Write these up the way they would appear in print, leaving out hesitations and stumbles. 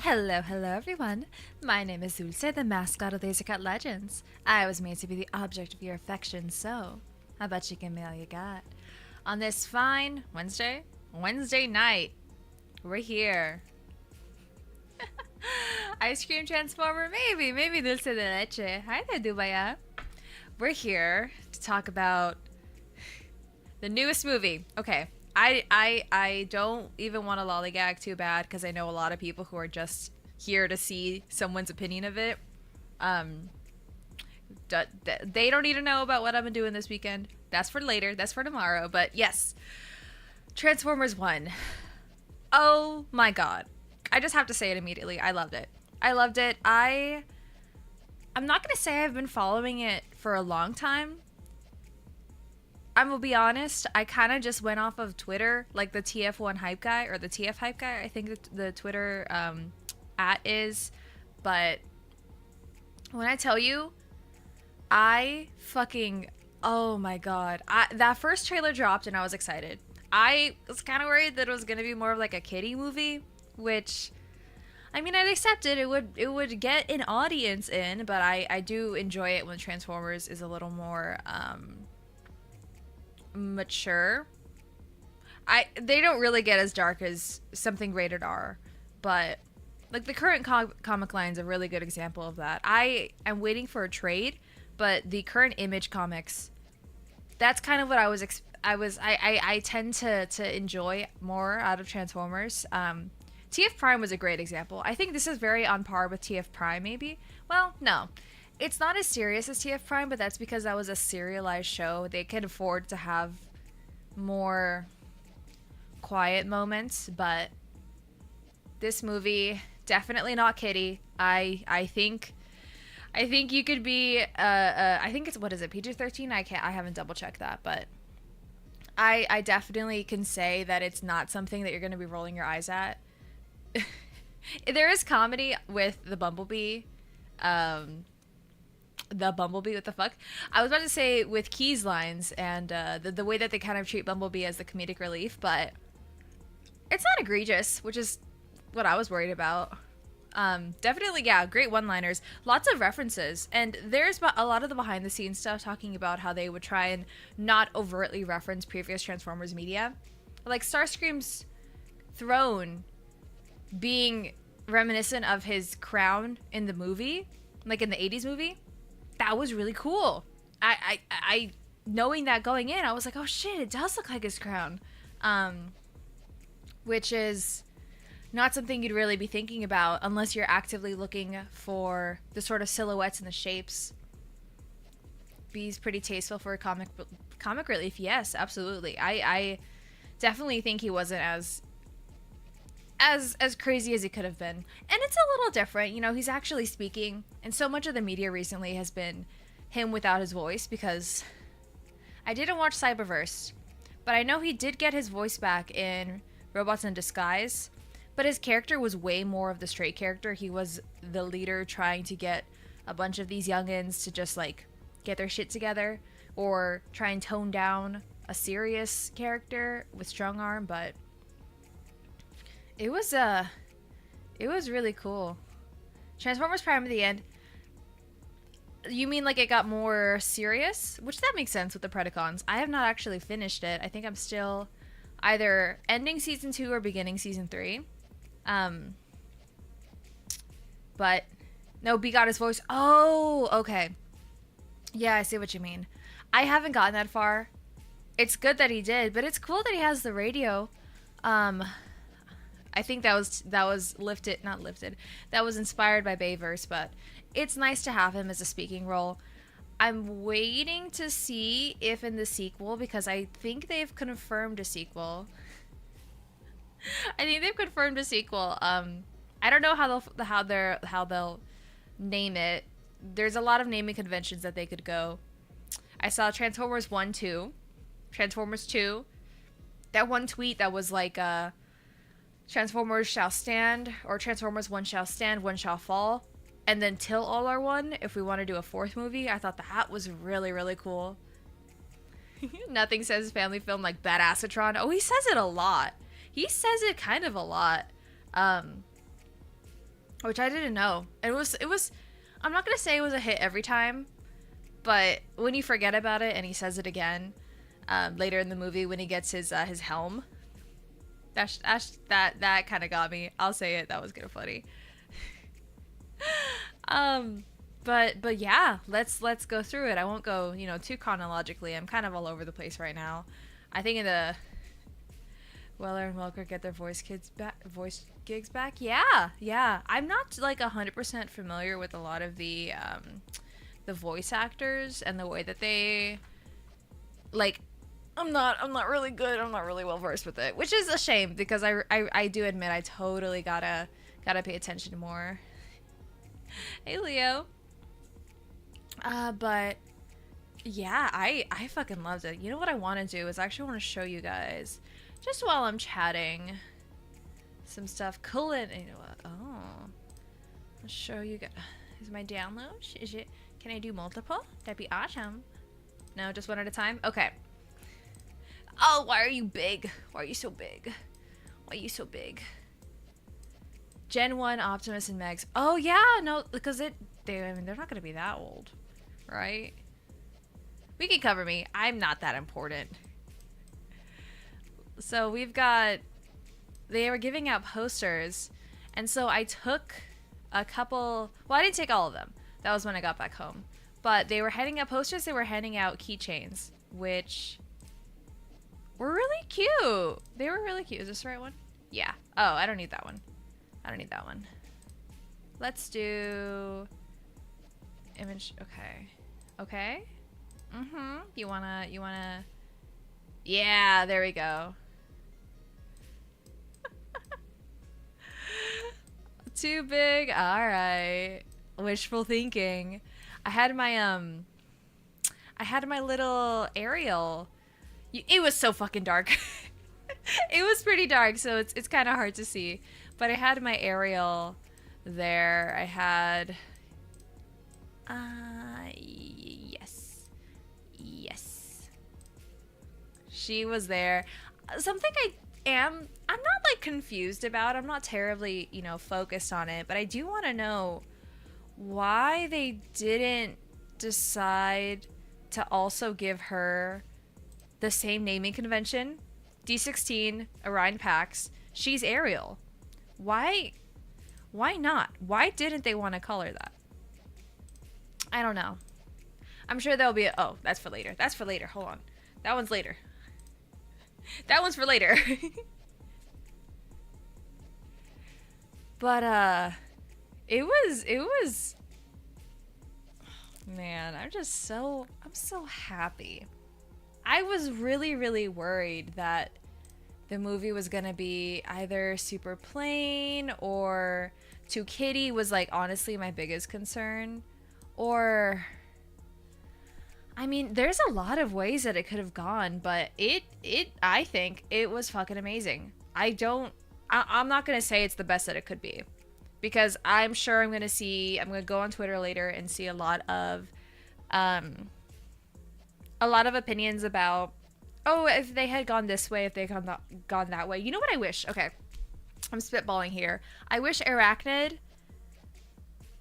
Hello, hello everyone. My name is Dulce, the mascot of Lasercut Legends. I was made to be the object of your affection, so how about you give me all you got? On this fine Wednesday night, we're here. Ice cream transformer, maybe Dulce de leche. Hi there, Dubaya. We're here to talk about the newest movie. Okay, I don't even want to lollygag too bad because I know a lot of people who are just here to see someone's opinion of it. They don't need to know about what I've been doing this weekend. That's for later. That's for tomorrow. But yes, Transformers 1. Oh my god. I just have to say it immediately. I loved it. I'm not going to say I've been following it for a long time. I'm gonna be honest, I kind of just went off of Twitter, like the TF1 hype guy, or the TF hype guy, I think the Twitter at is. But when I tell you, oh my god. That first trailer dropped and I was excited. I was kind of worried that it was gonna be more of like a kiddie movie, which, I mean, I'd accept it. It would get an audience in, but I do enjoy it when Transformers is a little more, mature. They don't really get as dark as something rated R, but like the current comic line is a really good example of that. I am waiting for a trade, but the current Image comics, that's kind of what I tend to enjoy more out of Transformers. TF Prime was a great example. I think this is very on par with TF Prime, maybe. Well, no. It's not as serious as TF Prime, but that's because that was a serialized show. They could afford to have more quiet moments, but this movie, definitely not kiddie. I think you could be I think it's, what is it, PG-13? I haven't double checked that, but I definitely can say that it's not something that you're going to be rolling your eyes at. There is comedy with the Bumblebee. What the fuck? I was about to say with Key's lines and the way that they kind of treat Bumblebee as the comedic relief, but it's not egregious, which is what I was worried about. Definitely, yeah, great one-liners, lots of references, and there's a lot of the behind-the-scenes stuff talking about how they would try and not overtly reference previous Transformers media, like Starscream's throne being reminiscent of his crown in the movie, like in the 80s movie. That was really cool. I knowing that going in, I was like, oh shit, it does look like his crown. Which is not something you'd really be thinking about unless you're actively looking for the sort of silhouettes and the shapes. Be's pretty tasteful for a comic relief. Yes, absolutely. I definitely think he wasn't as crazy as he could have been. And it's a little different, you know, he's actually speaking, and so much of the media recently has been him without his voice, because I didn't watch Cyberverse, but I know he did get his voice back in Robots in Disguise, but his character was way more of the straight character. He was the leader trying to get a bunch of these youngins to just like get their shit together, or try and tone down a serious character with strong arm, but it was really cool. Transformers Prime at the end. You mean like it got more serious? Which that makes sense with the Predacons. I have not actually finished it. I think I'm still either ending season 2 or beginning season 3. But no, B got his voice. Oh, okay. Yeah, I see what you mean. I haven't gotten that far. It's good that he did, but it's cool that he has the radio. I think that was not lifted. That was inspired by Bayverse, but it's nice to have him as a speaking role. I'm waiting to see if in the sequel, because I think they've confirmed a sequel. I don't know how they'll name it. There's a lot of naming conventions that they could go. I saw Transformers 1, 2, Transformers 2. That one tweet that was like Transformers shall stand, or Transformers 1 shall stand, 1 shall fall, and then till all are one if we want to do a 4th movie. I thought that was really, really cool. Nothing says family film like Badassatron. Oh, he says it a lot. He says it kind of a lot. which I didn't know. It was I'm not gonna say it was a hit every time, but when you forget about it and he says it again later in the movie when he gets his helm, that kind of got me. I'll say it. That was kind of funny. But yeah, let's go through it. I won't go, too chronologically. I'm kind of all over the place right now. I think in the Weller and Welker get their voice gigs back. Yeah. I'm not like 100% familiar with a lot of the voice actors and the way that they like. I'm not really good. I'm not really well versed with it, which is a shame because I do admit I totally gotta pay attention more. Hey Leo. But yeah, I fucking loved it. You know what I want to do is I actually want to show you guys just while I'm chatting some stuff. Cool it. You know what? Oh, I'll show you guys. Is my download? Is it? Can I do multiple? That'd be awesome. No, just one at a time. Okay. Oh, why are you big? Why are you so big? Why are you so big? Gen 1, Optimus, and Megs. Oh, yeah, no, because they're not going to be that old, right? We can cover me. I'm not that important. So we've got, they were giving out posters, and so I took a couple, well, I didn't take all of them. That was when I got back home. But they were handing out posters, they were handing out keychains, which were really cute. They were really cute. Is this the right one? Yeah. Oh, I don't need that one. I don't need that one. Let's do image. Okay. You wanna yeah, there we go. Too big. All right. Wishful thinking. I had my little Ariel. It was so fucking dark. It was pretty dark, so it's kind of hard to see. But I had my Ariel there. I had yes. She was there. Something I'm not like confused about. I'm not terribly, focused on it, but I do want to know why they didn't decide to also give her the same naming convention. D16, Orion Pax. She's Ariel. Why not? Why didn't they want to call her that? I don't know. I'm sure there'll be oh, that's for later. That's for later. Hold on. That one's later. That one's for later. But it was man, I'm so happy. I was really, really worried that the movie was gonna be either super plain or too kiddie was like honestly my biggest concern. Or I mean, there's a lot of ways that it could have gone, but I think it was fucking amazing. I'm not gonna say it's the best that it could be, because I'm sure I'm gonna go on Twitter later and see a lot of opinions about, oh, if they had gone this way, if they had gone that way. You know what I wish? Okay, I'm spitballing here. I wish Arachnid,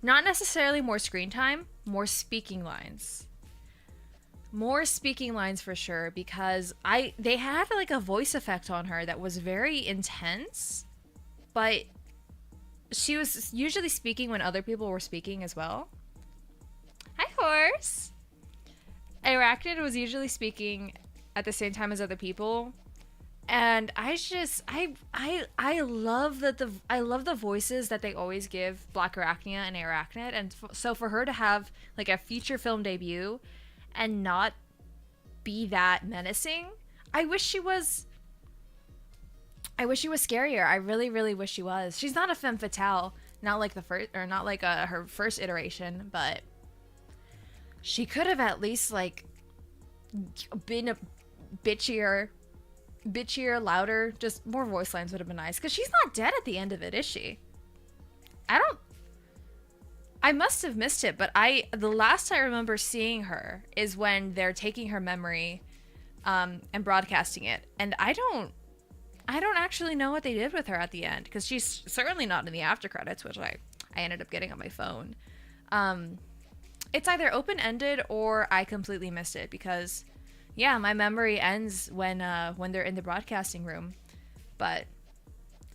not necessarily more screen time, more speaking lines. More speaking lines for sure, because they had like a voice effect on her that was very intense, but she was usually speaking when other people were speaking as well. Hi, horse. Arachnid was usually speaking at the same time as other people, and I love the voices that they always give Black Arachnia and Arachnid, and so for her to have like a feature film debut and not be that menacing, I wish she was scarier. I really, really wish she was. She's not a femme fatale, not like the first, or not like her first iteration, but she could have at least like been a bitchier, louder. Just more voice lines would have been nice, because she's not dead at the end of it, is she? I must have missed it, but the last I remember seeing her is when they're taking her memory and broadcasting it, and I don't actually know what they did with her at the end, because she's certainly not in the after credits, which I I ended up getting on my phone. It's either open-ended or I completely missed it because, yeah, my memory ends when they're in the broadcasting room. But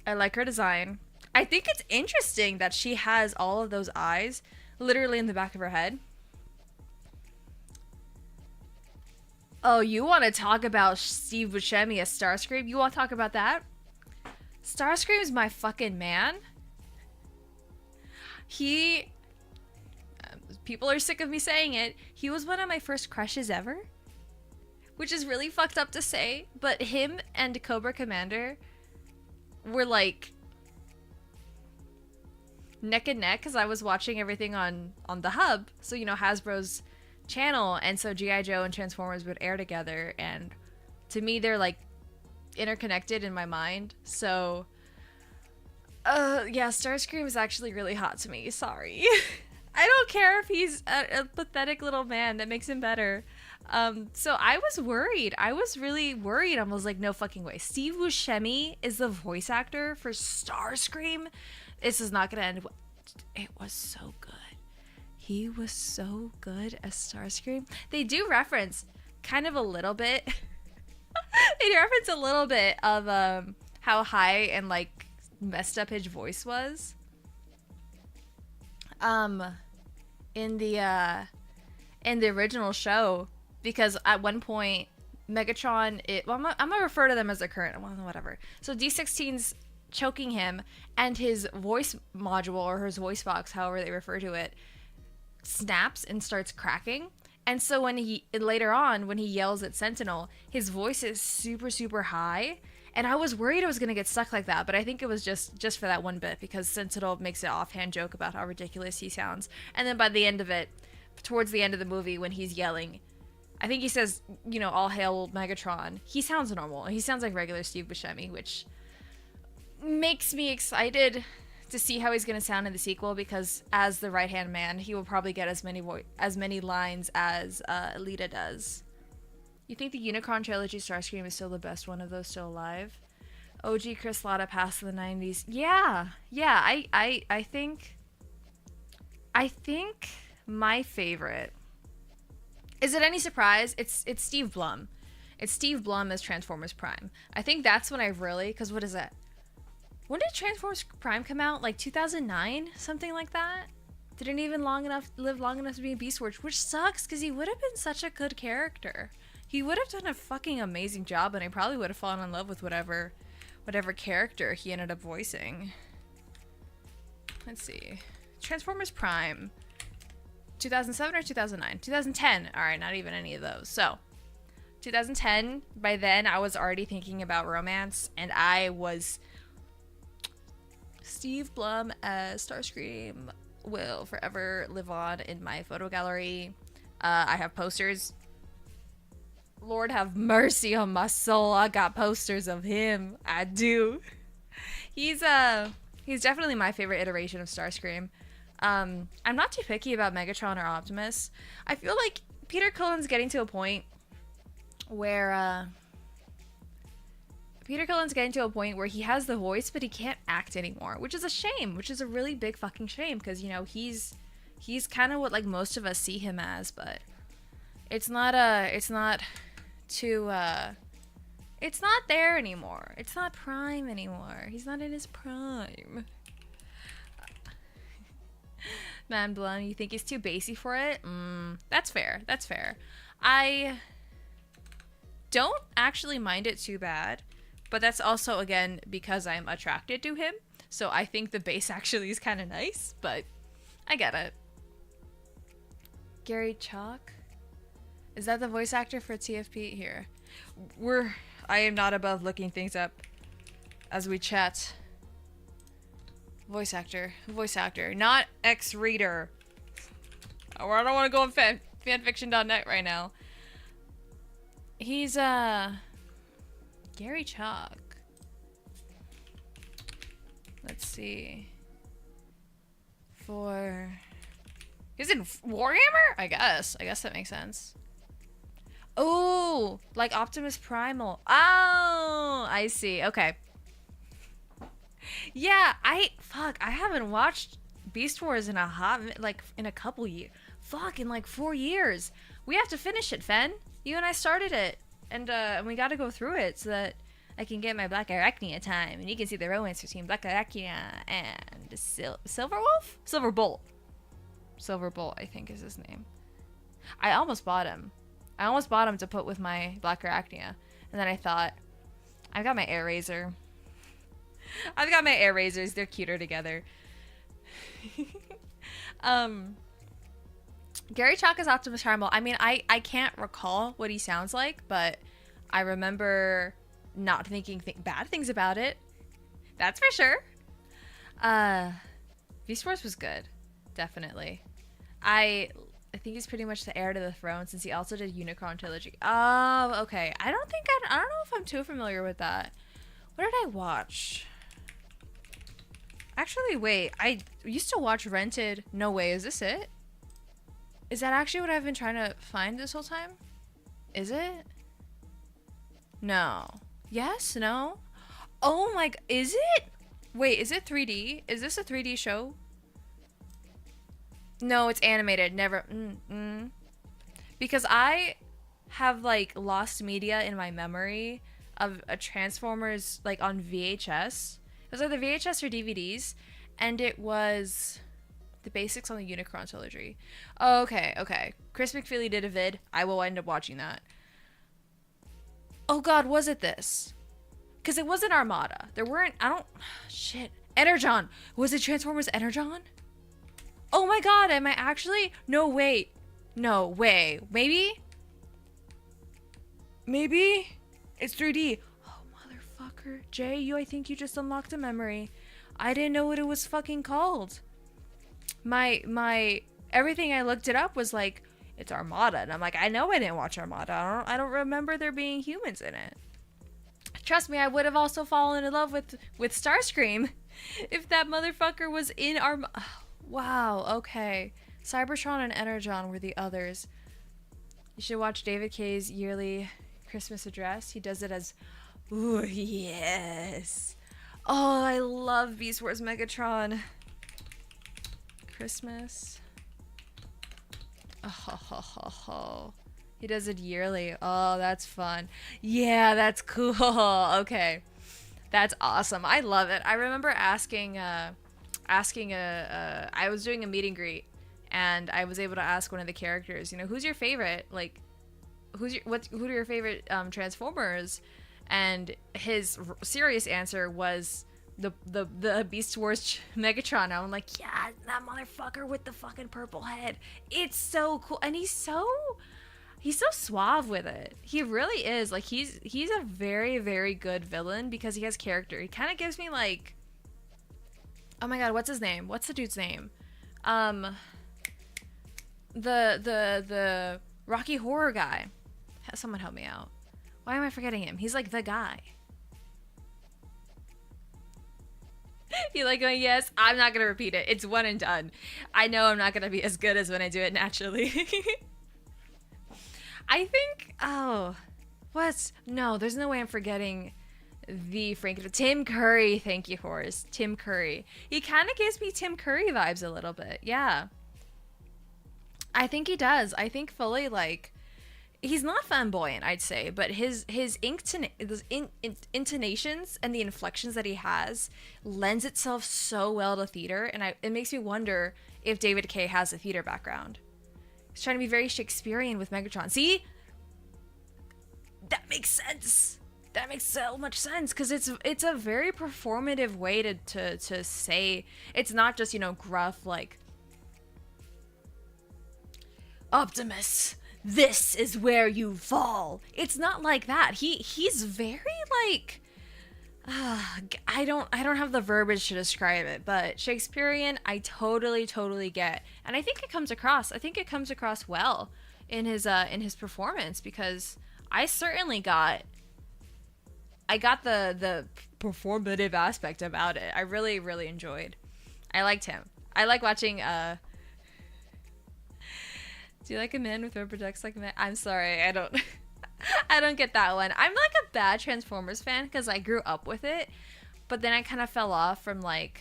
I like her design. I think it's interesting that she has all of those eyes literally in the back of her head. Oh, you want to talk about Steve Buscemi as Starscream? You want to talk about that? Starscream's my fucking man. People are sick of me saying it. He was one of my first crushes ever. Which is really fucked up to say, but him and Cobra Commander were like neck and neck because I was watching everything on the Hub. So, Hasbro's channel, and so G.I. Joe and Transformers would air together, and to me they're like interconnected in my mind. So yeah, Starscream is actually really hot to me. Sorry. I don't care if he's a pathetic little man. That makes him better. So I was worried. I was really worried. I was like, no fucking way. Steve Buscemi is the voice actor for Starscream. This is not gonna end well. It was so good. He was so good as Starscream. They do reference kind of a little bit. They reference a little bit of how high and like messed up his voice was. In the original show, because at one point Megatron, I'm gonna refer to them as the current, well, whatever. So D16's choking him, and his voice module or his voice box, however they refer to it, snaps and starts cracking. And so when later on when he yells at Sentinel, his voice is super, super high. And I was worried I was going to get stuck like that, but I think it was just for that one bit, because Sentinel makes an offhand joke about how ridiculous he sounds. And then by the end of it, towards the end of the movie, when he's yelling, I think he says, all hail Megatron. He sounds normal. He sounds like regular Steve Buscemi, which makes me excited to see how he's going to sound in the sequel, because as the right-hand man, he will probably get as many lines as Alita does. You think the Unicron trilogy Starscream is still the best one of those still alive? OG Chris Latta passed in the 90s. Yeah, I think my favorite, is it any surprise? It's Steve Blum. It's Steve Blum as Transformers Prime. I think that's when I really, because what is that? When did Transformers Prime come out? Like 2009? Something like that? Didn't even live long enough to be in Beast Wars, which sucks because he would have been such a good character. He would have done a fucking amazing job, and I probably would have fallen in love with whatever character he ended up voicing. Let's see. Transformers Prime. 2007 or 2009? 2010. Alright, not even any of those. So, 2010, by then I was already thinking about romance, and I was... Steve Blum as Starscream will forever live on in my photo gallery. I have posters. Lord have mercy on my soul. I got posters of him. I do. He's definitely my favorite iteration of Starscream. I'm not too picky about Megatron or Optimus. I feel like Peter Cullen's getting to a point where he has the voice, but he can't act anymore, which is a shame, which is a really big fucking shame, because, he's kind of what, like, most of us see him as, but it's not there anymore. It's not Prime anymore. He's not in his prime. Man, Blum, you think he's too bassy for it? That's fair. That's fair. I don't actually mind it too bad, but that's also, again, because I'm attracted to him. So I think the bass actually is kind of nice, but I get it. Gary Chalk? Is that the voice actor for TFP? Here. I am not above looking things up as we chat. Voice actor, not ex-reader. Oh, I don't want to go on fanfiction.net right now. He's, Gary Chalk. Let's see. He's in Warhammer? I guess that makes sense. Oh, like Optimus Primal. Oh, I see. Okay. Yeah, I haven't watched Beast Wars in in a couple years. Fuck, in like 4 years. We have to finish it, Phen. You and I started it, and we got to go through it so that I can get my Black Arachnia time, and you can see the romance between Black Arachnia and Silver Wolf? Silver Bolt. Silver Bolt, I think is his name. I almost bought him. To put with my Black Arachnia, and then I thought, I've got my Air Razor. I've got my Air Razors. They're cuter together. Gary Chalka's Optimus Primal. I mean, I can't recall what he sounds like, but I remember not thinking bad things about it. That's for sure. Beast Wars was good. Definitely. I think he's pretty much the heir to the throne since he also did Unicron Trilogy. Oh, okay. I don't know if I'm too familiar with that. What did I watch? Actually, wait. I used to watch Rented. No way. Is this it? Is that actually what I've been trying to find this whole time? Is it? No. Yes? No? Oh my... Is it? Wait, is it 3D? Is this a 3D show? No, it's animated. Never. Because I have, like, lost media in my memory of a Transformers, like, on VHS. It was either VHS or DVDs, and it was the basics on the Unicron trilogy. Oh, okay. Chris McFeely did a vid. I will end up watching that. Oh god, was it this? Because it wasn't Armada. There weren't... Shit. Energon. Was it Transformers Energon? Oh my god, am I actually? No, wait. No, way. Maybe? It's 3D. Oh, motherfucker. Jay, I think you just unlocked a memory. I didn't know what it was fucking called. My everything I looked it up was like, it's Armada. And I'm like, I know I didn't watch Armada. I don't remember there being humans in it. Trust me, I would have also fallen in love with Starscream if that motherfucker was in Armada. Oh, wow, okay. Cybertron and Energon were the others. You should watch David Kaye's yearly Christmas address. He does it as, ooh, yes. Oh, I love Beast Wars Megatron. Christmas. Oh. He does it yearly. Oh, that's fun. Yeah, that's cool. Okay. That's awesome. I love it. I remember asking I was doing a meet and greet, and I was able to ask one of the characters, who's your favorite? Like, who are your favorite Transformers? And his serious answer was the Beast Wars Megatron. I'm like, yeah, that motherfucker with the fucking purple head. It's so cool, and he's so suave with it. He really is. Like, he's a very, very good villain because he has character. He kind of gives me like, oh my god, what's his name? What's the dude's name? The Rocky Horror guy. Someone help me out. Why am I forgetting him? He's like the guy. You like going, yes, I'm not gonna repeat it. It's one and done. I know I'm not gonna be as good as when I do it naturally. I think, no, there's no way I'm forgetting the Tim Curry. Thank you, Horace. Tim Curry. He kind of gives me Tim Curry vibes a little bit. Yeah. I think he does. I think fully, like, he's not flamboyant, I'd say, but his intonations and the inflections that he has lends itself so well to theater, and it makes me wonder if David Kaye has a theater background. He's trying to be very Shakespearean with Megatron. See? That makes sense. That makes so much sense, because it's a very performative way to say. It's not just, gruff, like, Optimus, this is where you fall. It's not like that. He's very, like, I don't have the verbiage to describe it, but Shakespearean, I totally get. And I think it comes across. I think it comes across well in his performance, because I certainly got the performative aspect about it. I really, really enjoyed. I liked him. I like watching, do you like a man with rubber ducks like a man? I'm sorry, I don't get that one. I'm like a bad Transformers fan because I grew up with it, but then I kind of fell off from like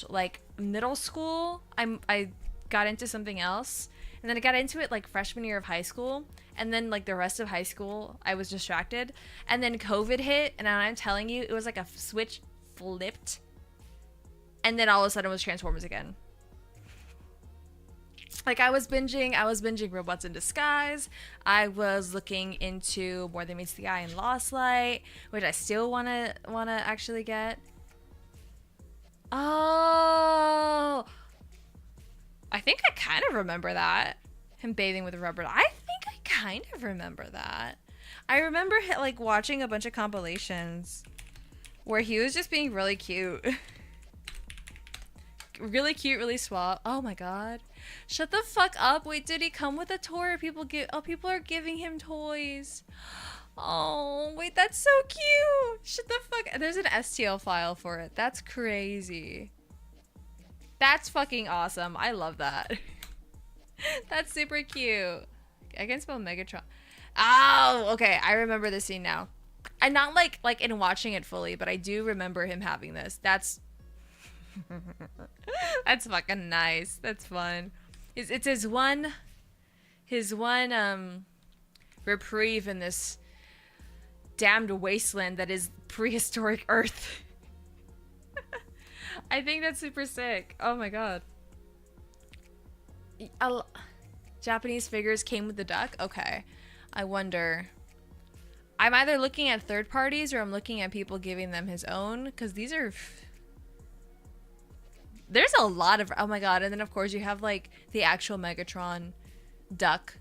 like middle school, I got into something else, and then I got into it like freshman year of high school, and then like the rest of high school I was distracted, and then COVID hit, and I'm telling you, it was like a switch flipped, and then all of a sudden it was Transformers again. Like I was binging Robots in Disguise. I was looking into More Than Meets the Eye and Lost Light, which I still wanna actually get. Oh, I think I kind of remember that. Him bathing with a rubber. I think I kind of remember that. I remember like watching a bunch of compilations where he was just being really cute. Really cute, really suave. Oh my god. Shut the fuck up. Wait, did he come with a toy or people are giving him toys? Oh, wait, that's so cute. Shut the fuck. There's an STL file for it. That's crazy. That's fucking awesome. I love that. That's super cute. I can spell Megatron. Oh, okay. I remember this scene now. I'm not like in watching it fully, but I do remember him having this. That's that's fucking nice. That's fun. It's his one reprieve in this damned wasteland that is prehistoric Earth. I think that's super sick. Oh my god. Japanese figures came with the duck? Okay. I wonder. I'm either looking at third parties or I'm looking at people giving them his own, because these are... There's a lot of... Oh my god. And then of course you have like the actual Megatron duck.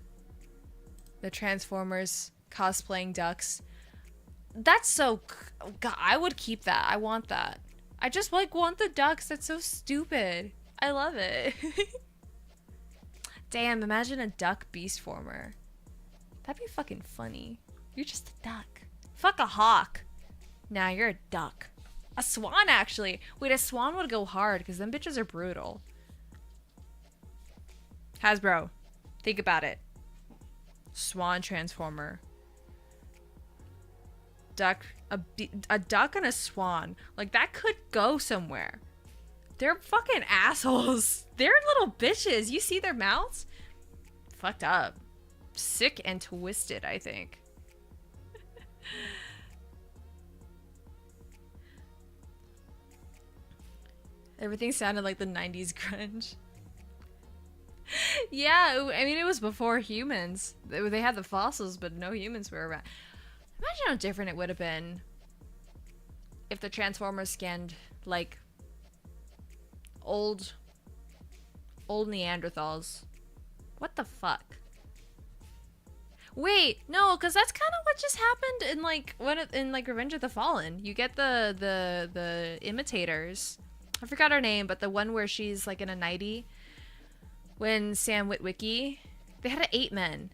The Transformers cosplaying ducks. That's so... God, I would keep that. I want that. I just like want the ducks. That's so stupid. I love it. Damn, imagine a duck beast former. That'd be fucking funny. You're just a duck. Fuck a hawk. Nah, you're a duck. A swan, actually. Wait, a swan would go hard because them bitches are brutal. Hasbro, think about it. Swan transformer. Duck. A duck and a swan. Like, that could go somewhere. They're fucking assholes. They're little bitches. You see their mouths? Fucked up. Sick and twisted, I think. Everything sounded like the 90s grunge. Yeah, I mean, it was before humans. They had the fossils, but no humans were around. Imagine how different it would have been if the Transformers scanned, like, old Neanderthals. What the fuck? Wait, no, because that's kind of what just happened in Revenge of the Fallen. You get the imitators. I forgot her name, but the one where she's like in a nightie. When Sam Witwicky, they had 8 men.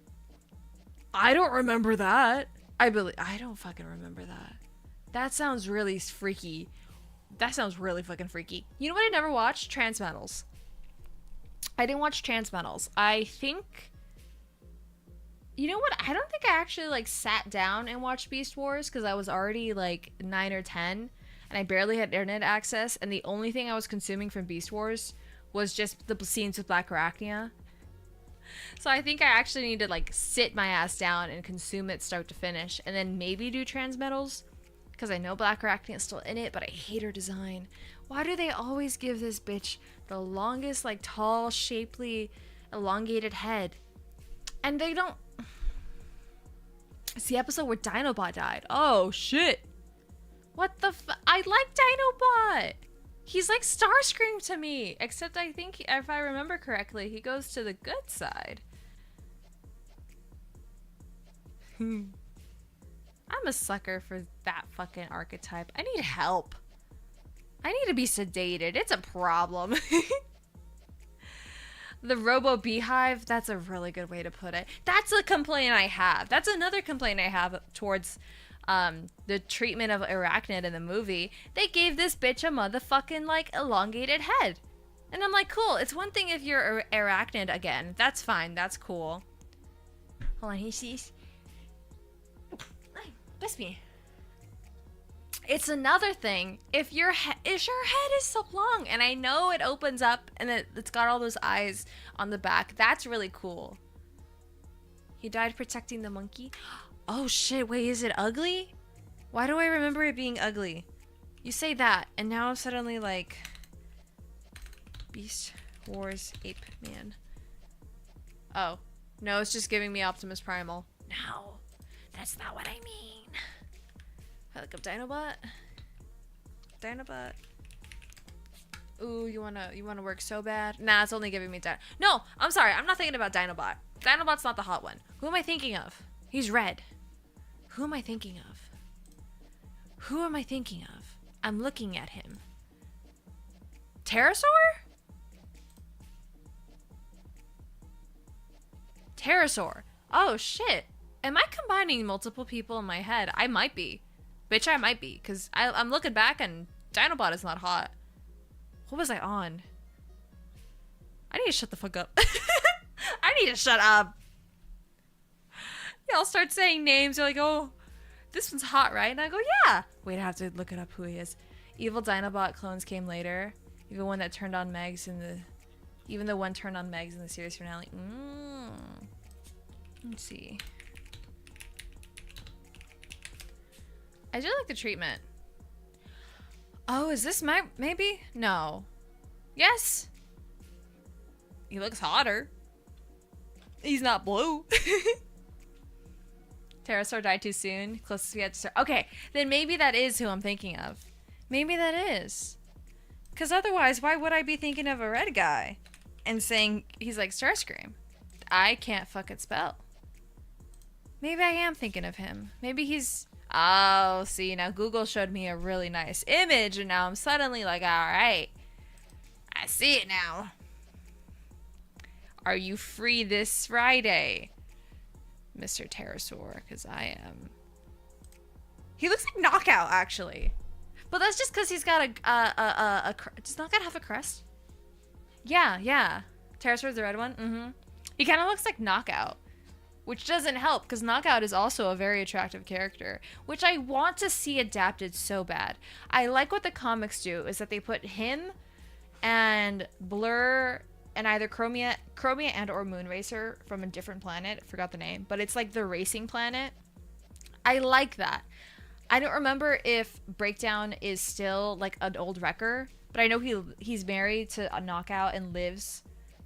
I don't remember that. I don't fucking remember that. That sounds really freaky. That sounds really fucking freaky. You know what I never watched? Transmetals. I didn't watch Transmetals. I think... You know what? I don't think I actually, like, sat down and watched Beast Wars because I was already, like, 9 or 10 and I barely had internet access, and the only thing I was consuming from Beast Wars was just the scenes with Black Arachnia. So I think I actually need to, like, sit my ass down and consume it start to finish, and then maybe do Transmetals, because I know Black Arachnia is still in it, but I hate her design. Why do they always give this bitch the longest, like, tall, shapely, elongated head? And they don't... It's the episode where Dinobot died. Oh, shit. What the I like Dinobot. He's like Starscream to me. Except I think, if I remember correctly, he goes to the good side. I'm a sucker for that fucking archetype. I need help. I need to be sedated. It's a problem. The Robo Beehive, that's a really good way to put it. That's a complaint I have. That's another complaint I have towards the treatment of Arachnid in the movie. They gave this bitch a motherfucking, like, elongated head. And I'm like, cool. It's one thing if you're Arachnid again. That's fine. That's cool. Hold on, he sees. Bless me. It's another thing. If your head is so long, and I know it opens up and it's got all those eyes on the back. That's really cool. He died protecting the monkey. Oh shit! Wait, is it ugly? Why do I remember it being ugly? You say that, and now I'm suddenly like, Beast Wars Ape Man. Oh no, it's just giving me Optimus Primal. No, that's not what I mean. I look up Dinobot. Dinobot. Ooh, you wanna work so bad? Nah, it's only giving me No, I'm sorry. I'm not thinking about Dinobot. Dinobot's not the hot one. Who am I thinking of? He's red. Who am I thinking of? Who am I thinking of? I'm looking at him. Pterosaur? Pterosaur. Oh shit. Am I combining multiple people in my head? I might be. Bitch, I might be, because I'm looking back and Dinobot is not hot. What was I on? I need to shut the fuck up. I need to shut up. Y'all start saying names. You're like, oh, this one's hot, right? And I go, yeah. Wait, I have to look it up who he is. Evil Dinobot clones came later. Even the one that turned on Megs in the... Even the one turned on Megs in the series finale. Let's see. I do like the treatment. Oh, is this my... Maybe? No. Yes? He looks hotter. He's not blue. Pterosaur died too soon. Closest we had to start. Okay, then maybe that is who I'm thinking of. Maybe that is. Because otherwise, why would I be thinking of a red guy and saying he's like Starscream? I can't fucking spell. Maybe I am thinking of him. Maybe he's... Oh, see, now Google showed me a really nice image, and now I'm suddenly like, all right, I see it now. Are you free this Friday, Mr. Pterosaur? Because I am. He looks like Knockout, actually. But that's just because he's got a does Knockout have a crest? Yeah. Pterosaur's the red one? He kind of looks like Knockout. Which doesn't help, because Knockout is also a very attractive character, which I want to see adapted so bad. I like what the comics do, is that they put him and Blur and either Chromia and or Moonracer from a different planet. I forgot the name, but it's like the racing planet. I like that. I don't remember if Breakdown is still like an old wrecker, but I know he's married to a Knockout and lives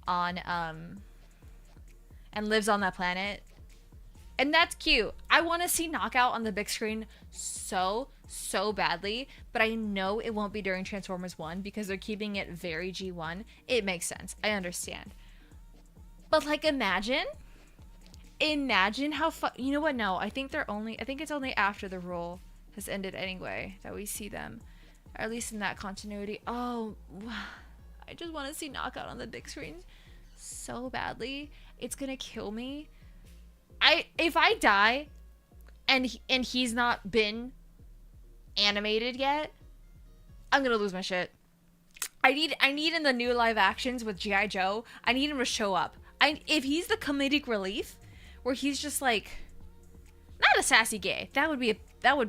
on that planet. And that's cute. I want to see Knockout on the big screen so badly, but I know it won't be during Transformers 1 because they're keeping it very G1. It makes sense. I understand. But like imagine how you know what? No, I think it's only after the rule has ended anyway that we see them. Or at least in that continuity. Oh, I just want to see Knockout on the big screen so badly. It's going to kill me. If I die and he's not been animated yet, I'm gonna lose my shit. I need in the new live actions with G.I. Joe, I need him to show up. If he's the comedic relief where he's just like not a sassy gay, that would be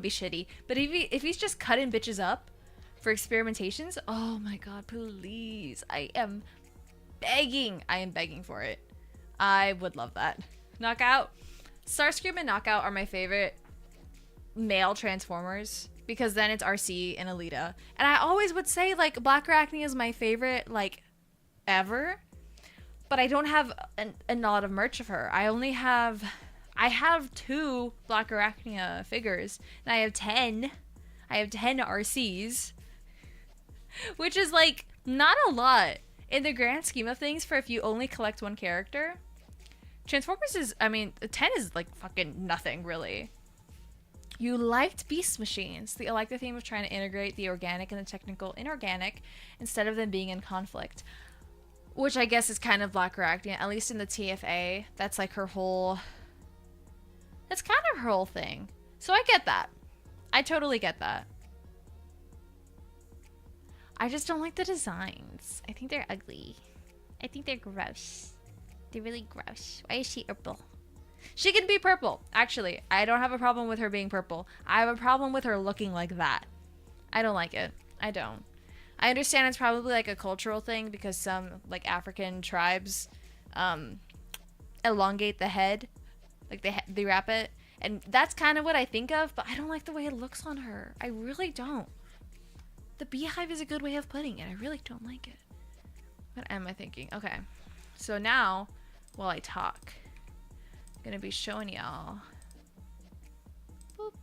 shitty. But if he's just cutting bitches up for experimentations, oh my god, please. I am begging for it. I would love that. Knockout. Starscream and Knockout are my favorite male Transformers because then it's RC and Alita. And I always would say like Black Arachne is my favorite like ever, but I don't have a lot of merch of her. I have 2 Black Arachnia figures and I have 10 RCs, which is like not a lot in the grand scheme of things for if you only collect one character. Transformers is, 10 is like fucking nothing, really. You liked Beast Machines. I like the theme of trying to integrate the organic and the technical inorganic instead of them being in conflict. Which I guess is kind of Black Arachnia, at least in the TFA. That's like her whole... That's kind of her whole thing. So I get that. I totally get that. I just don't like the designs. I think they're ugly. I think they're gross. They're really gross. Why is she purple? She can be purple. Actually, I don't have a problem with her being purple. I have a problem with her looking like that. I don't like it. I don't. I understand it's probably like a cultural thing because some like African tribes elongate the head, like they wrap it, and that's kind of what I think of, but I don't like the way it looks on her. I really don't. The beehive is a good way of putting it. I really don't like it. What am I thinking? Okay, so now while I talk, I'm gonna be showing y'all. Boop.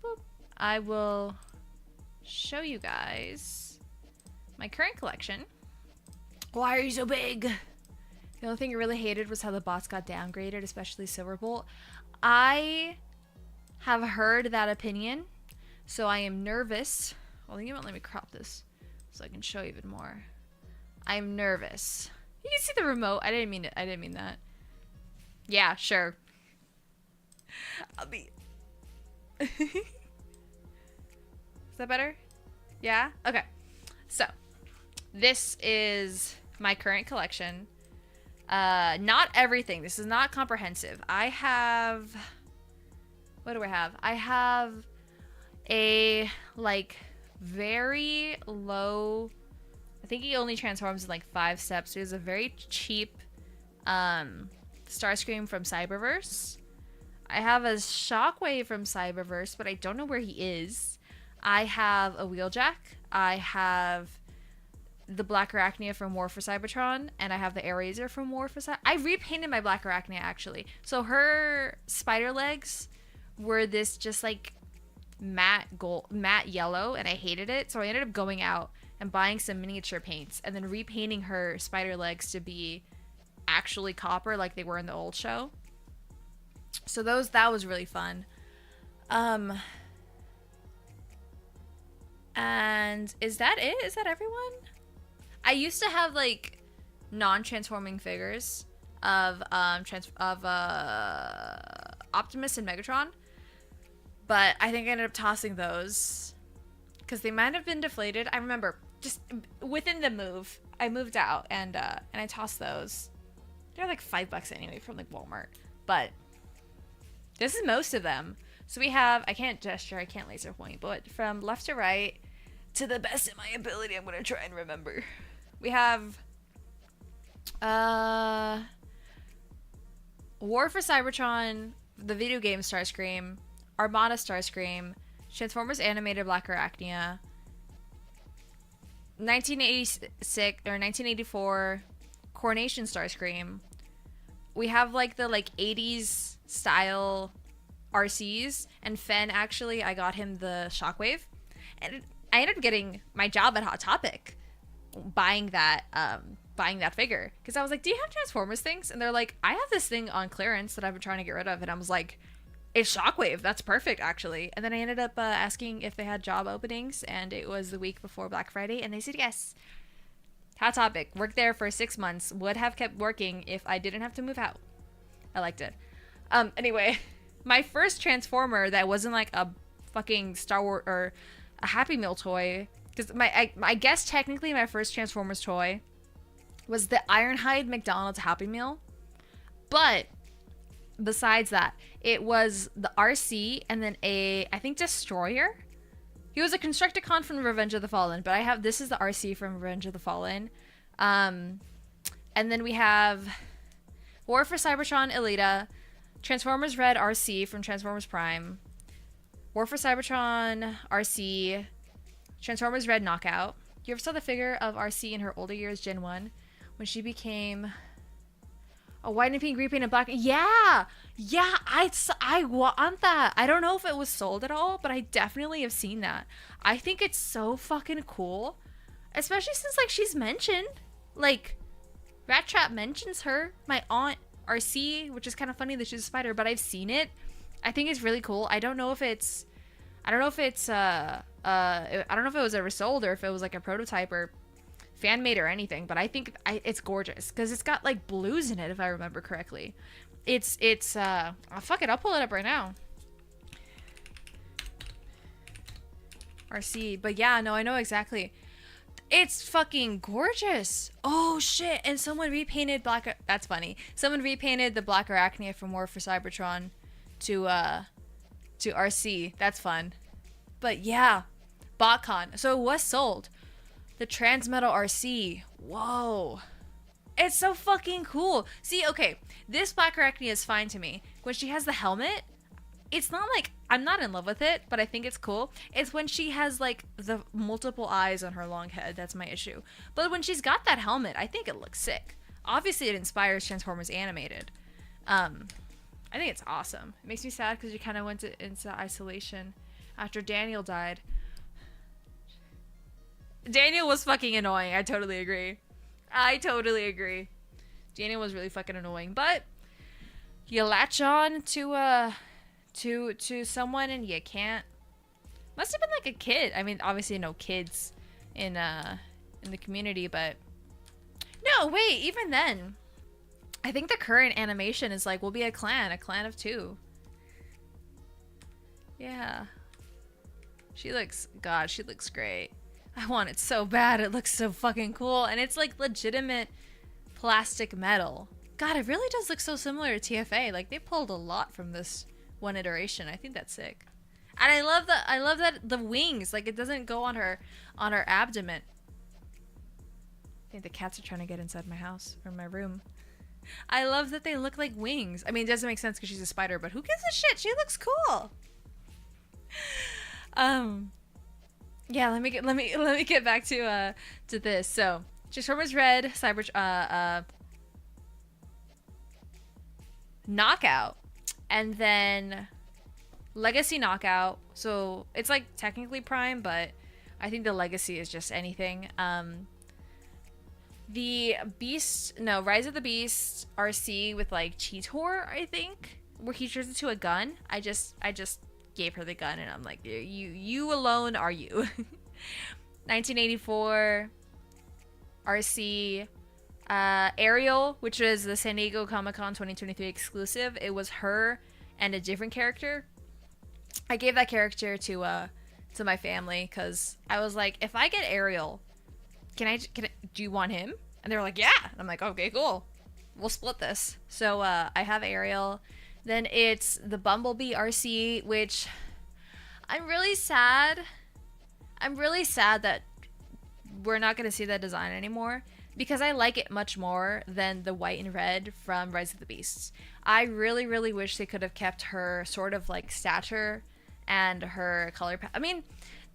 Boop. I will show you guys my current collection. Why are you so big? The only thing I really hated was how the bots got downgraded, especially Silverbolt. I have heard that opinion, so I am nervous. Well, you won't let me crop this so I can show you even more. I'm nervous. You can see the remote. I didn't mean it. I didn't mean that. Yeah, sure. I'll be... Is that better? Yeah? Okay. So, this is my current collection. Not everything. This is not comprehensive. I have... What do I have? I have a, like, very low... I think he only transforms in, like, 5 steps. He has a very cheap, Starscream from Cyberverse. I have a Shockwave from Cyberverse, but I don't know where he is. I have a Wheeljack. I have the Black Arachnia from War for Cybertron, and I have the Airazor from War for Cybertron. I repainted my Black Arachnia, actually. So her spider legs were this just, like, matte yellow, and I hated it. So I ended up going out and buying some miniature paints and then repainting her spider legs to be actually copper like they were in the old show. So that was really fun. And is that it? Is that everyone? I used to have like non-transforming figures of Optimus and Megatron, but I think I ended up tossing those because they might have been deflated. I remember just within the move, I moved out and I tossed those. They're like $5 anyway from like Walmart, but this is most of them. So we have, I can't gesture, I can't laser point, but from left to right, to the best of my ability, I'm gonna try and remember. We have War for Cybertron, the video game Starscream, Armada Starscream, Transformers Animated Black Arachnia, 1986 or 1984 Coronation Starscream. We have like the 80s style RCs, and Phen, actually I got him the Shockwave, and I ended up getting my job at Hot Topic buying that figure because I was like, do you have Transformers things? And they're like, I have this thing on clearance that I've been trying to get rid of, and I was like, it's Shockwave, that's perfect actually. And then I ended up asking if they had job openings, and it was the week before Black Friday, and they said yes. Hot Topic, worked there for 6 months, would have kept working if I didn't have to move out. I liked it. Anyway, my first Transformer that wasn't like a fucking Star Wars or a Happy Meal toy, because I guess technically my first Transformers toy was the Ironhide McDonald's Happy Meal, but besides that, it was the RC and then I think Destroyer. He was a Constructicon from Revenge of the Fallen, but this is the RC from Revenge of the Fallen. And then we have War for Cybertron Elita, Transformers Red RC from Transformers Prime, War for Cybertron RC, Transformers Red Knockout. You ever saw the figure of RC in her older years, Gen 1, when she became a white and pink, green, and black? Yeah, I want that. I don't know if it was sold at all, but I definitely have seen that. I think it's so fucking cool, especially since like she's mentioned, like Rat Trap mentions her, my aunt RC, which is kind of funny that she's a spider, but I've seen it. I think it's really cool. I don't know if it was ever sold or if it was like a prototype or fan made or anything, but I think it's gorgeous because it's got like blues in it, if I remember correctly. It's oh, fuck it, I'll pull it up right now. RC, but yeah, no, I know exactly. It's fucking gorgeous. Oh shit, and someone repainted that's funny. Someone repainted the Black Arachnia from War for Cybertron to RC. That's fun. But yeah, BotCon. So it was sold. The Transmetal RC. Whoa. It's so fucking cool. See, okay, this Black Arachnia is fine to me. When she has the helmet, it's not like, I'm not in love with it, but I think it's cool. It's when she has like the multiple eyes on her long head, that's my issue. But when she's got that helmet, I think it looks sick. Obviously it inspires Transformers Animated. I think it's awesome. It makes me sad because you kind of went into isolation after Daniel died. Daniel was fucking annoying. I totally agree. Daniel was really fucking annoying, but you latch on to someone and you can't. Must have been like a kid. I mean, obviously no kids in the community, but no, wait, even then, I think the current animation is like, we'll be a clan of 2. Yeah. She looks great. I want it so bad. It looks so fucking cool. And it's like legitimate plastic metal. God, it really does look so similar to TFA. Like they pulled a lot from this one iteration. I think that's sick. And I love that the wings, like it doesn't go on her abdomen. I think the cats are trying to get inside my house or my room. I love that they look like wings. I mean, it doesn't make sense because she's a spider, but who gives a shit? She looks cool. Yeah, let me get back to this. So, Transformers Red, Knockout, and then Legacy Knockout. So it's like technically Prime, but I think the Legacy is just anything. The Rise of the Beast RC with like Cheetor, I think, where he turns into a gun. I just gave her the gun and I'm like, you alone are you. 1984 RC Ariel, which was the San Diego Comic-Con 2023 exclusive. It was her and a different character. I gave that character to my family because I was like, if I get Ariel, can I do you want him? And they were like, yeah. And I'm like, okay, cool, we'll split this. So I have Ariel. Then it's the Bumblebee RC, which I'm really sad that we're not going to see that design anymore because I like it much more than the white and red from Rise of the Beasts. I really, really wish they could have kept her sort of like stature and her color palette. I mean,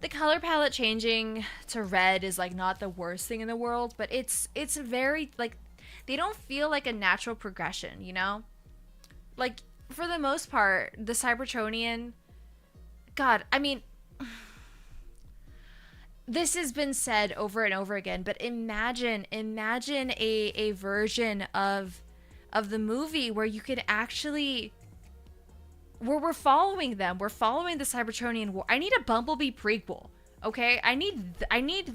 the color palette changing to red is like not the worst thing in the world, but it's very like, they don't feel like a natural progression, you know? Like, for the most part, the Cybertronian, God, I mean, this has been said over and over again, but imagine a version of the movie where you could actually, where we're following them. We're following the Cybertronian war. I need a Bumblebee prequel, okay? I need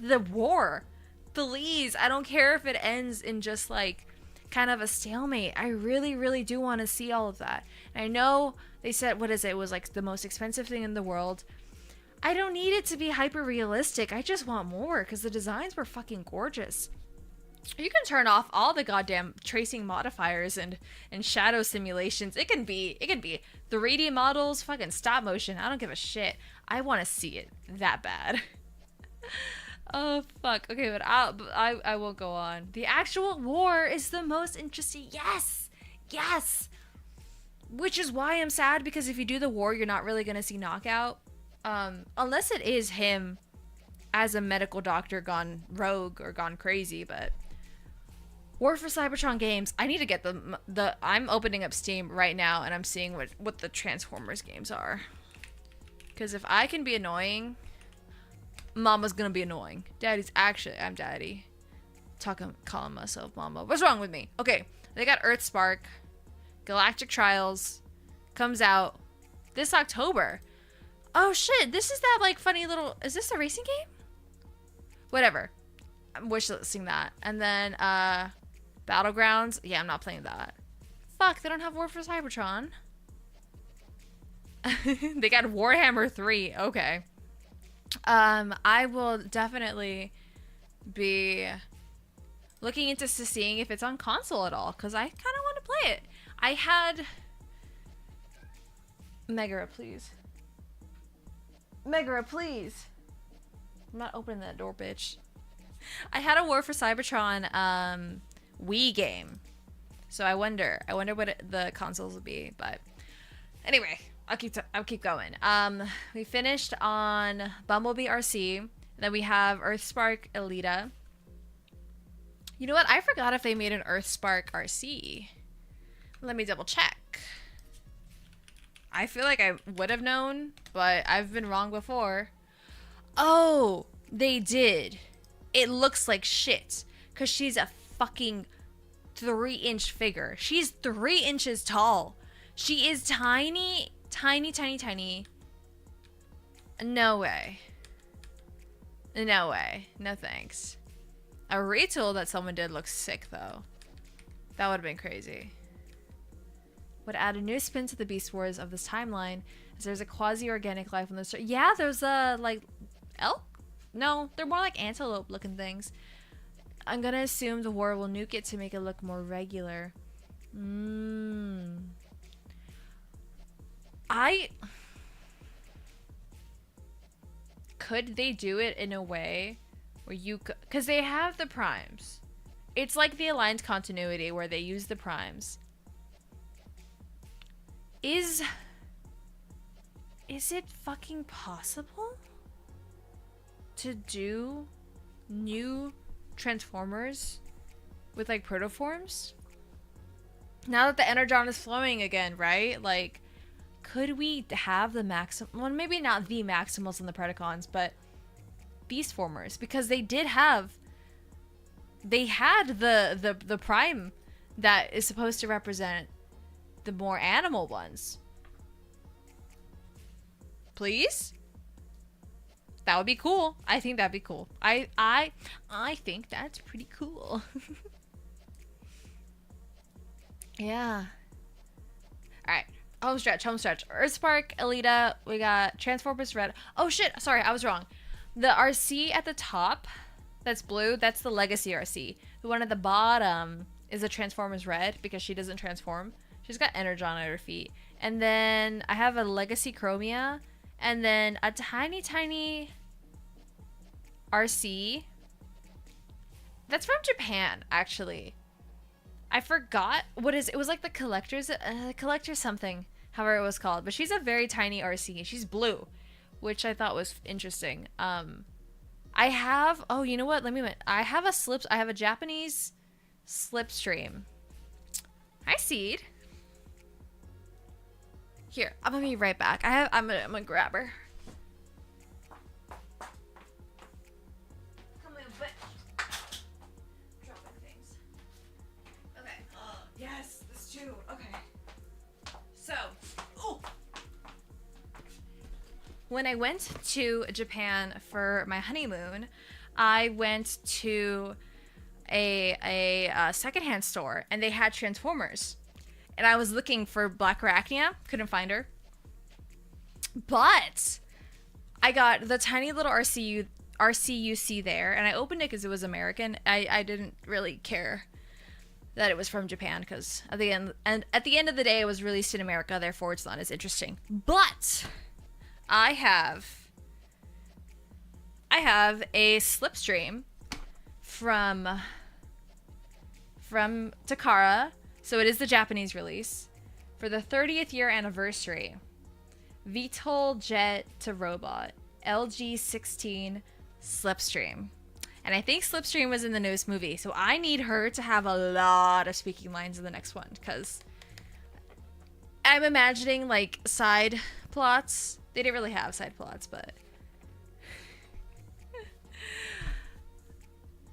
the war. Please, I don't care if it ends in just like kind of a stalemate. I really, really do want to see all of that. And I know they said, it was like the most expensive thing in the world. I don't need it to be hyper realistic. I just want more because the designs were fucking gorgeous. You can turn off all the goddamn tracing modifiers and shadow simulations. It can be 3D models, fucking stop motion. I don't give a shit. I want to see it that bad. Oh fuck. Okay, but I won't go on. The actual war is the most interesting. Yes. Which is why I'm sad, because if you do the war, you're not really gonna see Knockout, unless it is him as a medical doctor gone rogue or gone crazy. But War for Cybertron games, I need to get the I'm opening up Steam right now and I'm seeing what the Transformers games are, because if I can be annoying, Mama's gonna be annoying. I'm Daddy. Calling myself Mama. What's wrong with me? Okay, they got Earthspark. Galactic Trials comes out this October. Oh shit, this is that like funny little, is this a racing game? Whatever. I'm wishlisting that. And then Battlegrounds. Yeah, I'm not playing that. Fuck, they don't have War for Cybertron. They got Warhammer 3. Okay. I will definitely be looking into seeing if it's on console at all, because I kind of want to play it. I had Megara, please. Megara, please. I'm not opening that door, bitch. I had a War for Cybertron Wii game. So I wonder what the consoles will be, but anyway, I'll keep going. We finished on Bumblebee RC, then we have Earthspark Elita. You know what? I forgot if they made an Earthspark RC. Let me double check. I feel like I would have known, but I've been wrong before. Oh, they did. It looks like shit because she's a fucking 3-inch figure. She's 3 inches tall. She is tiny, tiny, tiny, tiny. No way. No way. No thanks. A retool that someone did looks sick though. That would have been crazy. Would add a new spin to the Beast Wars of this timeline, as there's a quasi-organic life on this. Yeah, there's a like elk. No, they're more like antelope looking things. I'm gonna assume the war will nuke it to make it look more regular. Could they do it in a way where you could, because they have the primes. It's like the Alliance continuity where they use the primes. Is it fucking possible to do new Transformers with like protoforms? Now that the Energon is flowing again, right? Like, could we have the maximum? Well, maybe not the Maximals and the Predacons, but Beast Formers, because they had the Prime that is supposed to represent the more animal ones. Please? That would be cool. I think that'd be cool. I think that's pretty cool. Yeah. Alright. Home stretch. Earthspark, Elita. We got Transformers Red. Oh shit. Sorry, I was wrong. The RC at the top, that's blue, that's the Legacy RC. The one at the bottom is a Transformers Red because she doesn't transform. She's got Energon at her feet. And then I have a Legacy Chromia. And then a tiny, tiny RC. That's from Japan, actually. I forgot what is it was like the collector something, however it was called. But she's a very tiny RC. She's blue, which I thought was interesting. I have, oh, you know what? I have a Japanese Slipstream. Hi, Seed. Here, I'm gonna be right back. I'm gonna grab her. Come on, but dropping things. Okay. Yes, this too. Okay. So, when I went to Japan for my honeymoon, I went to a secondhand store and they had Transformers. And I was looking for Black Arachnia, couldn't find her. But I got the tiny little RCUC there, and I opened it because it was American. I didn't really care that it was from Japan because at the end of the day, it was released in America. Therefore, it's not as interesting. But I have a Slipstream from Takara. So it is the Japanese release for the 30th year anniversary. VTOL Jet to Robot LG16 Slipstream. And I think Slipstream was in the newest movie. So I need her to have a lot of speaking lines in the next one because I'm imagining like side plots. They didn't really have side plots, but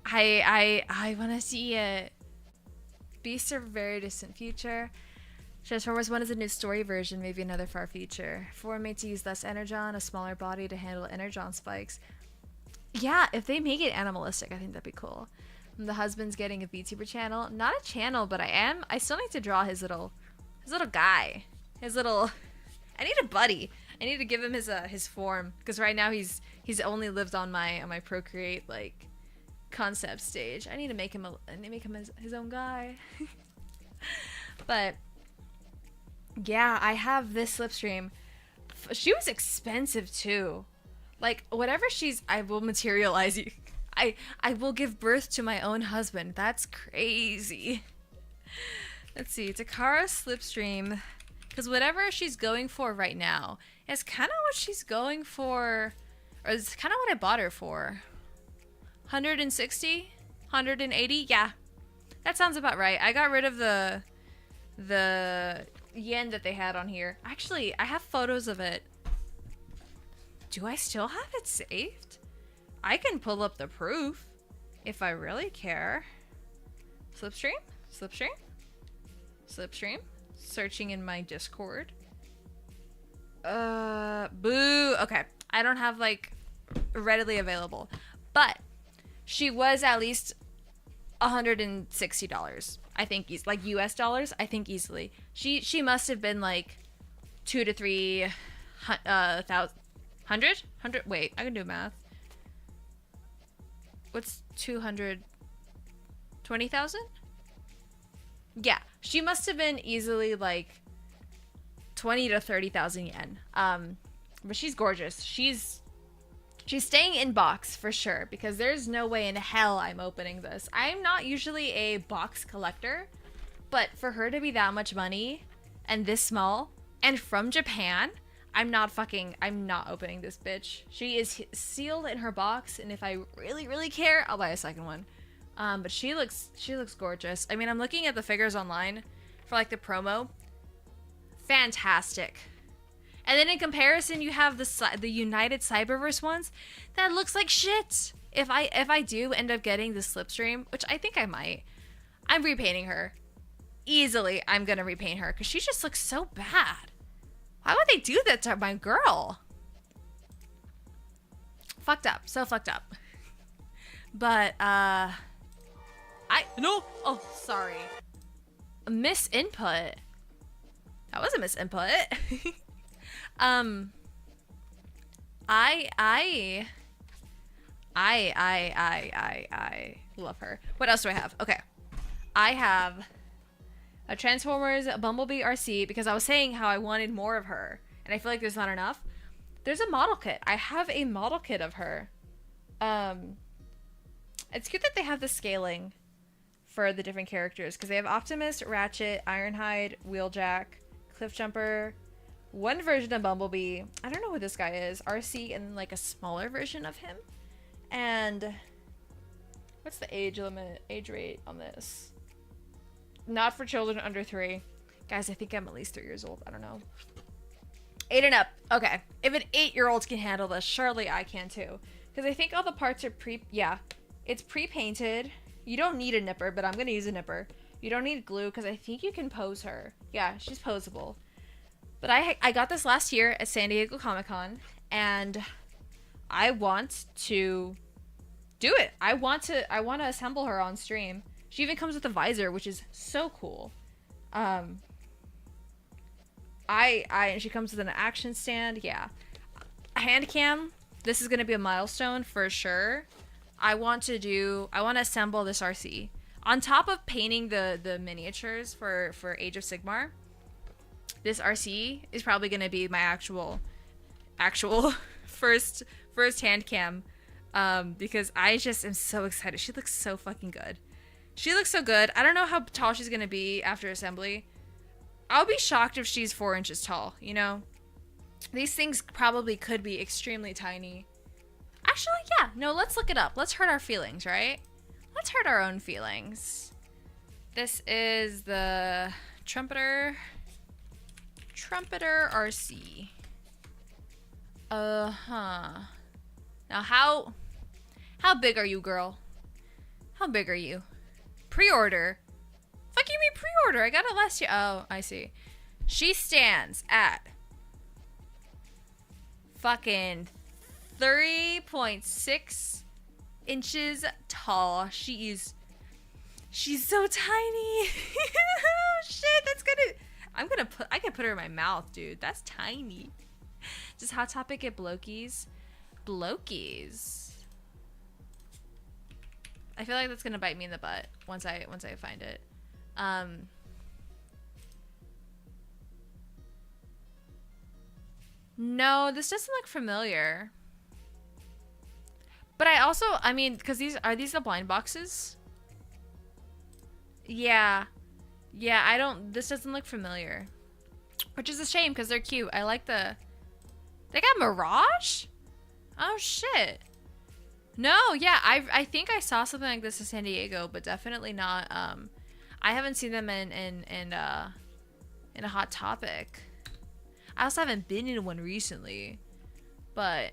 I want to see it. Beasts are very distant future. Transformers 1 is a new story version, maybe another far future. 4 made to use less energon, a smaller body to handle energon spikes. Yeah, if they make it animalistic, I think that'd be cool. And the husband's getting a VTuber channel. Not a channel, but I still need to draw his little guy. I need a buddy. I need to give him his form. Because right now he's only lived on my Procreate, like, concept stage. I need to make him his own guy. But yeah, I have this Slipstream. She was expensive too. Like, whatever she's, I will materialize you. I will give birth to my own husband. That's crazy. Let's see. Takara Slipstream. Because whatever she's going for right now is kind of what she's going for. Or it's kind of what I bought her for. 160? 180? Yeah. That sounds about right. I got rid of the yen that they had on here. Actually, I have photos of it. Do I still have it saved? I can pull up the proof if I really care. Slipstream? Slipstream? Slipstream? Searching in my Discord. Boo. Okay. I don't have, like, readily available. But she was at least $160. I think, like, US dollars. I think easily. She must have been, like, 2 to 3 thousand. 100? Wait, I can do math. What's 200? 20,000? Yeah, she must have been easily like 20 to 30,000 yen. But she's gorgeous. She's staying in box for sure because there's no way in hell I'm opening this. I'm not usually a box collector, but for her to be that much money and this small and from Japan, I'm not opening this bitch. She is sealed in her box, and if I really, really care, I'll buy a second one. But she looks gorgeous. I mean, I'm looking at the figures online for like the promo. Fantastic. And then in comparison, you have the United Cyberverse ones that looks like shit. If I do end up getting the Slipstream, which I think I might, I'm repainting her. Easily, I'm gonna repaint her because she just looks so bad. Why would they do that to my girl? Fucked up. So fucked up. But, no! Oh, sorry. A misinput. That was a misinput. I love her. What else do I have? Okay. I have a Transformers Bumblebee RC because I was saying how I wanted more of her and I feel like there's not enough. There's a model kit. I have a model kit of her. It's cute that they have the scaling for the different characters because they have Optimus, Ratchet, Ironhide, Wheeljack, Cliffjumper, one version of Bumblebee. I don't know who this guy is. RC and like a smaller version of him. And what's the age rate on this? Not for children under 3. Guys, I think I'm at least 3 years old. I don't know. 8 and up. Okay. If an 8-year-old can handle this, surely I can too. Because I think all the parts are it's pre-painted. You don't need a nipper, but I'm going to use a nipper. You don't need glue because I think you can pose her. Yeah, she's posable. But I got this last year at San Diego Comic-Con, and I want to do it. I want to assemble her on stream. She even comes with a visor, which is so cool. And she comes with an action stand. Yeah. A hand cam. This is going to be a milestone for sure. I want to assemble this RC. On top of painting the miniatures for Age of Sigmar, this RC is probably going to be my actual first hand cam. Because I just am so excited. She looks so fucking good. She looks so good. I don't know how tall she's going to be after assembly. I'll be shocked if she's 4 inches tall, you know? These things probably could be extremely tiny. Actually, yeah. No, let's look it up. Let's hurt our feelings, right? Let's hurt our own feelings. This is the Trumpeter RC. Now, how big are you, girl? How big are you? Pre-order. Fuck you mean pre-order? I got it last year. Oh, I see. She stands at fucking 3.6 inches tall. She's so tiny. Oh shit, I can put her in my mouth, dude. That's tiny. Does Hot Topic get blokies? Blokies. I feel like that's gonna bite me in the butt once I find it. No, this doesn't look familiar. But I also, I mean, because these the blind boxes? Yeah. Yeah, this doesn't look familiar. Which is a shame, because they're cute. I like they got Mirage? Oh, shit. No, yeah, I think I saw something like this in San Diego, but definitely not, I haven't seen them in a Hot Topic. I also haven't been in one recently, but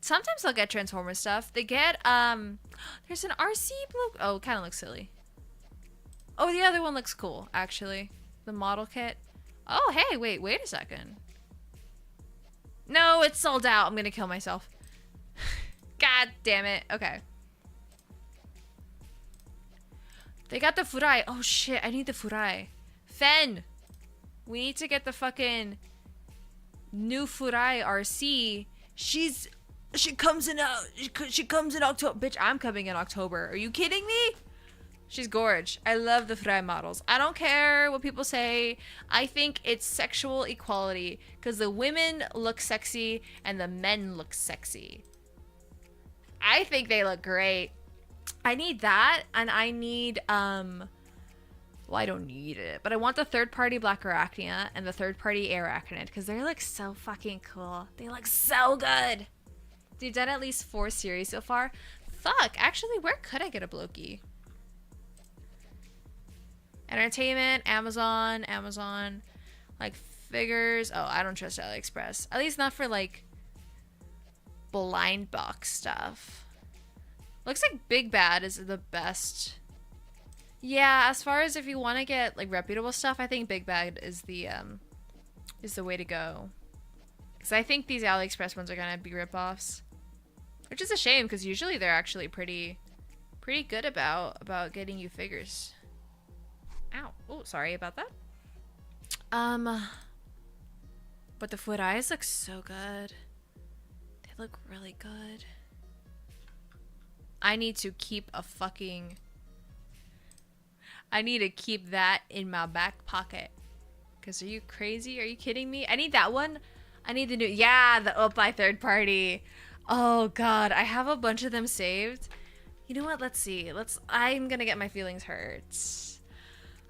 sometimes they'll get Transformer stuff. They get, there's an RC blue, oh, it kind of looks silly. Oh, the other one looks cool, actually. The model kit. Oh, hey, wait a second. No, it's sold out. I'm gonna kill myself. God damn it. Okay. They got the Furai. Oh, shit, I need the Furai. Phen! We need to get the fucking new Furai RC. She comes in October. Bitch, I'm coming in October. Are you kidding me? She's gorge. I love the Furai models. I don't care what people say. I think it's sexual equality because the women look sexy and the men look sexy. I think they look great. I need that, and I need, well, I don't need it, but I want the third-party Black Arachnia and the third-party Arachnid because they look so fucking cool. They look so good. They've done at least 4 series so far. Fuck, actually, where could I get a Bloki? Entertainment, Amazon, like figures. Oh, I don't trust AliExpress. At least not for like blind box stuff. Looks like Big Bad is the best. Yeah, as far as if you want to get like reputable stuff, I think Big Bad is the way to go. Because I think these AliExpress ones are gonna be ripoffs, which is a shame because usually they're actually pretty good about getting you figures. Ow. Oh, sorry about that. But the foot eyes look so good. They look really good. I need to keep I need to keep that in my back pocket. Cause are you crazy? Are you kidding me? I need that one. I need the new, yeah, the up by third party. Oh God, I have a bunch of them saved. You know what? Let's see. I'm gonna get my feelings hurt.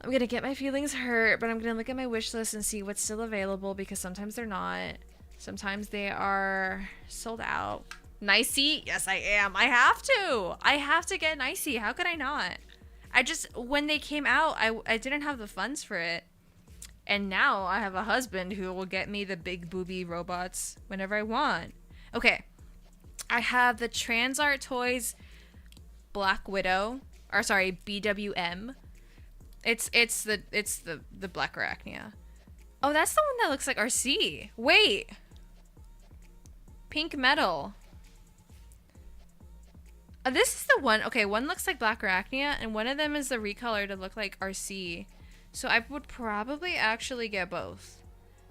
I'm gonna get my feelings hurt, but I'm gonna look at my wish list and see what's still available because sometimes they're not. Sometimes they are sold out. Nicey? Yes, I am. I have to get Nicey. How could I not? When they came out, I didn't have the funds for it. And now I have a husband who will get me the big booby robots whenever I want. Okay. I have the Transart Toys Black Widow. Or sorry, BWM. It's the Black Arachnia. Oh, that's the one that looks like RC. Wait. Pink metal. This is the one. Okay, one looks like Black Arachnia, and one of them is the recolor to look like RC. So I would probably actually get both.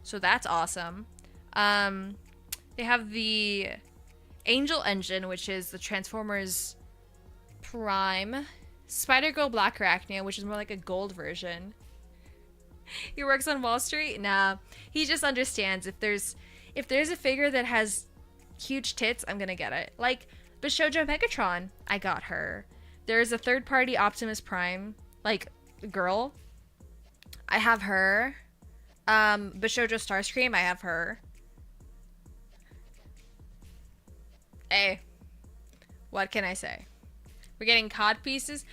So that's awesome. They have the Angel Engine, which is the Transformers Prime. Spider-Girl Black Arachnia, which is more like a gold version. He works on Wall Street? Nah. He just understands if there's a figure that has huge tits, I'm gonna get it. Like Bishojo Megatron, I got her. There's a third-party Optimus Prime, like girl. I have her. Bishojo Starscream, I have her. Hey, what can I say? We're getting cod pieces.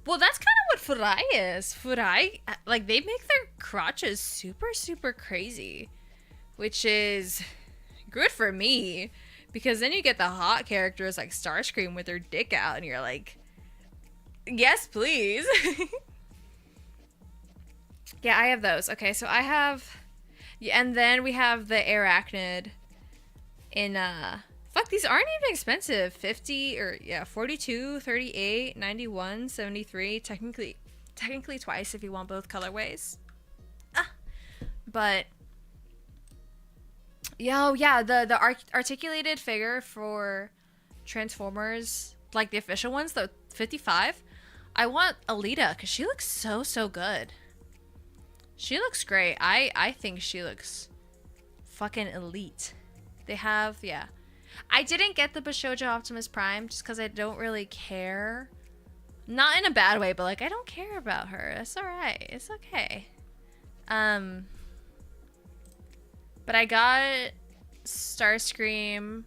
Well, that's kind of what Furai is. Furai, like, they make their crotches super, super crazy. Which is good for me. Because then you get the hot characters like Starscream with their dick out. And you're like, yes, please. Yeah, I have those. Okay, so I have... Yeah, and then we have the Arachnid in... Fuck, these aren't even expensive. 50 or yeah, 42, 38, 91, 73. Technically twice if you want both colorways. But yeah, the articulated figure for Transformers, like the official ones, the 55. I want Alita because she looks so good. She looks great. I think she looks fucking elite. They have, yeah. I didn't get the Bishojo Optimus Prime just because I don't really care. Not in a bad way, but like I don't care about her. It's alright. It's okay. But I got Starscream.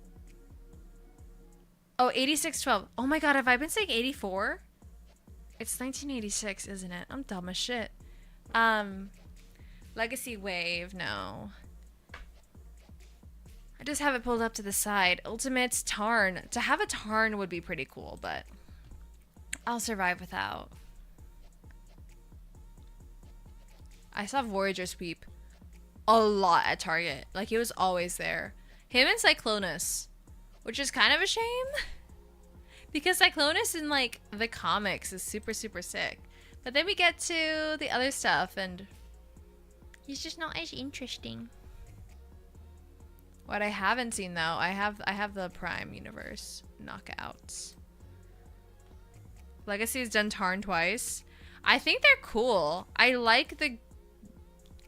Oh, 8612. Oh my god, have I been saying 84? It's 1986, isn't it? I'm dumb as shit. Legacy Wave, no. I just have it pulled up to the side. Ultimates Tarn. To have a Tarn would be pretty cool, but I'll survive without. I saw Voyager Sweep a lot at Target. Like, he was always there. Him and Cyclonus, which is kind of a shame. Because Cyclonus in, like, the comics is super, super sick. But then we get to the other stuff, and he's just not as interesting. What I haven't seen, though, I have the Prime Universe knockouts. Legacy's done Tarn twice. I think they're cool. I like the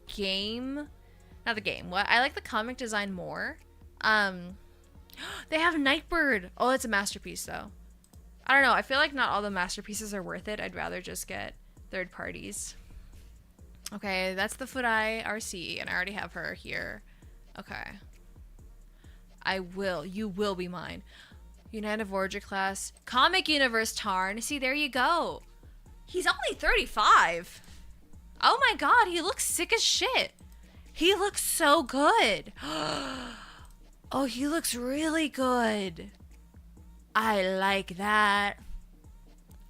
game. Not the game. What? I like the comic design more. They have Nightbird. Oh, it's a masterpiece, though. I don't know. I feel like not all the masterpieces are worth it. I'd rather just get third parties. Okay, that's the Fudai RC, and I already have her here. Okay. I will. You will be mine. United Voyager class. Comic Universe Tarn. See, there you go. He's only 35. Oh my god, he looks sick as shit. He looks so good. Oh, he looks really good. I like that.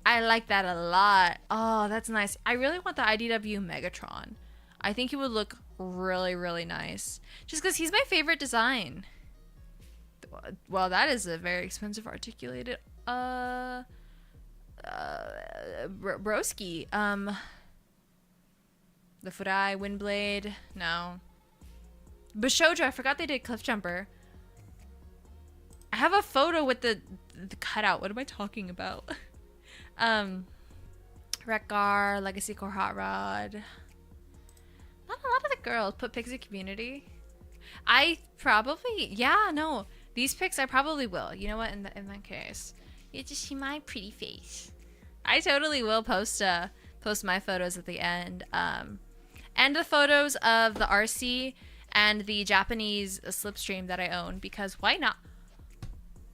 I like that a lot. Oh, that's nice. I really want the IDW Megatron. I think he would look really, really nice. Just because he's my favorite design. Well, that is a very expensive articulated broski. The Fudai, Windblade, no. Bishojo, I forgot they did Cliffjumper. I have a photo with the cutout. What am I talking about? Rekgar, Legacy Core Hot Rod. Not a lot of the girls put Pixie Community. I probably, yeah, no. These pics I probably will. You know what? In that case, you just see my pretty face. I totally will post my photos at the end. And the photos of the RC and the Japanese slipstream that I own, because why not?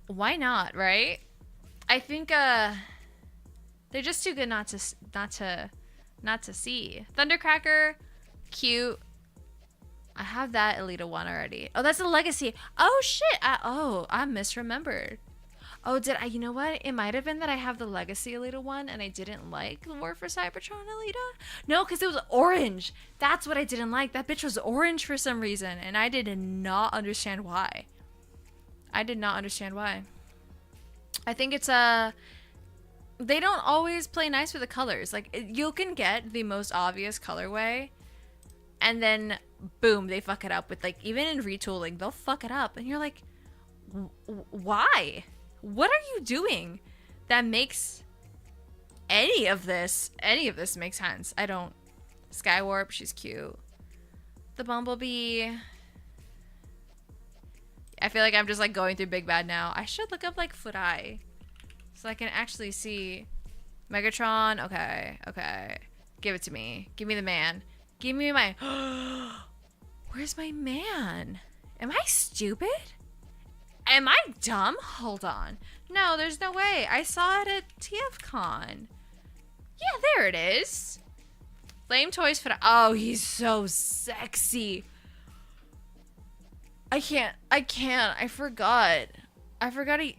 Why not, right? I think they're just too good not to see. Thundercracker, cute. I have that Elita one already. Oh, that's a Legacy. Oh shit. I misremembered. Oh, did I? You know what? It might have been that I have the Legacy Elita one and I didn't like the War for Cybertron Elita. No, because it was orange. That's what I didn't like. That bitch was orange for some reason, and I did not understand why. I did not understand why. I think it's they don't always play nice with the colors. Like, you can get the most obvious colorway, and then boom, they fuck it up with, like, even in retooling, they'll fuck it up, and you're like, why? What are you doing that makes any of this make sense? I don't. Skywarp, she's cute. The Bumblebee. I feel like I'm just, like, going through Big Bad now. I should look up, like, Fudai, so I can actually see. Megatron, okay. Give it to me. Give me the man. Give me my... Where's my man? Am I stupid? Am I dumb? Hold on. No, there's no way. I saw it at TFCon. Yeah, there it is. Flame Toys for... Oh, he's so sexy. I can't. I forgot he...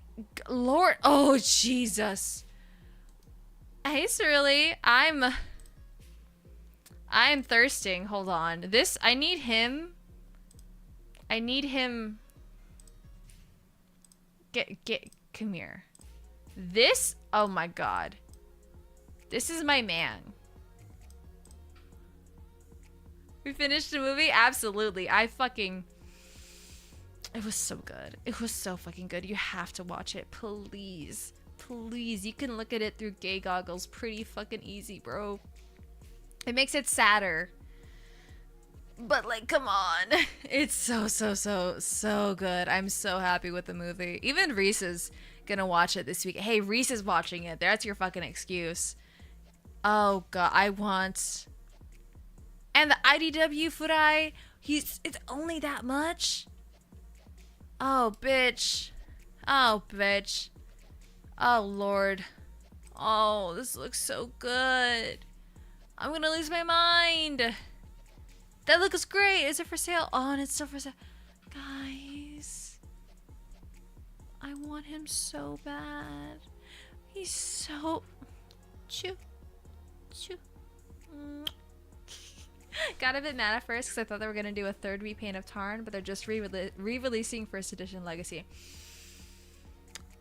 Lord. Oh, Jesus. Hey, Cerulean. I'm thirsting. Hold on. This... I need him. Come here. This... Oh, my God. This is my man. We finished the movie? Absolutely. It was so good. It was so fucking good. You have to watch it. Please. Please. You can look at it through gay goggles pretty fucking easy, bro. It makes it sadder. But like, come on. It's so good. I'm so happy with the movie. Even Reese is gonna watch it this week. Hey, Reese is watching it. That's your fucking excuse. Oh god, I want. And the IDW Furai, it's only that much? Oh bitch. Oh bitch. Oh lord. Oh, this looks so good. I'm gonna lose my mind. That looks great. Is it for sale? Oh, and it's still for sale. Guys. I want him so bad. He's so... Choo. Choo. Got a bit mad at first because I thought they were going to do a third repaint of Tarn, but they're just re-releasing first edition Legacy.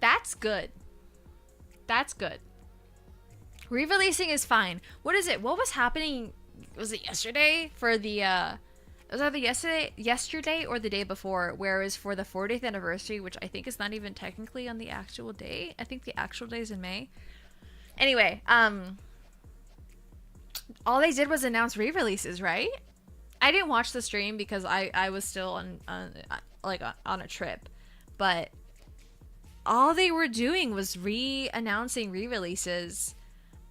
That's good. That's good. Re-releasing is fine. What is it? What was happening... Was it yesterday for the was either yesterday or the day before, where it was for the 40th anniversary, which I think is not even technically on the actual day. I think the actual day is in May. Anyway, all they did was announce re-releases, right? I didn't watch the stream because I was still on a trip, but all they were doing was announcing re-releases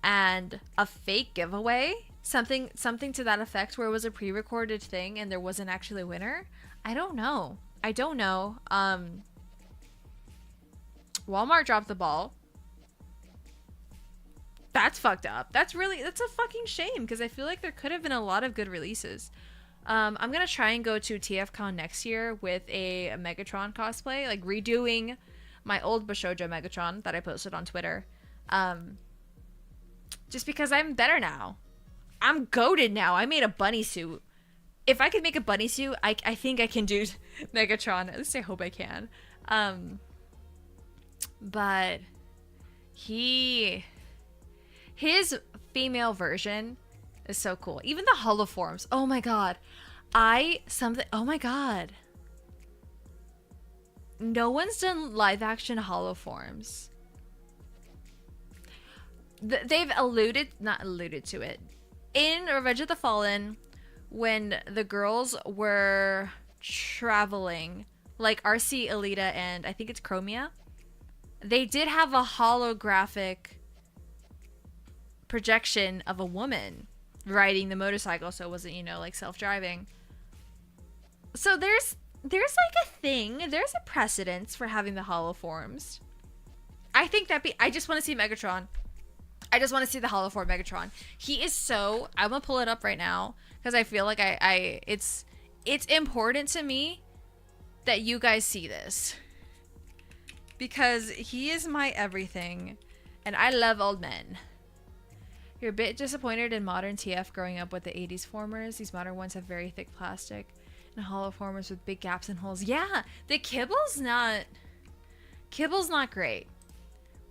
and a fake giveaway. Something to that effect, where it was a pre-recorded thing and there wasn't actually a winner. I don't know. Walmart dropped the ball. That's fucked up. That's a fucking shame, because I feel like there could have been a lot of good releases. I'm gonna try and go to TFCon next year with a Megatron cosplay, like redoing my old Bashojo Megatron that I posted on Twitter. Just because I'm better now. I'm goated now. I made a bunny suit. If I could make a bunny suit, I think I can do Megatron. At least I hope I can. But his female version is so cool. Even the holoforms. Oh my god. Oh my god. No one's done live action holoforms. They've not alluded to it. In Revenge of the Fallen, when the girls were traveling, like RC, Alita, and I think it's Chromia, they did have a holographic projection of a woman riding the motorcycle, so it wasn't, like self-driving. So there's like a thing, there's a precedence for having the holoforms. I just want to see Megatron. I just want to see the holoform Megatron. He is so... I'm gonna pull it up right now because I feel like it's important to me that you guys see this, because he is my everything and I love old men. You're a bit disappointed in modern TF growing up with the 80s formers. These modern ones have very thick plastic and hollow formers with big gaps and holes. Yeah, the kibble's not great,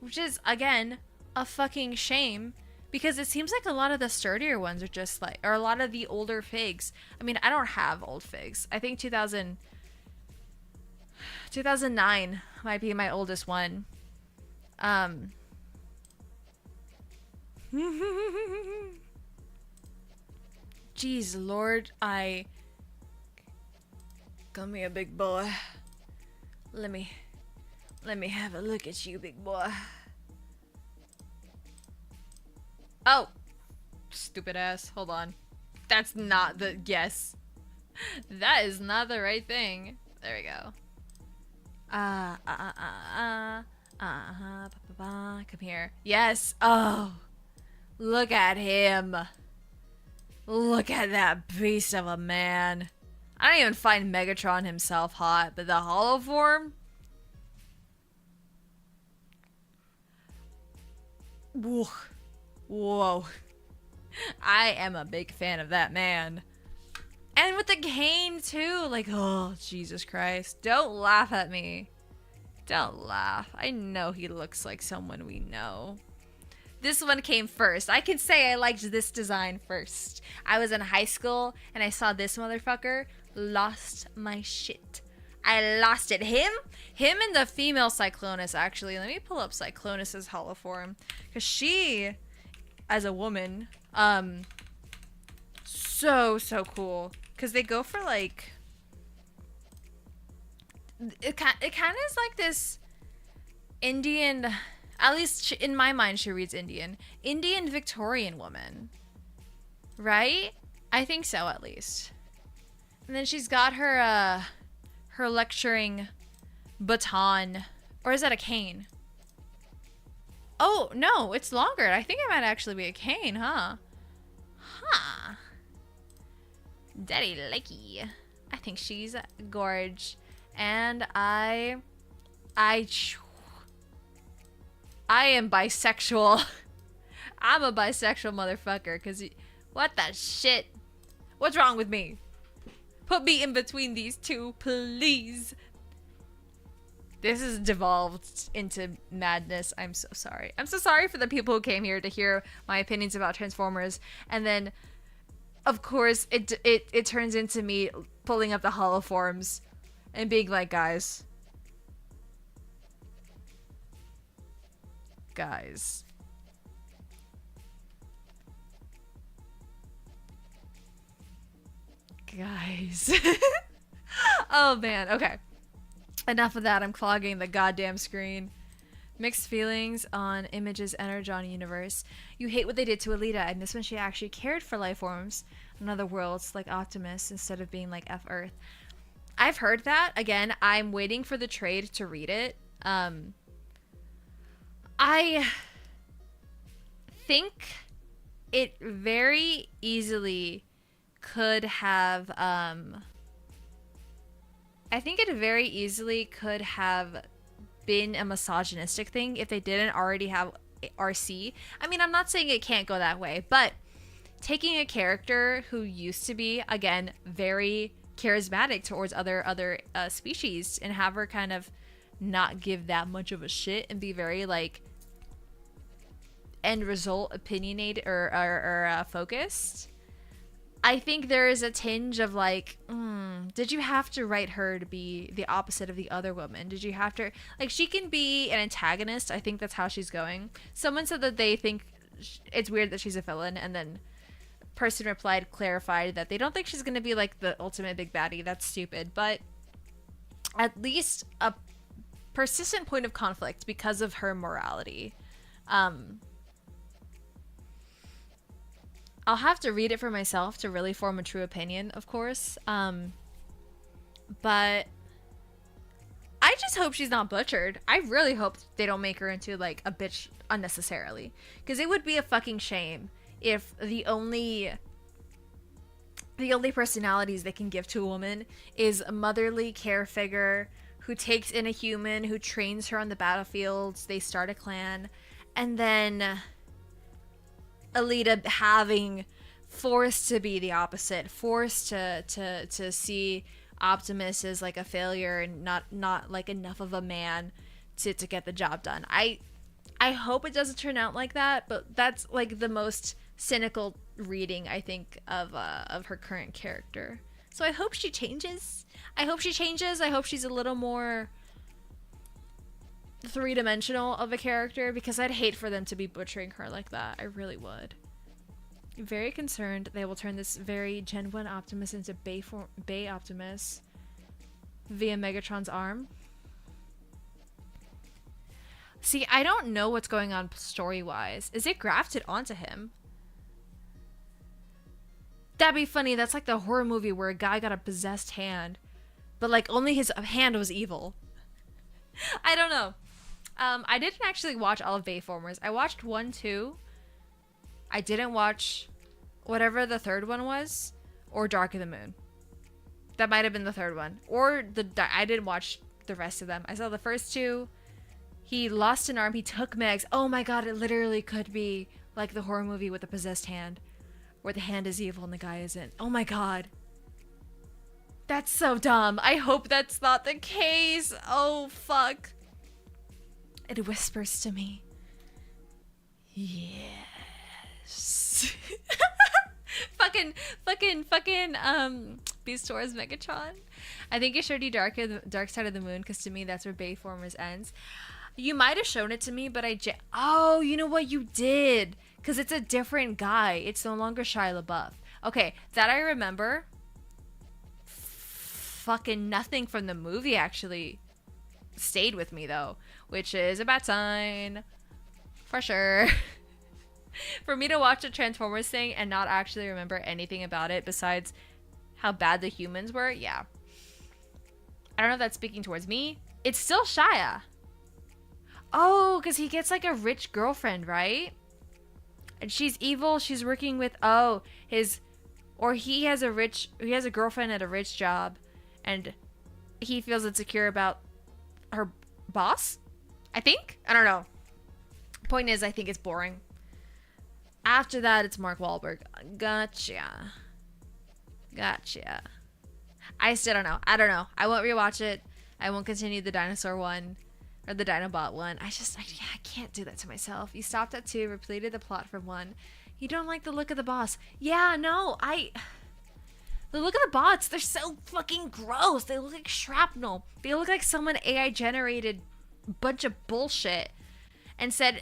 which is, again, a fucking shame, because it seems like a lot of the sturdier ones are just like, or a lot of the older figs. I mean, I don't have old figs. I think 2009 might be my oldest one. Jeez Lord, come here, big boy. Let me have a look at you, big boy. Oh, stupid ass. Hold on. That's not the... Yes. That is not the right thing. There we go. Come here. Yes. Oh. Look at him. Look at that beast of a man. I don't even find Megatron himself hot, but the holoform? Whoa. Whoa. I am a big fan of that man. And with the cane too. Like, oh, Jesus Christ. Don't laugh at me. Don't laugh. I know he looks like someone we know. This one came first. I can say I liked this design first. I was in high school and I saw this motherfucker. Lost my shit. I lost it. Him and the female Cyclonus, actually. Let me pull up Cyclonus's holoform. Because she... as a woman, so cool. because they go for like it kind of is like this Indian, at least in my mind she reads Indian Victorian woman, right? I think so, at least. And then she's got her her lecturing baton, or is that a cane? Oh no, it's longer. I think it might actually be a cane, huh? Daddy likey. I think she's gorge. And I am bisexual. I'm a bisexual motherfucker. Cause what the shit? What's wrong with me? Put me in between these two, please. This has devolved into madness. I'm so sorry. I'm so sorry for the people who came here to hear my opinions about Transformers, and then, of course, it turns into me pulling up the holoforms and being like, guys, oh man, okay. Enough of that. I'm clogging the goddamn screen. Mixed feelings on Image's Energon universe. You hate what they did to Alita. I miss when she actually cared for life forms in other worlds like Optimus instead of being like F Earth. I've heard that. Again, I'm waiting for the trade to read it. I think it very easily could have been a misogynistic thing if they didn't already have RC. I mean, I'm not saying it can't go that way, but taking a character who used to be, again, very charismatic towards other species and have her kind of not give that much of a shit and be very like end result opinionated or focused. I think there is a tinge of like, did you have to write her to be the opposite of the other woman? Did you have to, like, she can be an antagonist. I think that's how she's going. Someone said that they think it's weird that she's a villain, and then person replied, clarified that they don't think she's going to be like the ultimate big baddie. That's stupid, but at least a persistent point of conflict because of her morality. I'll have to read it for myself to really form a true opinion, of course. But I just hope she's not butchered. I really hope they don't make her into like a bitch unnecessarily, because it would be a fucking shame if the only personalities they can give to a woman is a motherly care figure who takes in a human, who trains her on the battlefields, they start a clan, and then Alita having forced to be the opposite, forced to see Optimus as like a failure and not like enough of a man to get the job done. I hope it doesn't turn out like that, but that's like the most cynical reading I think of her current character. So I hope she changes. I hope she's a little more three-dimensional of a character, because I'd hate for them to be butchering her like that. I really would. Very concerned they will turn this very genuine Optimus into Bay Optimus via Megatron's arm. See, I don't know what's going on story-wise. Is it grafted onto him? That'd be funny. That's like the horror movie where a guy got a possessed hand, but like only his hand was evil. I don't know. I didn't actually watch all of Bayformers. I watched 1, 2. I didn't watch whatever the third one was, or Dark of the Moon. That might have been the third one. Or I didn't watch the rest of them. I saw the first 2. He lost an arm. He took Meg's. Oh my god, it literally could be like the horror movie with the possessed hand, where the hand is evil and the guy isn't. Oh my god. That's so dumb. I hope that's not the case. Oh, fuck. It whispers to me. Yes. fucking Beast Wars Megatron. I think you showed you Dark Side of the Moon, because to me that's where Bayformers ends. You might have shown it to me, but oh, you know what, you did, because it's a different guy. It's no longer Shia LaBeouf. Okay, that I remember. fucking nothing from the movie actually stayed with me though, which is a bad sign for sure. For me to watch a Transformers thing and not actually remember anything about it besides how bad the humans were, yeah. I don't know if that's speaking towards me. It's still Shia. Oh, because he gets like a rich girlfriend, right? And she's evil. She's working with, he has a girlfriend at a rich job, and he feels insecure about her boss, I think? I don't know. Point is, I think it's boring. After that, it's Mark Wahlberg. Gotcha. I still don't know. I don't know. I won't rewatch it. I won't continue the dinosaur one or the Dinobot one. I can't do that to myself. You stopped at 2, repleted the plot from 1. You don't like the look of the boss. Yeah, no, the look of the bots, they're so fucking gross. They look like shrapnel. They look like someone AI generated a bunch of bullshit and said,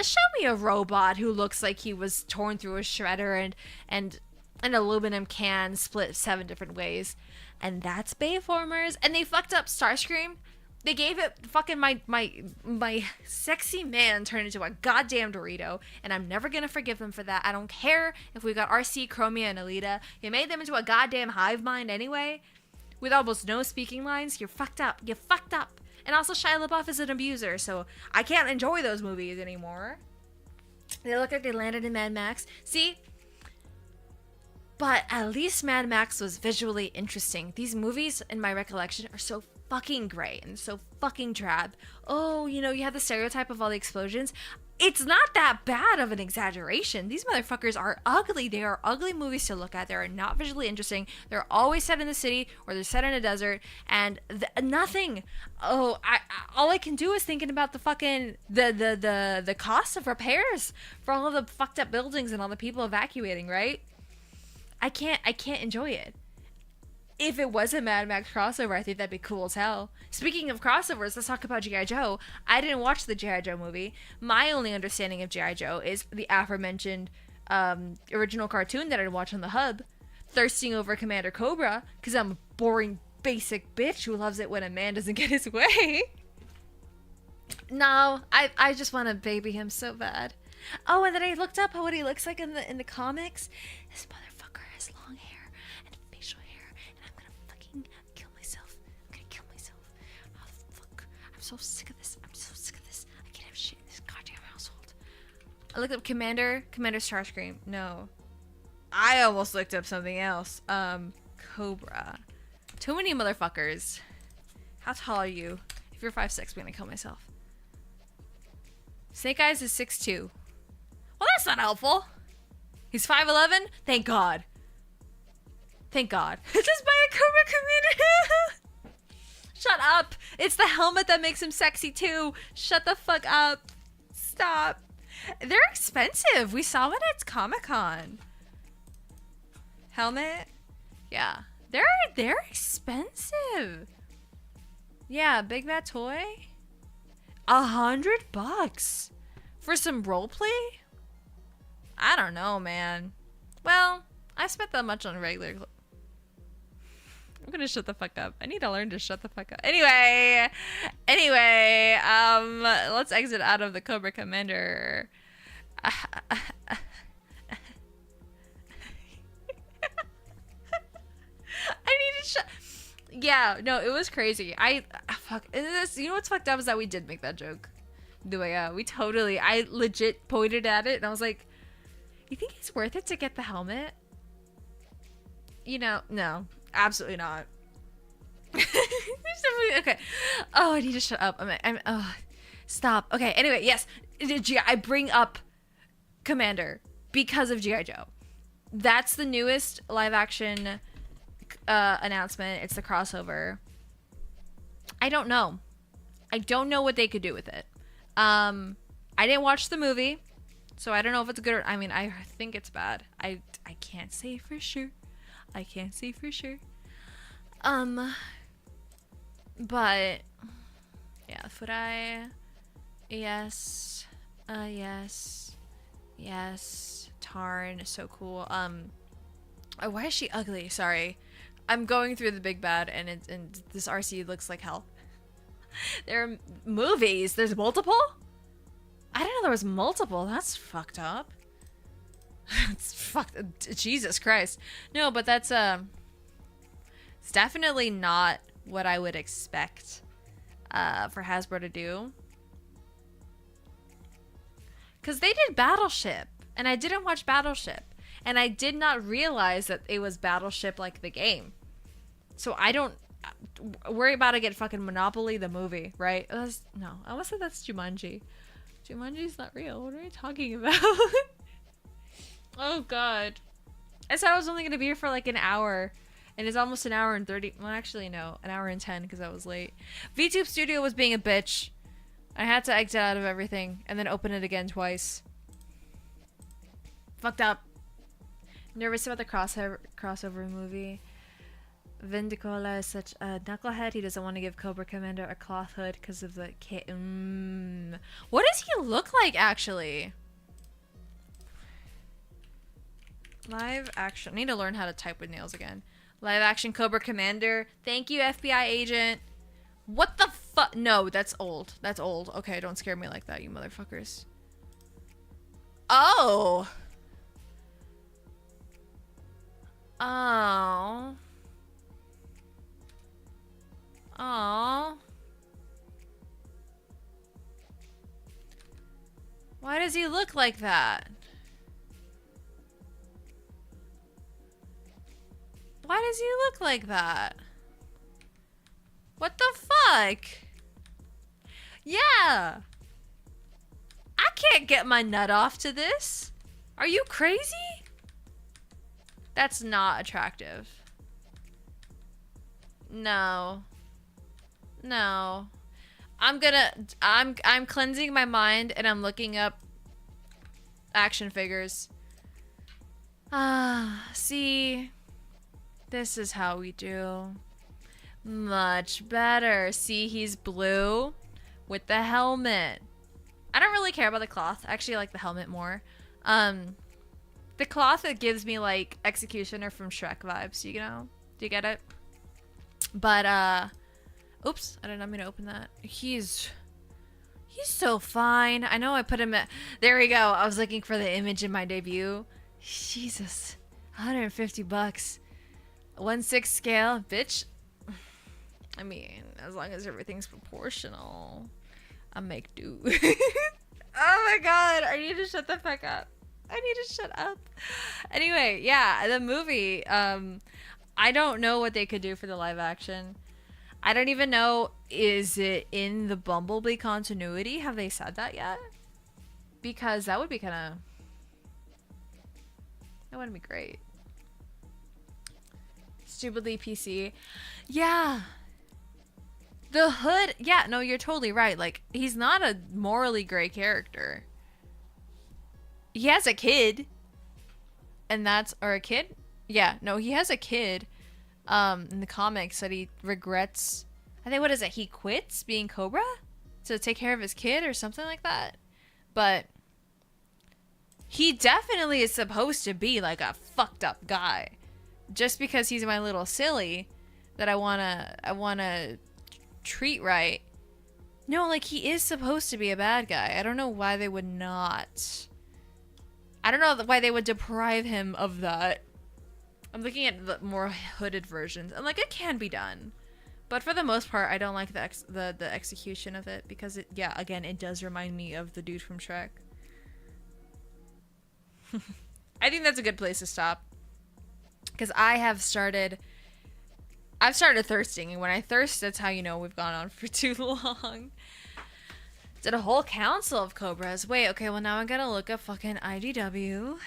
show me a robot who looks like he was torn through a shredder and an aluminum can split 7 different ways. And that's Bayformers. And they fucked up Starscream. They gave it fucking my sexy man turned into a goddamn Dorito, and I'm never gonna forgive them for that. I don't care if we got RC, Chromia, and Alita. You made them into a goddamn hive mind anyway, with almost no speaking lines. You're fucked up. You fucked up. And also Shia LaBeouf is an abuser, so I can't enjoy those movies anymore. They look like they landed in Mad Max. See? But at least Mad Max was visually interesting. These movies, in my recollection, are so fucking gray and so fucking drab. Oh, you have the stereotype of all the explosions. It's not that bad of an exaggeration. These motherfuckers are ugly. They are ugly movies to look at. They are not visually interesting. They're always set in the city or they're set in a desert and nothing. Oh, all I can do is thinking about the fucking the cost of repairs for all of the fucked up buildings and all the people evacuating, right? I can't enjoy it. If it was a Mad Max crossover, I think that'd be cool as hell. Speaking of crossovers, let's talk about G.I. Joe. I didn't watch the G.I. Joe movie. My only understanding of G.I. Joe is the aforementioned original cartoon that I watched on the Hub, thirsting over Commander Cobra, because I'm a boring, basic bitch who loves it when a man doesn't get his way. No, I just want to baby him so bad. Oh, and then I looked up what he looks like in the comics. This motherfucker has long hair and facial hair, and I'm gonna fucking kill myself. Oh fuck! I'm so sick of this. I can't have shit in this goddamn household. I looked up Commander Starscream. No, I almost looked up something else. Cobra. Too many motherfuckers. How tall are you? If you're 5'6", I'm gonna kill myself. Snake Eyes is 6'2". Well, that's not helpful. He's 5'11". Thank God. Just by a Cobra Commander. Shut up. It's the helmet that makes him sexy too. Shut the fuck up. Stop. They're expensive. We saw it at Comic-Con. Helmet? Yeah. They're expensive. Yeah, Big Bad Toy? $100 for some roleplay? I don't know, man. Well, I spent that much on regular. I'm gonna shut the fuck up. I need to learn to shut the fuck up. Anyway, let's exit out of the Cobra Commander. I need to shut. Yeah, no, it was crazy. Fuck. You know what's fucked up is that we did make that joke. I legit pointed at it and I was like, you think it's worth it to get the helmet? No, absolutely not. Okay. Oh, I need to shut up. Stop. Okay, anyway, yes. I bring up Commander because of G.I. Joe. That's the newest live action announcement. It's the crossover. I don't know what they could do with it. I didn't watch the movie, so I don't know if it's good or, I think it's bad. I can't say for sure. But yeah, Furai, yes, Tarn, so cool. Why is she ugly? Sorry. I'm going through the big bad, and this RC looks like hell. There are movies. There's multiple? I didn't know there was multiple. That's fucked up. It's fucked. Jesus Christ. No, but that's it's definitely not what I would expect for Hasbro to do. Because they did Battleship, and I didn't watch Battleship. And I did not realize that it was Battleship like the game. So I don't worry about to get fucking Monopoly the movie, right? No, I almost said that's Jumanji. Jumanji's not real. What are you talking about? Oh god. I said I was only going to be here for like an hour. And it's almost an hour and 30. Well, actually, no. An hour and 10 because I was late. VTube Studio was being a bitch. I had to exit out of everything and then open it again twice. Fucked up. Nervous about the crossover movie. Vindicola is such a knucklehead. He doesn't want to give Cobra Commander a cloth hood because of the What does he look like, actually? Live action. I need to learn how to type with nails again. Live action Cobra Commander. Thank you, FBI agent. What the fuck? No, that's old. That's old. Okay, don't scare me like that, you motherfuckers. Oh. Oh. Oh. Why does he look like that? Why does he look like that? What the fuck? Yeah. I can't get my nut off to this. Are you crazy? That's not attractive. No. No. I'm cleansing my mind and I'm looking up action figures. See. This is how we do. Much better. See, he's blue with the helmet. I don't really care about the cloth. I actually like the helmet more. The cloth, it gives me like Executioner from Shrek vibes, you know? Do you get it? But oops, I did not mean to open that. He's so fine. I know I put him at, there we go. I was looking for the image in my debut. Jesus. 150 bucks. 1/6 scale, bitch. I mean, as long as everything's proportional, I make do. Oh my god, I need to shut the fuck up. I need to shut up. Anyway, yeah, the movie, I don't know what they could do for the live action. I don't even know, is it in the Bumblebee continuity? Have they said that yet? Because that would be kind of, that wouldn't be great. Stupidly PC. Yeah. The hood. Yeah, no, you're totally right. Like, he's not a morally gray character. He has a kid. And that's, or a kid? Yeah, no, he has a kid. In the comics that he regrets. I think, what is it? He quits being Cobra to take care of his kid or something like that. But he definitely is supposed to be like a fucked up guy. Just because he's my little silly that I wanna treat right. No, like, he is supposed to be a bad guy. I don't know why they would not. I don't know why they would deprive him of that. I'm looking at the more hooded versions. And like, it can be done. But for the most part, I don't like the execution of it. Because, it, yeah, again, it does remind me of the dude from Shrek. I think that's a good place to stop. Because I've started thirsting, and when I thirst, that's how you know we've gone on for too long. Did a whole council of Cobras. Wait, okay, well now I gotta look up fucking IDW.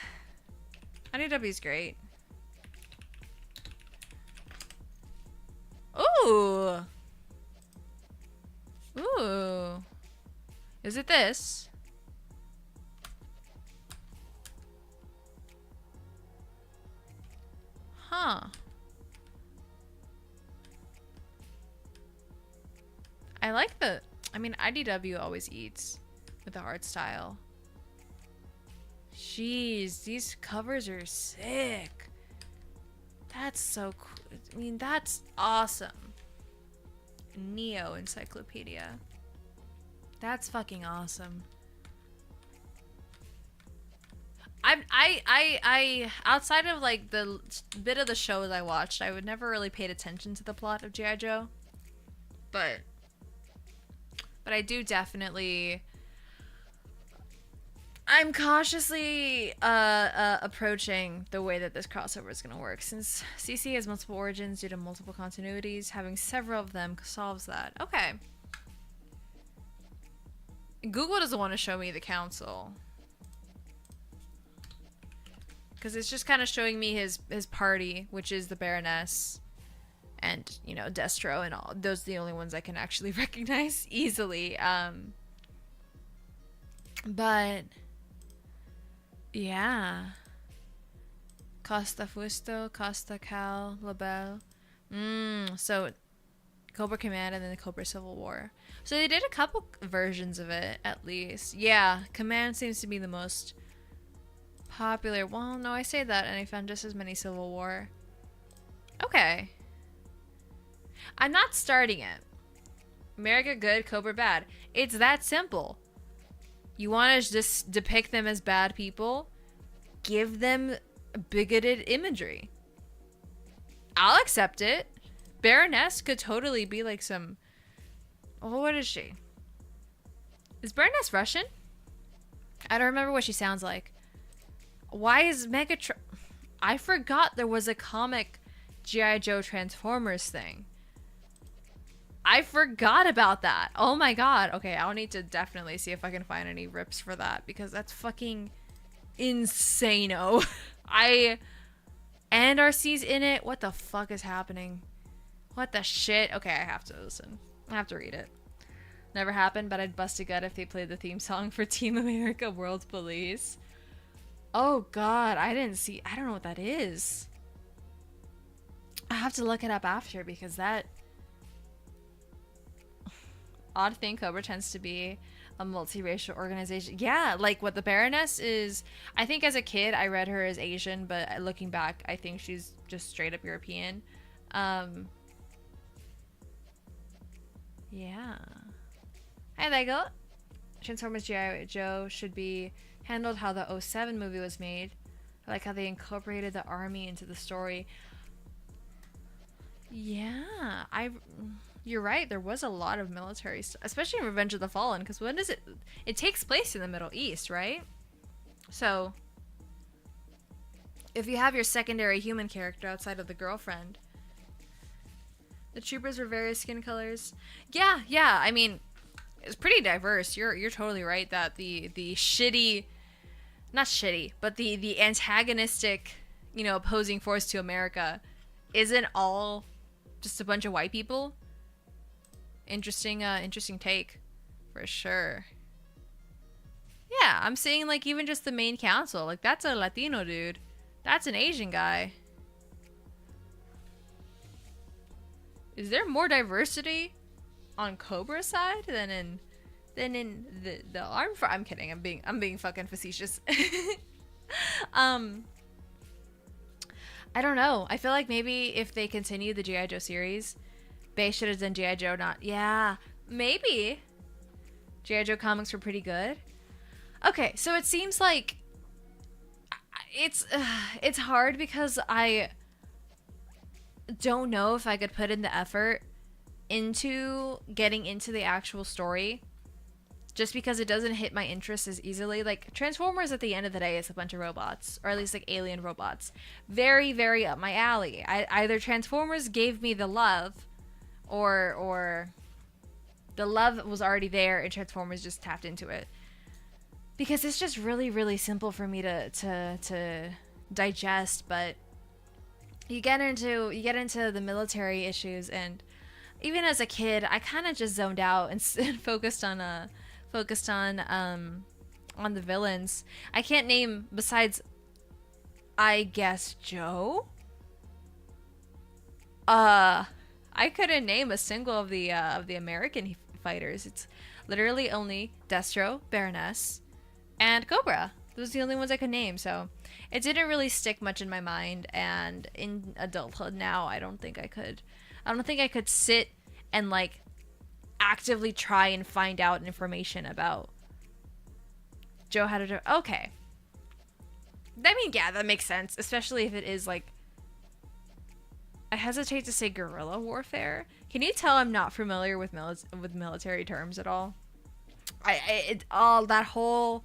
IDW's great. Ooh. Ooh. Is it this? Huh. I like the, I mean, IDW always eats with the art style. Jeez, these covers are sick. That's so cool. I mean, that's awesome. Neo Encyclopedia. That's fucking awesome. I outside of like the bit of the shows I watched, I would never really paid attention to the plot of G.I. Joe. But I do definitely, I'm cautiously approaching the way that this crossover is going to work, since CC has multiple origins due to multiple continuities. Having several of them solves that. Okay. Google doesn't want to show me the council, because it's just kind of showing me his party, which is the Baroness and, you know, Destro and all. Those are the only ones I can actually recognize easily. But yeah. Costa Fusto, Costa Cal, Labelle. So Cobra Command and then the Cobra Civil War. So they did a couple versions of it, at least. Yeah, Command seems to be the most popular. Well, no, I say that and I found just as many Civil War. Okay. I'm not starting it. America good, Cobra bad. It's that simple. You want to just depict them as bad people? Give them bigoted imagery. I'll accept it. Baroness could totally be like some... Oh, what is she? Is Baroness Russian? I don't remember what she sounds like. Why is Megatron... I forgot there was a comic G.I. Joe Transformers thing. I forgot about that. Oh my god. Okay, I'll need to definitely see if I can find any rips for that, because that's fucking insano. And RC's in it. What the fuck is happening? What the shit? Okay, I have to listen. I have to read it. Never happened, but I'd bust a gut if they played the theme song for Team America World Police. Oh god, I don't know what that is. I have to look it up after, because that... Odd thing, Cobra tends to be a multiracial organization. Yeah, like what the Baroness is. I think as a kid I read her as Asian, but looking back I think she's just straight up European. Yeah. Hi Lego. Transformers G.I. Joe should be handled how the '07 movie was made. I like how they incorporated the army into the story. Yeah, you're right. There was a lot of military stuff, especially in Revenge of the Fallen, because when does it... It takes place in the Middle East, right? So, if you have your secondary human character outside of the girlfriend... The troopers were various skin colors. Yeah, I mean, it's pretty diverse. You're totally right that the shitty... Not shitty, but the antagonistic, you know, opposing force to America isn't all just a bunch of white people. Interesting take, for sure. Yeah, I'm seeing like even just the main council, like that's a Latino dude, that's an Asian guy. Is there more diversity on Cobra's side than in the arm? I'm kidding. I'm being fucking facetious. I don't know. I feel like maybe if they continue the G.I. Joe series, Bay should have done G.I. Joe, not... Yeah, maybe. G.I. Joe comics were pretty good. Okay, so it seems like... It's hard because I don't know if I could put in the effort into getting into the actual story, just because it doesn't hit my interest as easily. Like, Transformers at the end of the day is a bunch of robots, or at least like alien robots. Very, very up my alley. Either Transformers gave me the love, or the love was already there and Transformers just tapped into it. Because it's just really, really simple for me to digest, but you get into the military issues, and even as a kid, I kind of just zoned out and focused on the villains. I can't name, besides, I guess, Joe. I couldn't name a single of the American fighters. It's literally only Destro, Baroness, and Cobra. Those are the only ones I could name. So it didn't really stick much in my mind. And in adulthood now, I don't think I could. I don't think I could sit and like actively try and find out information about Joe how to do. Okay. I mean, yeah, that makes sense, especially if it is like, I hesitate to say guerrilla warfare. Can you tell I'm not familiar with military terms at all? All that whole,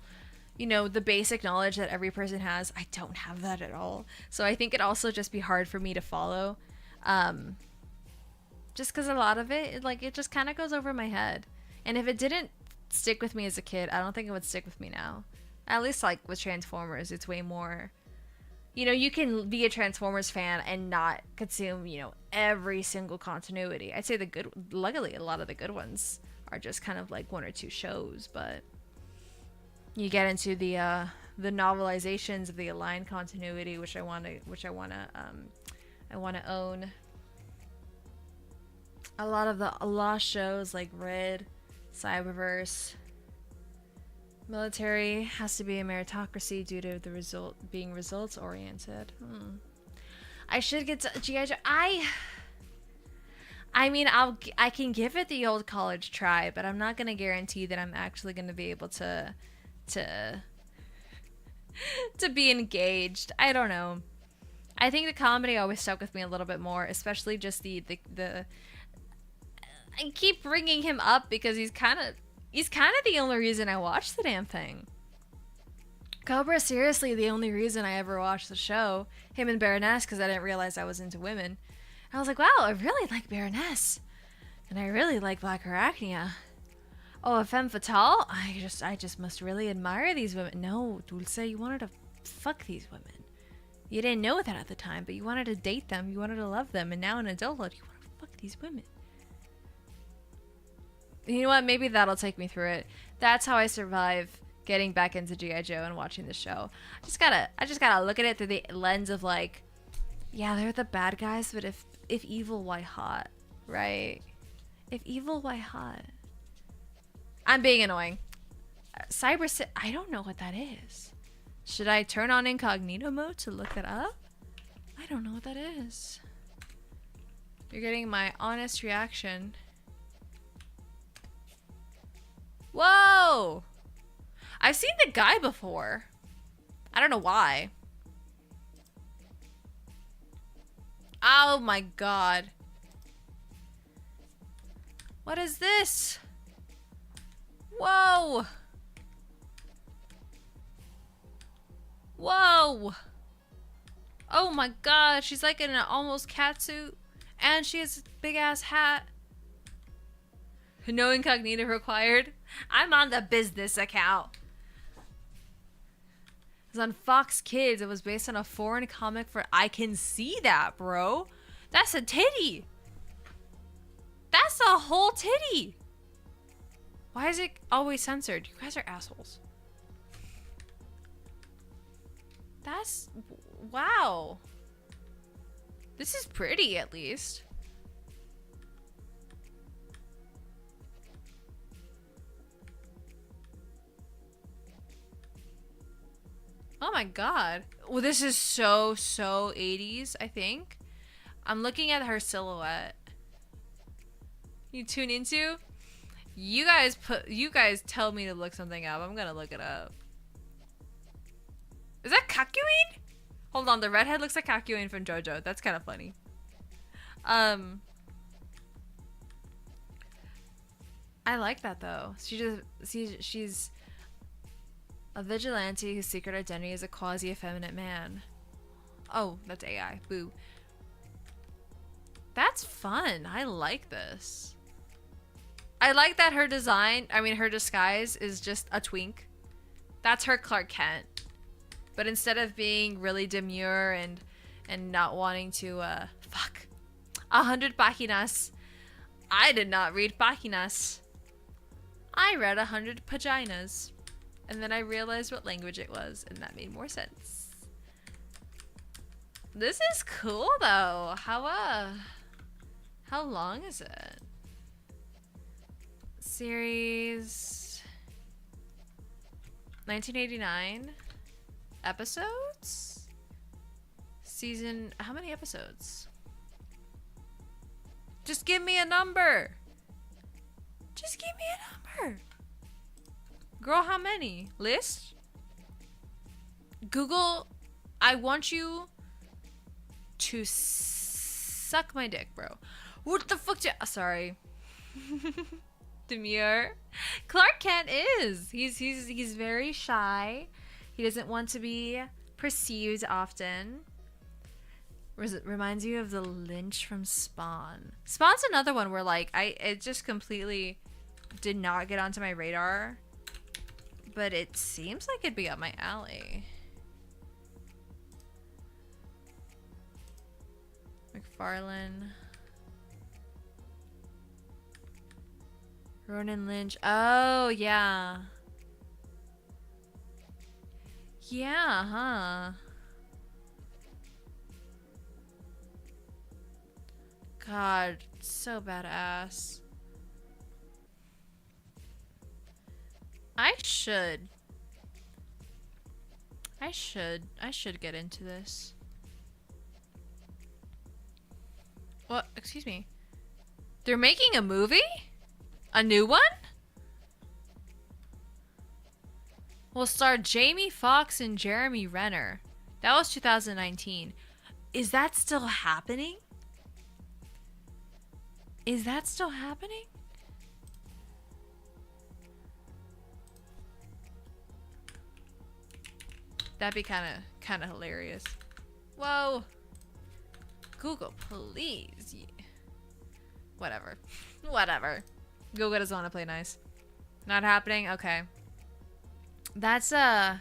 you know, the basic knowledge that every person has, I don't have that at all. So I think it'd also just be hard for me to follow. Just because a lot of it, it just kind of goes over my head. And if it didn't stick with me as a kid, I don't think it would stick with me now. At least, like, with Transformers, it's way more... You know, you can be a Transformers fan and not consume, you know, every single continuity. I'd say luckily, a lot of the good ones are just kind of like one or two shows, but you get into the novelizations of the aligned continuity, which I want to own. A lot of the lost shows like Red, Cyberverse. Military has to be a meritocracy due to the being results oriented. I should get to G.I. Joe. I mean, I can give it the old college try, but I'm not gonna guarantee that I'm actually gonna be able to be engaged. I don't know. I think the comedy always stuck with me a little bit more, especially just the I keep bringing him up because he's kind of the only reason I watched the damn thing. Cobra, seriously, the only reason I ever watched the show. Him and Baroness, because I didn't realize I was into women. I was like, wow, I really like Baroness. And I really like Black Arachnia. Oh, a femme fatale? I just must really admire these women. No, Dulce, you wanted to fuck these women. You didn't know that at the time, but you wanted to date them. You wanted to love them. And now in adulthood, you want to fuck these women. You know what? Maybe that'll take me through it. That's how I survive getting back into G.I. Joe and watching the show. I just gotta look at it through the lens of like, yeah, they're the bad guys, but if evil, why hot, right? If evil, why hot? I'm being annoying. I don't know what that is. Should I turn on incognito mode to look that up? I don't know what that is. You're getting my honest reaction. Whoa! I've seen the guy before. I don't know why. Oh my god. What is this? Whoa! Whoa! Oh my god, she's like in an almost catsuit. And she has a big ass hat. No incognito required. I'm on the business account. It was on Fox Kids. It was based on a foreign comic for... I can see that, bro. That's a titty. That's a whole titty. Why is it always censored? You guys are assholes. That's... Wow. This is pretty, at least. Oh my god. Well, this is so 80s, I think. I'm looking at her silhouette. You tune into? You guys tell me to look something up. I'm gonna look it up. Is that Kakyoin? Hold on, the redhead looks like Kakyoin from JoJo. That's kind of funny. I like that though. She's a vigilante whose secret identity is a quasi-effeminate man. Oh, that's AI. Boo. That's fun. I like this. I like that her disguise is just a twink. That's her Clark Kent. But instead of being really demure and not wanting to, 100 páginas. I did not read páginas. I read 100 paginas. And then I realized what language it was, and that made more sense. This is cool, though. How long is it? Series... 1989. episodes? Season, how many episodes? Just give me a number. Just give me a number. Girl, how many? List? Google, I want you to suck my dick, bro. What the fuck? Sorry. Demure. Clark Kent is. He's very shy. He doesn't want to be perceived often. Reminds you of the Lynch from Spawn. Spawn's another one where like it just completely did not get onto my radar, but it seems like it'd be up my alley. McFarlane. Ronan Lynch. Oh, yeah. Yeah, huh? God, so badass. I should get into this. What? Excuse me. They're making a movie? A new one? Will star Jamie Foxx and Jeremy Renner. That was 2019. Is that still happening? Is that still happening? That'd be kind of hilarious. Whoa. Google, please. Yeah. Whatever. Whatever. Google doesn't want to play nice. Not happening? Okay. That's I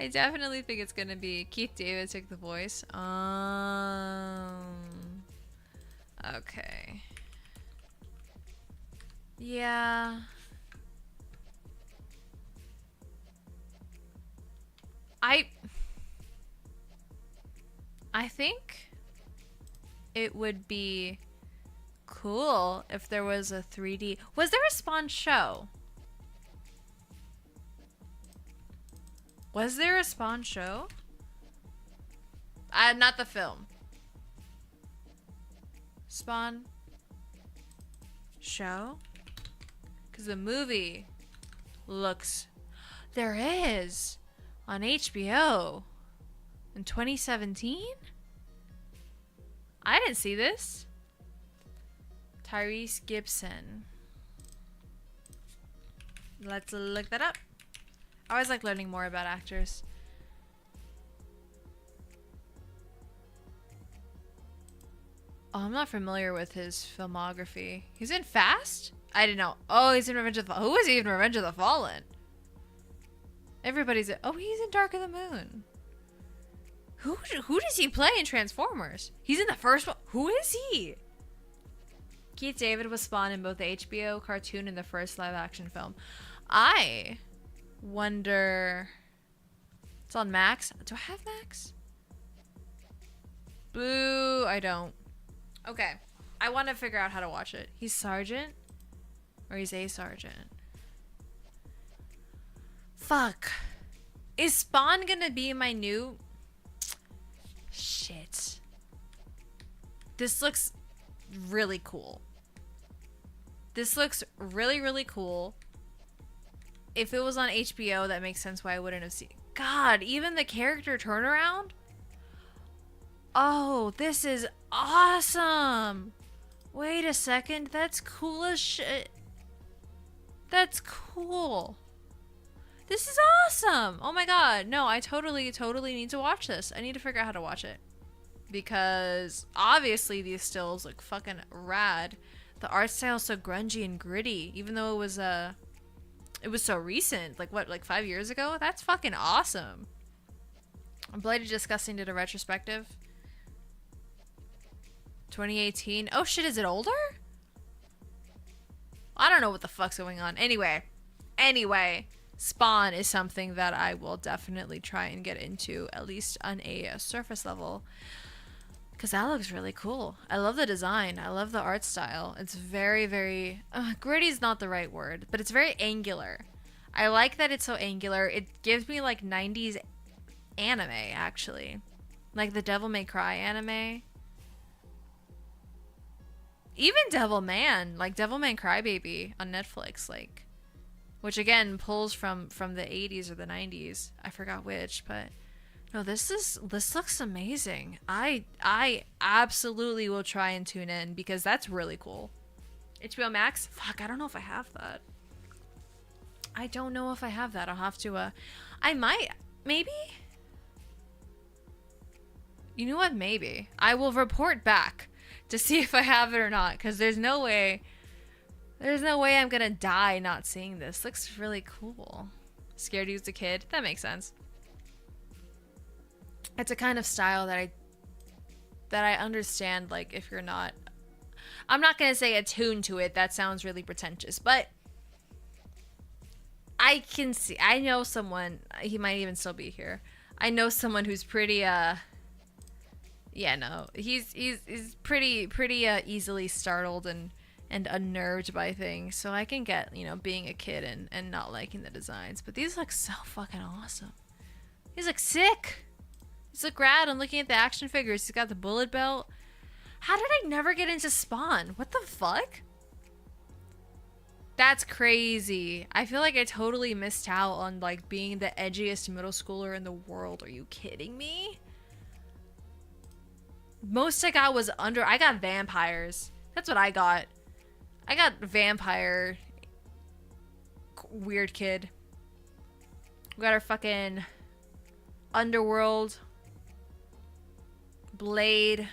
definitely think it's gonna be Keith David took the voice. Okay. Yeah. I think it would be cool if there was a 3D. Was there a Spawn show? Was there a Spawn show? Not the film. Spawn show? Because the movie looks... There is! On HBO. In 2017? I didn't see this. Tyrese Gibson. Let's look that up. I always like learning more about actors. Oh, I'm not familiar with his filmography. He's in Fast? I didn't know. Oh, he's in Revenge of the... Who is he in Revenge of the Fallen? Everybody's... Oh, he's in Dark of the Moon. Who does he play in Transformers? He's in the first one. Who is he? Keith David was Spawn in both the HBO cartoon and the first live-action film. I wonder... It's on Max. Do I have Max? Boo, I don't. Okay. I want to figure out how to watch it. He's Sergeant? Or he's a Sergeant? Fuck. Is Spawn gonna be my new... Shit. This looks really cool. This looks really, really cool. If it was on HBO, that makes sense why I wouldn't have seen... God, even the character turnaround? Oh, this is awesome. Wait a second. That's cool as shit. That's cool. This is awesome. Oh my god. No, I totally need to watch this. I need to figure out how to watch it. Because obviously these stills look fucking rad. The art style is so grungy and gritty. Even though it was so recent. Like what, like 5 years ago? That's fucking awesome. Bloody Disgusting did a retrospective. 2018. Oh shit, is it older? I don't know what the fuck's going on. Anyway, Spawn is something that I will definitely try and get into, at least on a surface level. Because that looks really cool. I love the design. I love the art style. It's very, very... gritty is not the right word, but it's very angular. I like that it's so angular. It gives me like 90s anime, actually. Like the Devil May Cry anime. Even Devilman, like Devilman Crybaby on Netflix, like, which again pulls from the 80s or the 90s. I forgot which, but no, this looks amazing. I absolutely will try and tune in because that's really cool. HBO Max? Fuck, I don't know if I have that. I don't know if I have that. I'll have to I might, maybe. You know what? Maybe. I will report back to see if I have it or not, because there's no way I'm gonna die not seeing this. Looks really cool. Scared to use a kid? That makes sense. It's a kind of style that I understand, like, if you're not, I'm not gonna say attuned to it, that sounds really pretentious, but I can see, I know someone, he might even still be here. I know someone who's pretty yeah, no, he's pretty easily startled and unnerved by things, so I can get, you know, being a kid and not liking the designs, but these look so fucking awesome. These look sick. These look rad. I'm looking at the action figures. He's got the bullet belt. How did I never get into Spawn? What the fuck? That's crazy. I feel like I totally missed out on, like, being the edgiest middle schooler in the world. Are you kidding me? Most I got was I got vampires. That's what I got. I got vampire. Weird kid. We got our fucking Underworld. Blade.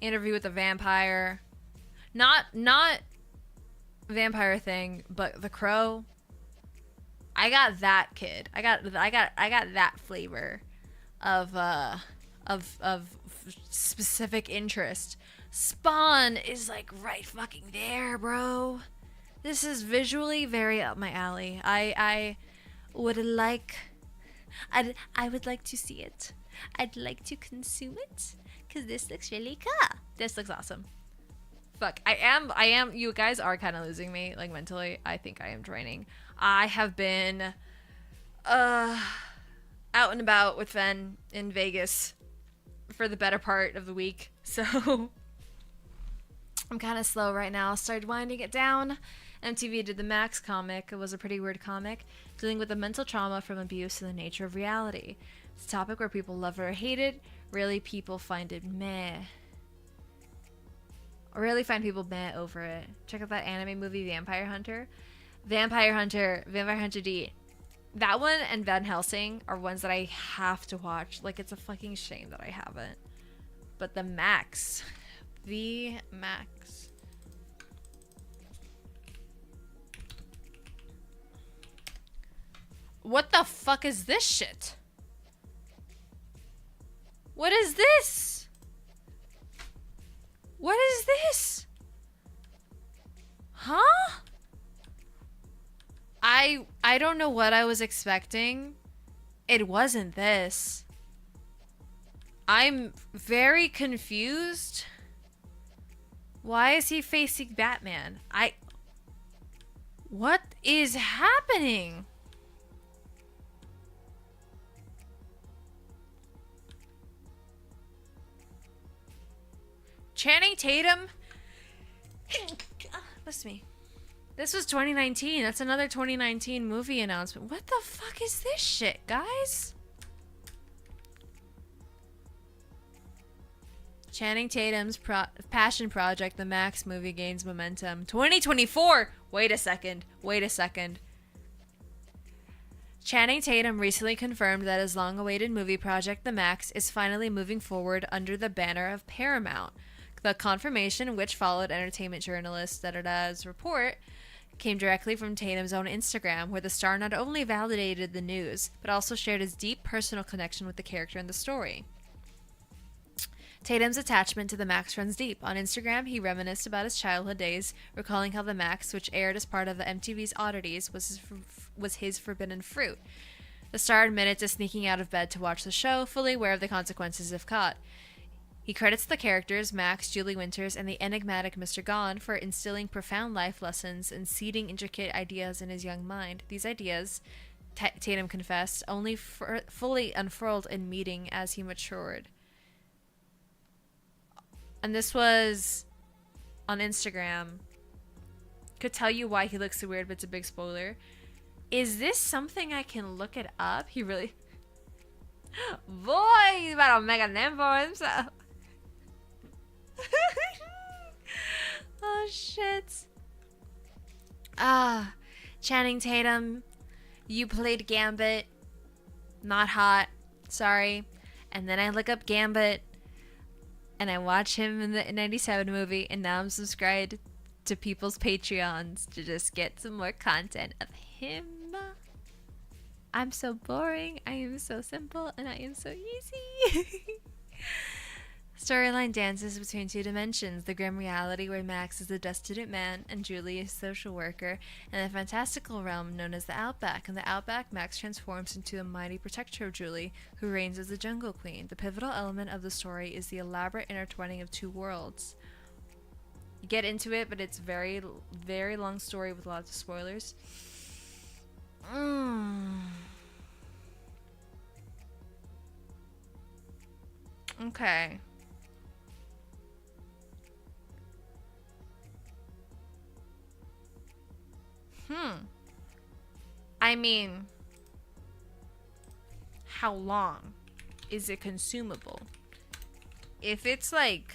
Interview with the Vampire. Not vampire thing, but the Crow. I got that kid. I got that flavor of specific interest. Spawn is like right fucking there, bro. This is visually very up my alley. I would like to see it. I'd like to consume it because this looks really cool. This looks awesome. Fuck, I am, you guys are kind of losing me, like, mentally. I think I am draining. I have been out and about with Phen in Vegas for the better part of the week, so I'm kind of slow right now. Started winding it down. MTV did the Max comic. It was a pretty weird comic dealing with the mental trauma from abuse and the nature of reality. It's a topic where people love it or hate it. Really, people find it meh. I really find people meh over it. Check out that anime movie, Vampire Hunter. Vampire Hunter D. That one and Van Helsing are ones that I have to watch. Like, it's a fucking shame that I haven't. But the Max. What the fuck is this shit? What is this? What is this? Huh? I don't know what I was expecting. It wasn't this. I'm very confused. Why is he facing Batman? What is happening? Channing Tatum? Listen to me. This was 2019. That's another 2019 movie announcement. What the fuck is this shit, guys? Channing Tatum's passion project, the Max movie, gains momentum. 2024! Wait a second. Channing Tatum recently confirmed that his long-awaited movie project, The Max, is finally moving forward under the banner of Paramount. The confirmation, which followed entertainment journalist Da-Da-Da's report, came directly from Tatum's own Instagram, where the star not only validated the news, but also shared his deep personal connection with the character in the story. Tatum's attachment to The Max runs deep. On Instagram, he reminisced about his childhood days, recalling how The Max, which aired as part of the MTV's Oddities, was his forbidden fruit. The star admitted to sneaking out of bed to watch the show, fully aware of the consequences if caught. He credits the characters, Max, Julie Winters, and the enigmatic Mr. Gone, for instilling profound life lessons and seeding intricate ideas in his young mind. These ideas, Tatum confessed, only fully unfurled in meeting as he matured. And this was on Instagram. Could tell you why he looks so weird, but it's a big spoiler. Is this something I can look it up? He really... Boy, he's about to make a name for himself. Oh, shit. Channing Tatum, you played Gambit. Not hot. Sorry. And then I look up Gambit, and I watch him in the 97 movie, and now I'm subscribed to people's Patreons to just get some more content of him. I'm so boring, I am so simple, and I am so easy. Storyline dances between two dimensions, the grim reality where Max is a destitute man and Julie is a social worker, and the fantastical realm known as the Outback. In the Outback, Max transforms into a mighty protector of Julie, who reigns as the Jungle Queen. The pivotal element of the story is the elaborate intertwining of two worlds. You get into it, but it's very, very long story with lots of spoilers. Okay. I mean, how long is it consumable? If it's like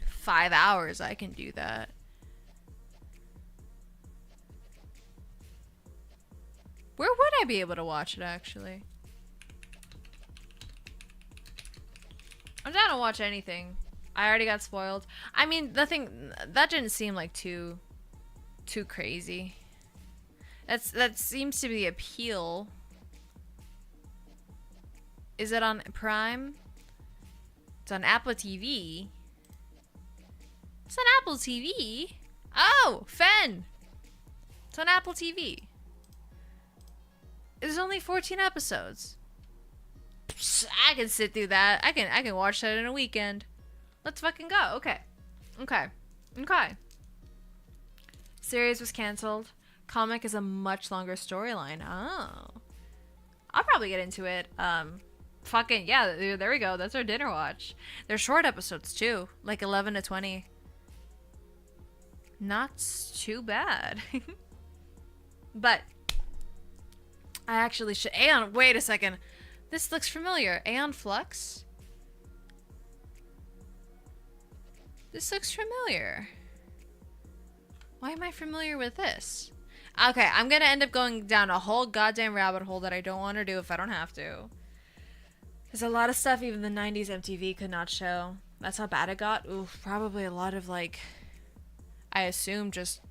5 hours, I can do that. Where would I be able to watch it, actually? I'm down to watch anything. I already got spoiled. I mean, that didn't seem like too crazy. That seems to be the appeal. Is it on Prime? It's on Apple TV. It's on Apple TV. Oh, Phen. It's on Apple TV. There's only 14 episodes. I can sit through that. I can watch that in a weekend. Let's fucking go. Okay. Series was canceled. Comic is a much longer storyline. Oh. I'll probably get into it. Fucking, yeah, there we go. That's our dinner watch. They're short episodes, too. Like 11 to 20. Not too bad. But I actually should... Aeon, wait a second. This looks familiar. Aeon Flux? This looks familiar. Why am I familiar with this? Okay, I'm gonna end up going down a whole goddamn rabbit hole that I don't want to do if I don't have to. There's a lot of stuff even the 90s MTV could not show. That's how bad it got. Ooh, probably a lot of, like, I assume just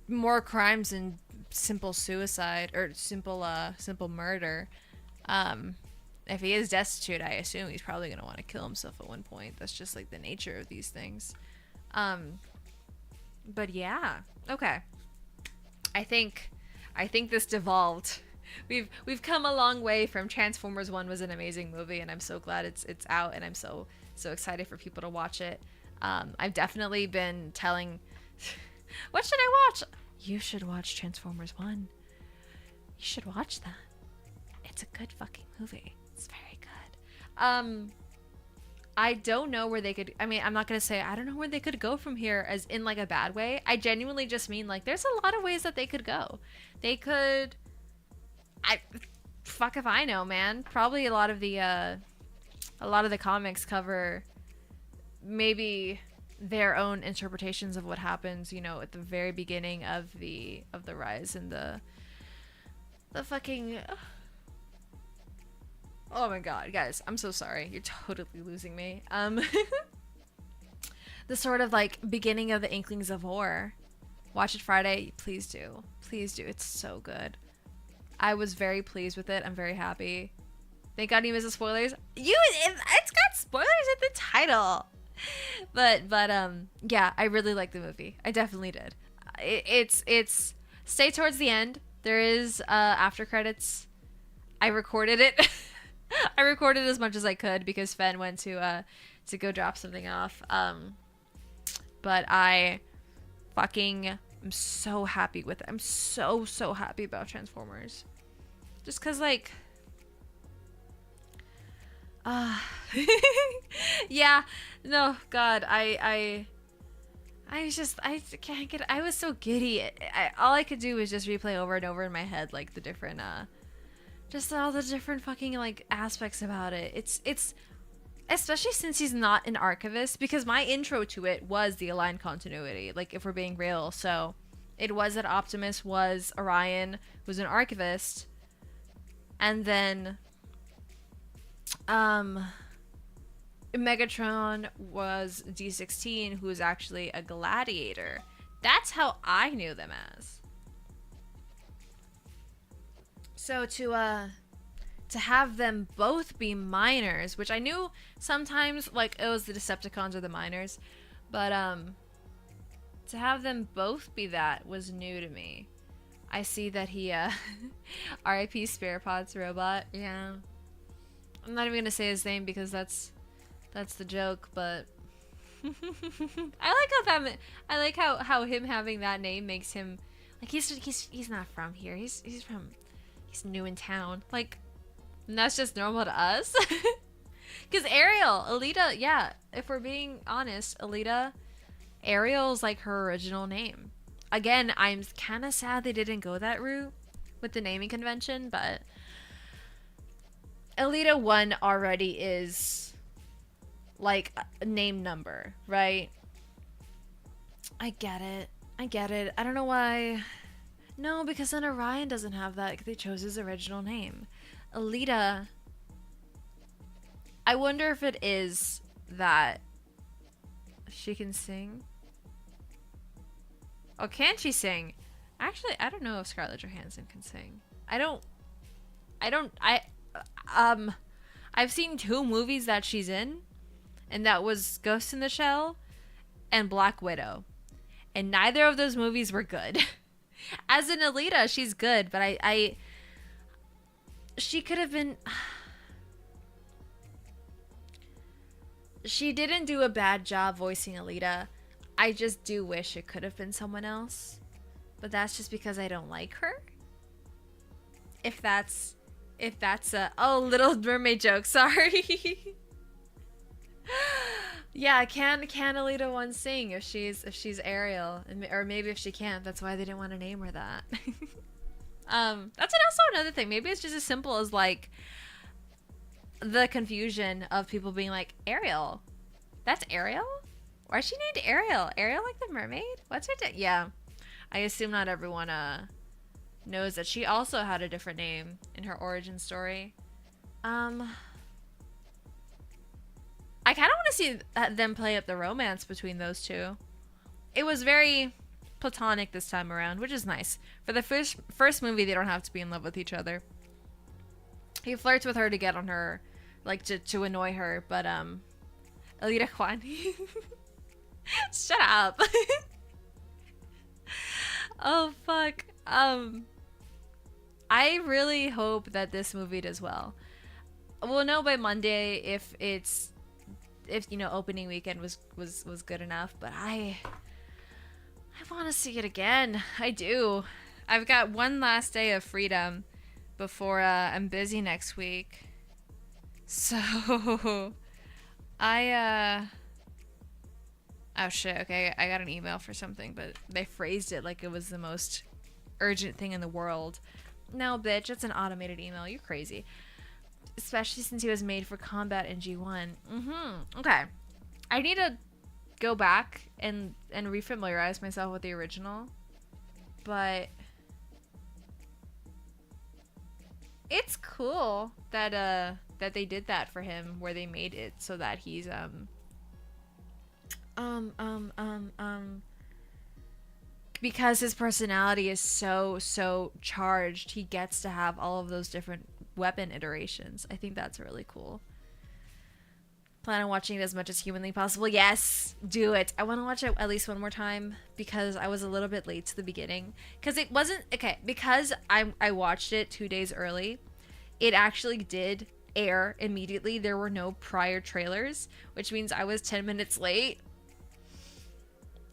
more crimes and simple suicide or simple murder. If he is destitute, I assume he's probably gonna want to kill himself at one point. That's just like the nature of these things. But yeah, okay. I think this devolved. We've come a long way from Transformers 1 was an amazing movie, and I'm so glad it's out, and I'm so excited for people to watch it. I've definitely been telling, what should I watch? You should watch Transformers 1. You should watch that. It's a good fucking movie. It's very good. I don't know where they could... I mean, I'm not going to say I don't know where they could go from here as in, like, a bad way. I genuinely just mean, like, there's a lot of ways that they could go. They could... Fuck if I know, man. Probably a lot of the comics cover maybe their own interpretations of what happens, you know, at the very beginning of the rise and the fucking... Oh my god, guys, I'm so sorry. You're totally losing me. The sort of, like, beginning of the Inklings of War. Watch it Friday. Please do. Please do. It's so good. I was very pleased with it. I'm very happy. Thank God you missed the spoilers. It's got spoilers at the title. But yeah, I really liked the movie. I definitely did. It's stay towards the end. There is after credits. I recorded it. I recorded as much as I could because Phen went to go drop something off. But I fucking am so happy with it. I'm so happy about Transformers. Just cause like yeah, no, God, I can't get. I was so giddy. All I could do was just replay over and over in my head like the different, just all the different fucking like aspects about it. It's especially since he's not an archivist, because my intro to it was the aligned continuity. Like if we're being real, so it was that Optimus was Orion, who's an archivist, and then Megatron was D16, who is actually a gladiator. That's how I knew them as. So to have them both be minors, which I knew sometimes like it was the Decepticons or the minors, but to have them both be that was new to me. I see that he R.I.P. Spare Pots Robot. Yeah. I'm not even gonna say his name because that's the joke, but I like how him having that name makes him like he's not from here. He's new in town. Like, and that's just normal to us. Cause Alita, yeah, if we're being honest, Alita, Ariel's like her original name. Again, I'm kind of sad they didn't go that route with the naming convention, but Alita 1 already is like a name number, right? I get it. I don't know why. No, because then Orion doesn't have that because they chose his original name. Alita, I wonder if it is that she can sing. Oh, can she sing? Actually, I don't know if Scarlett Johansson can sing. I've seen 2 movies that she's in, and that was Ghost in the Shell and Black Widow. And neither of those movies were good. As in Alita, she's good, but she could have been... She didn't do a bad job voicing Alita. I just do wish it could have been someone else. But that's just because I don't like her. If that's a... Oh, Little Mermaid joke. Sorry. Yeah, can Alita 1 sing if she's Ariel? Or maybe if she can't. That's why they didn't want to name her that. That's also another thing. Maybe it's just as simple as like the confusion of people being like, Ariel? That's Ariel? Why is she named Ariel? Ariel like the mermaid? What's her name? Yeah. I assume not everyone knows that she also had a different name in her origin story. I kind of want to see them play up the romance between those two. It was very platonic this time around, which is nice. For the first movie, they don't have to be in love with each other. He flirts with her to get on her, like to annoy her, but Alita Kwan. Shut up. Oh fuck. I really hope that this movie does well. We'll know by Monday if you know, opening weekend was good enough, but I want to see it again. I do. I've got one last day of freedom before I'm busy next week. So oh shit, okay, I got an email for something, but they phrased it like it was the most urgent thing in the world. No, bitch, it's an automated email. You're crazy. Especially since he was made for combat in G1. Okay. I need to go back and refamiliarize myself with the original. But it's cool that they did that for him, where they made it so that he's because his personality is so charged, he gets to have all of those different weapon iterations. I think that's really cool. Plan on watching it as much as humanly possible. Yes, do it. I want to watch it at least one more time because I was a little bit late to the beginning. Because it wasn't... Okay, because I watched it 2 days early, it actually did air immediately. There were no prior trailers, which means I was 10 minutes late.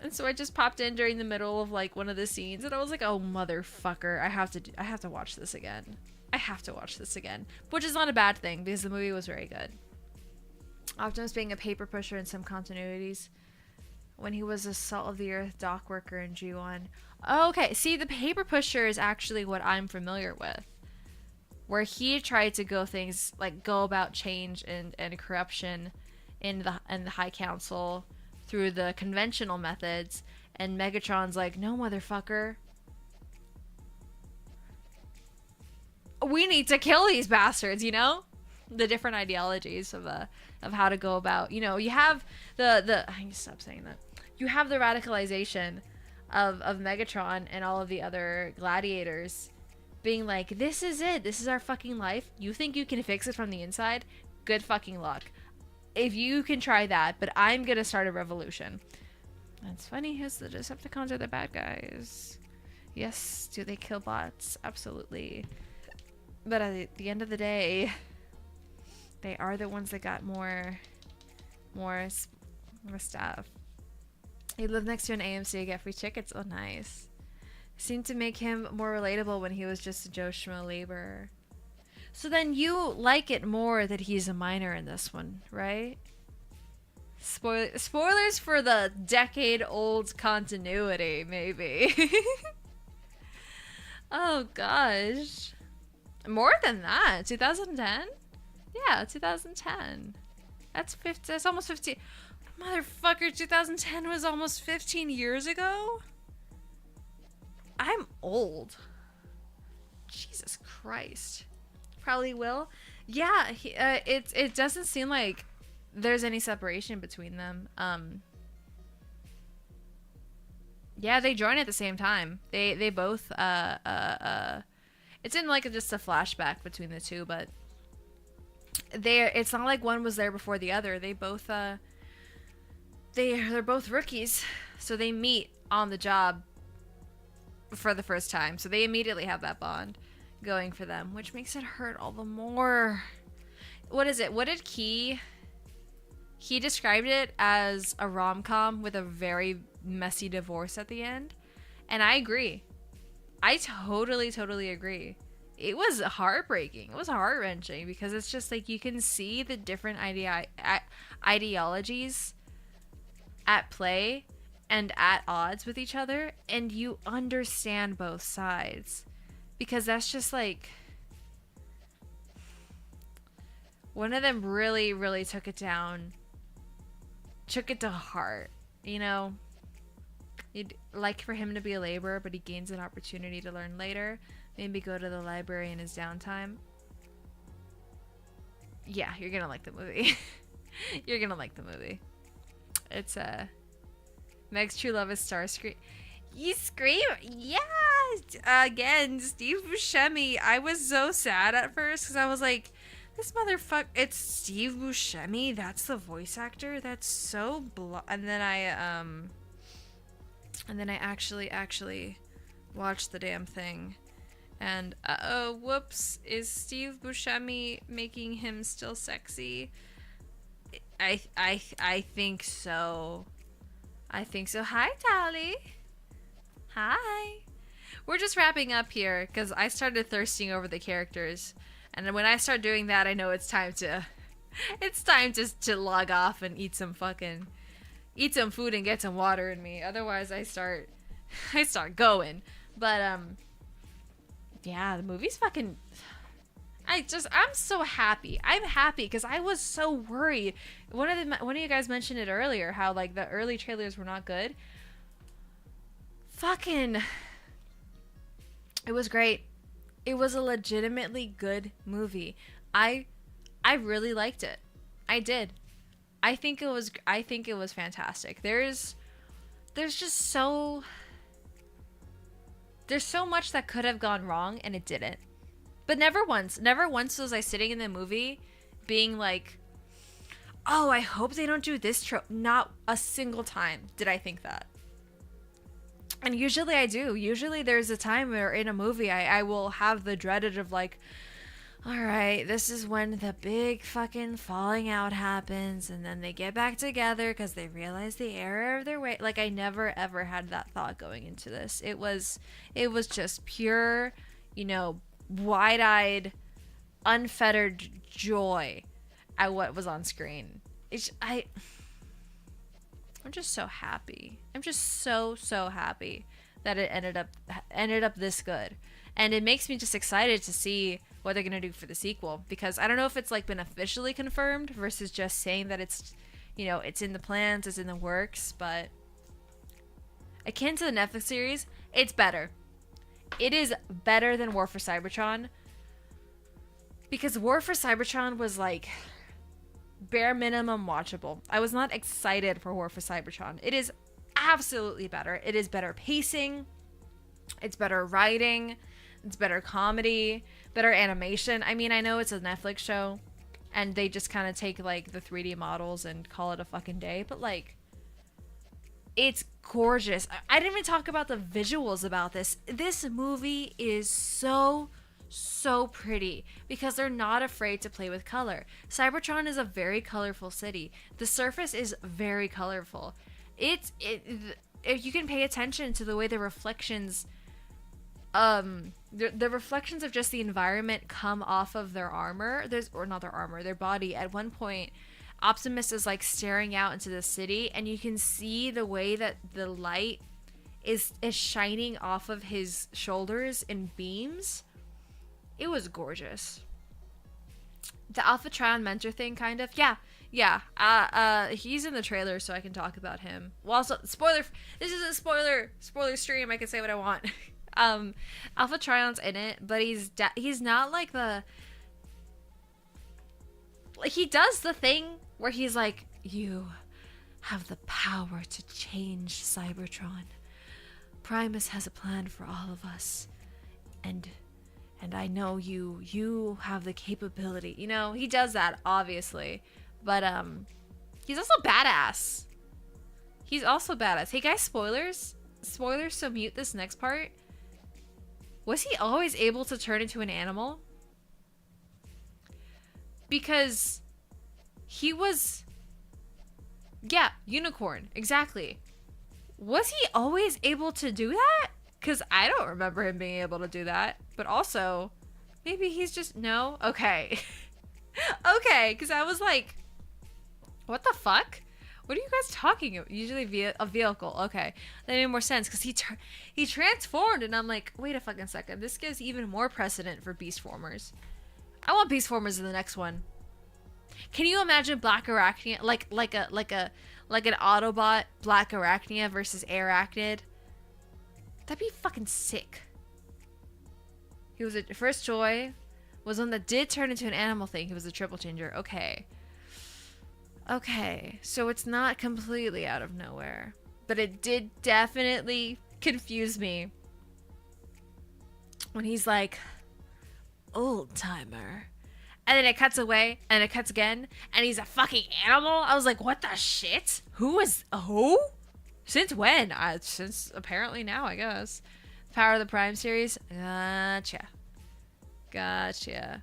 And so I just popped in during the middle of like one of the scenes, and I was like, "Oh motherfucker, I have to watch this again. I have to watch this again," which is not a bad thing because the movie was very good. Optimus being a paper pusher in some continuities, when he was a Salt of the Earth dock worker in G1. Okay, see, the paper pusher is actually what I'm familiar with, where he tried to go about change and corruption in the High Council through the conventional methods, and Megatron's like, "No, motherfucker. We need to kill these bastards," you know? The different ideologies of how to go about, you know, you have I need to stop saying that. You have the radicalization of Megatron and all of the other gladiators being like, "This is it. This is our fucking life. You think you can fix it from the inside? Good fucking luck. If you can try that, but I'm gonna start a revolution." That's funny, because the Decepticons are the bad guys. Yes, do they kill bots? Absolutely. But at the end of the day, they are the ones that got more stuff. He lived next to an AMC, get free tickets. Oh, nice. Seemed to make him more relatable when he was just a Joe Schmo laborer. So then you like it more that he's a minor in this one, right? Spoilers for the decade-old continuity, maybe. Oh, gosh. More than that. 2010? Yeah, 2010. That's almost 15. Motherfucker, 2010 was almost 15 years ago? I'm old. Jesus Christ. Probably will. Yeah, it doesn't seem like there's any separation between them. Yeah, they join at the same time. They both it's in like just a flashback between the two, but it's not like one was there before the other. They both they're both rookies, so they meet on the job for the first time. So they immediately have that bond going for them, which makes it hurt all the more. What is it? What did he described it as a rom-com with a very messy divorce at the end, and I agree. I totally agree. It was heartbreaking. It was heart-wrenching because it's just like you can see the different ideologies at play and at odds with each other, and you understand both sides, because that's just like one of them really took it down, took it to heart, you know. You'd like for him to be a laborer, but he gains an opportunity to learn later, maybe go to the library in his downtime. Yeah, you're gonna like the movie. You're gonna like the movie. It's Meg's true love is Starscream. You scream, yeah. Again, Steve Buscemi. I was so sad at first because I was like, this motherfucker. It's Steve Buscemi. That's the voice actor. That's so And then I actually watched the damn thing, and whoops, is Steve Buscemi making him still sexy? I think so. I think so. Hi, Tally. Hi. We're just wrapping up here because I started thirsting over the characters, and when I start doing that, I know it's time to log off and eat some food and get some water in me. Otherwise, I start going. But yeah, the movie's fucking. I'm so happy. I'm happy because I was so worried. One of you guys mentioned it earlier, how like the early trailers were not good. Fucking, it was great. It was a legitimately good movie. I really liked it. I did. I think it was fantastic. There's so much that could have gone wrong and it didn't. But never once was I sitting in the movie being like, oh, I hope they don't do this trope. Not a single time did I think that. And usually I do. Usually there's a time where in a movie I will have the dreaded of like, all right, this is when the big fucking falling out happens, and then they get back together because they realize the error of their way. Like, I never ever had that thought going into this. It was just pure, you know, wide-eyed, unfettered joy at what was on screen. I'm just so happy. I'm just so happy that it ended up this good. And it makes me just excited to see what they're going to do for the sequel, because I don't know if it's like been officially confirmed versus just saying that it's, you know, it's in the plans, it's in the works, but akin to the Netflix series, it's better. It is better than War for Cybertron, because War for Cybertron was like bare minimum watchable. I was not excited for War for Cybertron. It is absolutely better. It is better pacing. It's better writing. It's better comedy, better animation. I mean, I know it's a Netflix show and they just kind of take like the 3D models and call it a fucking day, but like, it's gorgeous. I didn't even talk about the visuals about this. This movie is so pretty because they're not afraid to play with color. Cybertron is a very colorful city. The surface is very colorful. If you can pay attention to the way the reflections the reflections of just the environment come off of their armor, their body. At one point, Optimus is like staring out into the city, and you can see the way that the light is shining off of his shoulders in beams. It was gorgeous. The Alpha Trion mentor thing, kind of. Yeah. He's in the trailer, so I can talk about him. Well, also, spoiler. This isn't spoiler stream. I can say what I want. Alpha Trion's in it, but he's not like the, like, he does the thing where he's like, you have the power to change Cybertron. Primus has a plan for all of us, and I know you have the capability. You know, he does that, obviously, but he's also badass. Hey guys, spoilers, so mute this next part. Was he always able to turn into an animal? Because he was... Yeah, unicorn. Exactly. Was he always able to do that? Because I don't remember him being able to do that. But also, maybe he's just... No? Okay. Okay, because I was like, what the fuck? What are you guys talking about? Usually a vehicle. Okay. That made more sense because he transformed, and I'm like, wait a fucking second. This gives even more precedent for Beastformers. I want Beastformers in the next one. Can you imagine Black Arachnia, like an Autobot Black Arachnia versus Arachnid? That'd be fucking sick. He was a first joy, was one that did turn into an animal thing. He was a triple changer. Okay, so it's not completely out of nowhere, but it did definitely confuse me when he's like, old timer, and then it cuts away, and it cuts again, and he's a fucking animal. I was like, what the shit? Who? Since when? Since apparently now, I guess. Power of the Prime series. Gotcha.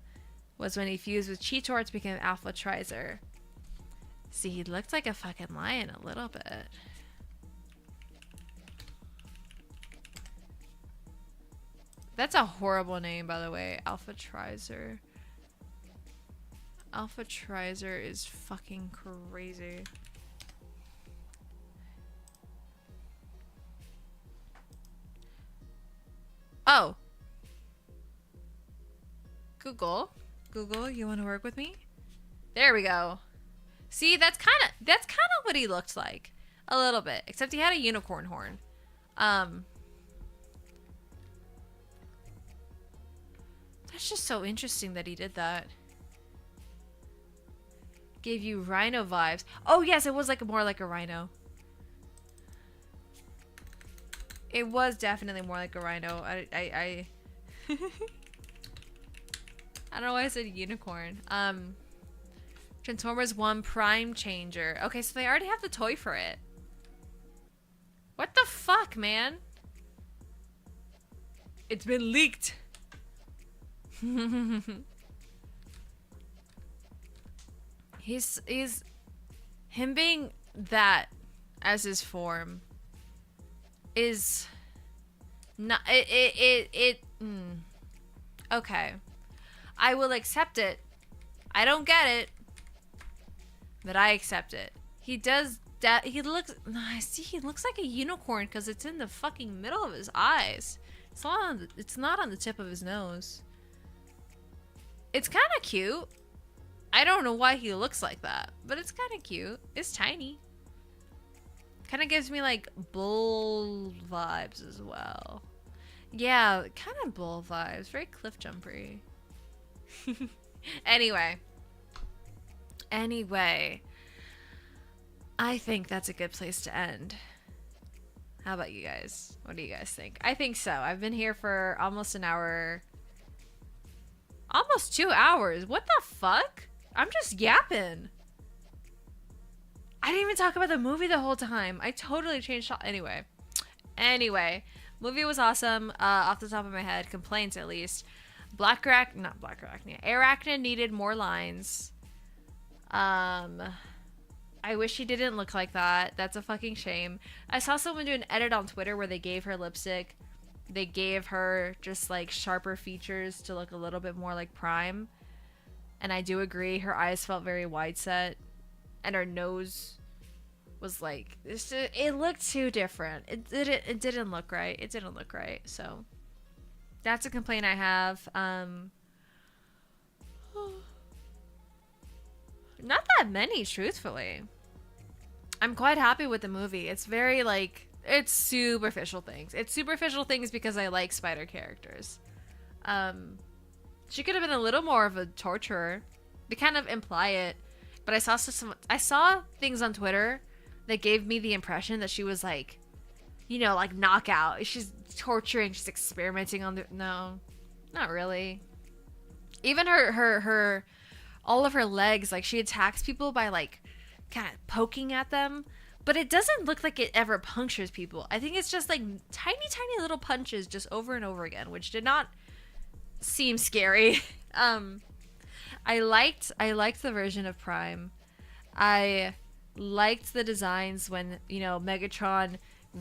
Was when he fused with Cheetor to become Alpha Trizer. See, he looked like a fucking lion a little bit. That's a horrible name, by the way. Alpha Trizer. Alpha Trizer is fucking crazy. Oh. Google, you want to work with me? There we go. See, that's kind of what he looked like, a little bit, except he had a unicorn horn. That's just so interesting that he did that. Gave you rhino vibes. Oh yes, it was like more like a rhino. It was definitely more like a rhino. I don't know why I said unicorn. Transformers 1 Prime Changer. Okay, so they already have the toy for it. What the fuck, man? It's been leaked. He's him being that as his form is not okay. I will accept it. I don't get it, but I accept it. He does that. He looks. I see. He looks like a unicorn because it's in the fucking middle of his eyes. It's not on the tip of his nose. It's kind of cute. I don't know why he looks like that, but it's kind of cute. It's tiny. Kind of gives me like bull vibes as well. Yeah, kind of bull vibes. Very cliff jumpery. Anyway, I think that's a good place to end. How about you guys? What do you guys think? I think so. I've been here for almost an hour. Almost 2 hours. What the fuck? I'm just yapping. I didn't even talk about the movie the whole time. I totally changed shot. Anyway, movie was awesome. Off the top of my head, complaints at least. Arachne needed more lines. I wish she didn't look like that. That's a fucking shame. I saw someone do an edit on Twitter where they gave her lipstick. They gave her just like sharper features to look a little bit more like Prime. And I do agree, her eyes felt very wide set. And her nose was like, it looked too different. It didn't look right. It didn't look right. So that's a complaint I have. Not that many, truthfully. I'm quite happy with the movie. It's very like, it's superficial things. It's superficial things because I like spider characters. She could have been a little more of a torturer. They kind of imply it, but I saw things on Twitter that gave me the impression that she was like, you know, like knockout. She's torturing. She's experimenting on the. No, not really. Even her all of her legs, like she attacks people by like kind of poking at them, but it doesn't look like it ever punctures people. I think it's just like tiny little punches just over and over again, which did not seem scary. I liked the version of Prime. I liked the designs when, you know, Megatron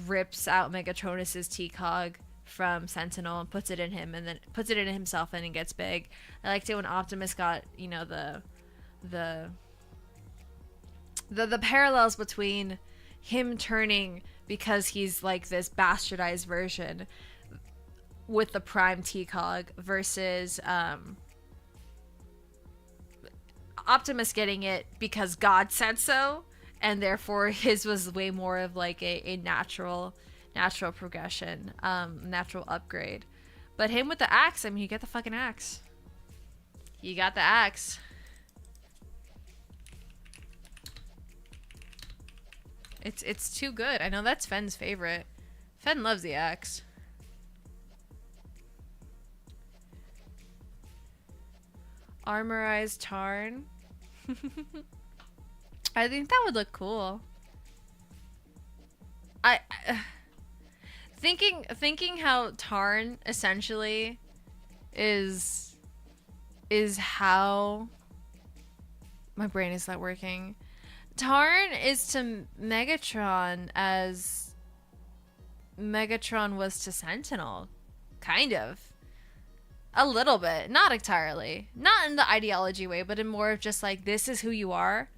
rips out Megatronus's T-Cog from Sentinel and puts it in him, and then puts it in himself, and it gets big. I liked it when Optimus got, you know, the parallels between him turning because he's like this bastardized version with the Prime T-Cog versus Optimus getting it because God said so, and therefore his was way more of like a natural progression, natural upgrade. But him with the axe, I mean, you get the fucking axe. You got the axe. It's too good. I know that's Phen's favorite. Phen loves the axe. Armorized Tarn. I think that would look cool. Thinking how Tarn essentially is how my brain is not working. Tarn is to Megatron as Megatron was to Sentinel, kind of. A little bit, not entirely. Not in the ideology way, but in more of just like, this is who you are.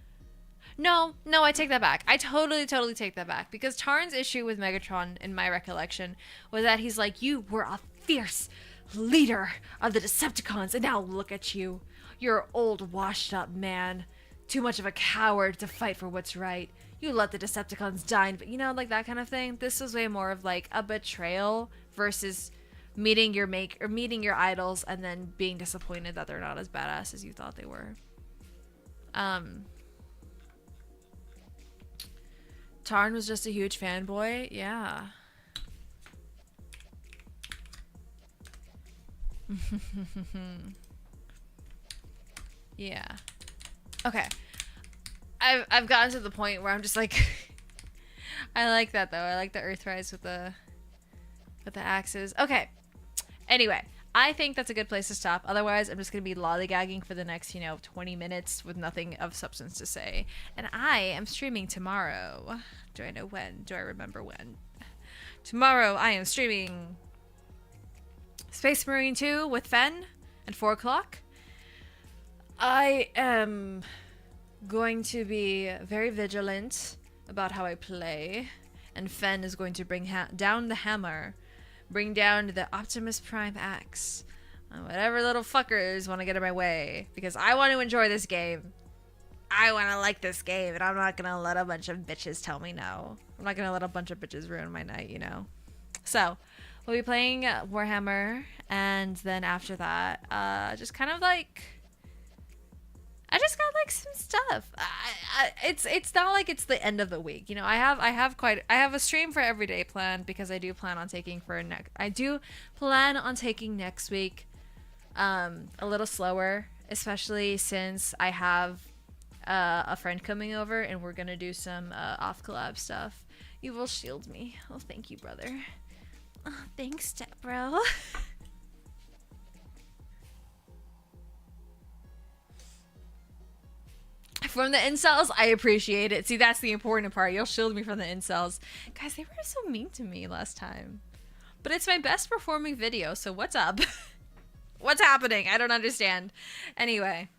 No, I take that back. I totally take that back. Because Tarn's issue with Megatron, in my recollection, was that he's like, you were a fierce leader of the Decepticons, and now look at you. You're an old, washed-up man. Too much of a coward to fight for what's right. You let the Decepticons die, but you know, like that kind of thing. This was way more of like a betrayal versus meeting your idols and then being disappointed that they're not as badass as you thought they were. Tarn was just a huge fanboy. Yeah. Yeah. Okay. I've gotten to the point where I'm just like I like that though. I like the Earthrise with the axes. Okay. Anyway, I think that's a good place to stop. Otherwise, I'm just going to be lollygagging for the next, 20 minutes with nothing of substance to say. And I am streaming tomorrow. Do I know when? Do I remember when? Tomorrow, I am streaming Space Marine 2 with Phen at 4 o'clock. I am going to be very vigilant about how I play. And Phen is going to bring down the hammer. Bring down the Optimus Prime axe. Whatever little fuckers want to get in my way. Because I want to enjoy this game. I want to like this game. And I'm not going to let a bunch of bitches tell me no. I'm not going to let a bunch of bitches ruin my night, So, we'll be playing Warhammer. And then after that, just kind of like... I just got like some stuff. It's not like it's the end of the week, I have a stream for every day planned because I do plan on taking next week, a little slower, especially since I have a friend coming over and we're gonna do some off collab stuff. You will shield me. Oh, thank you, brother. Oh, thanks, step bro. From the incels, I appreciate it. See, that's the important part. You'll shield me from the incels. Guys, they were so mean to me last time. But it's my best performing video, so what's up? What's happening? I don't understand. Anyway.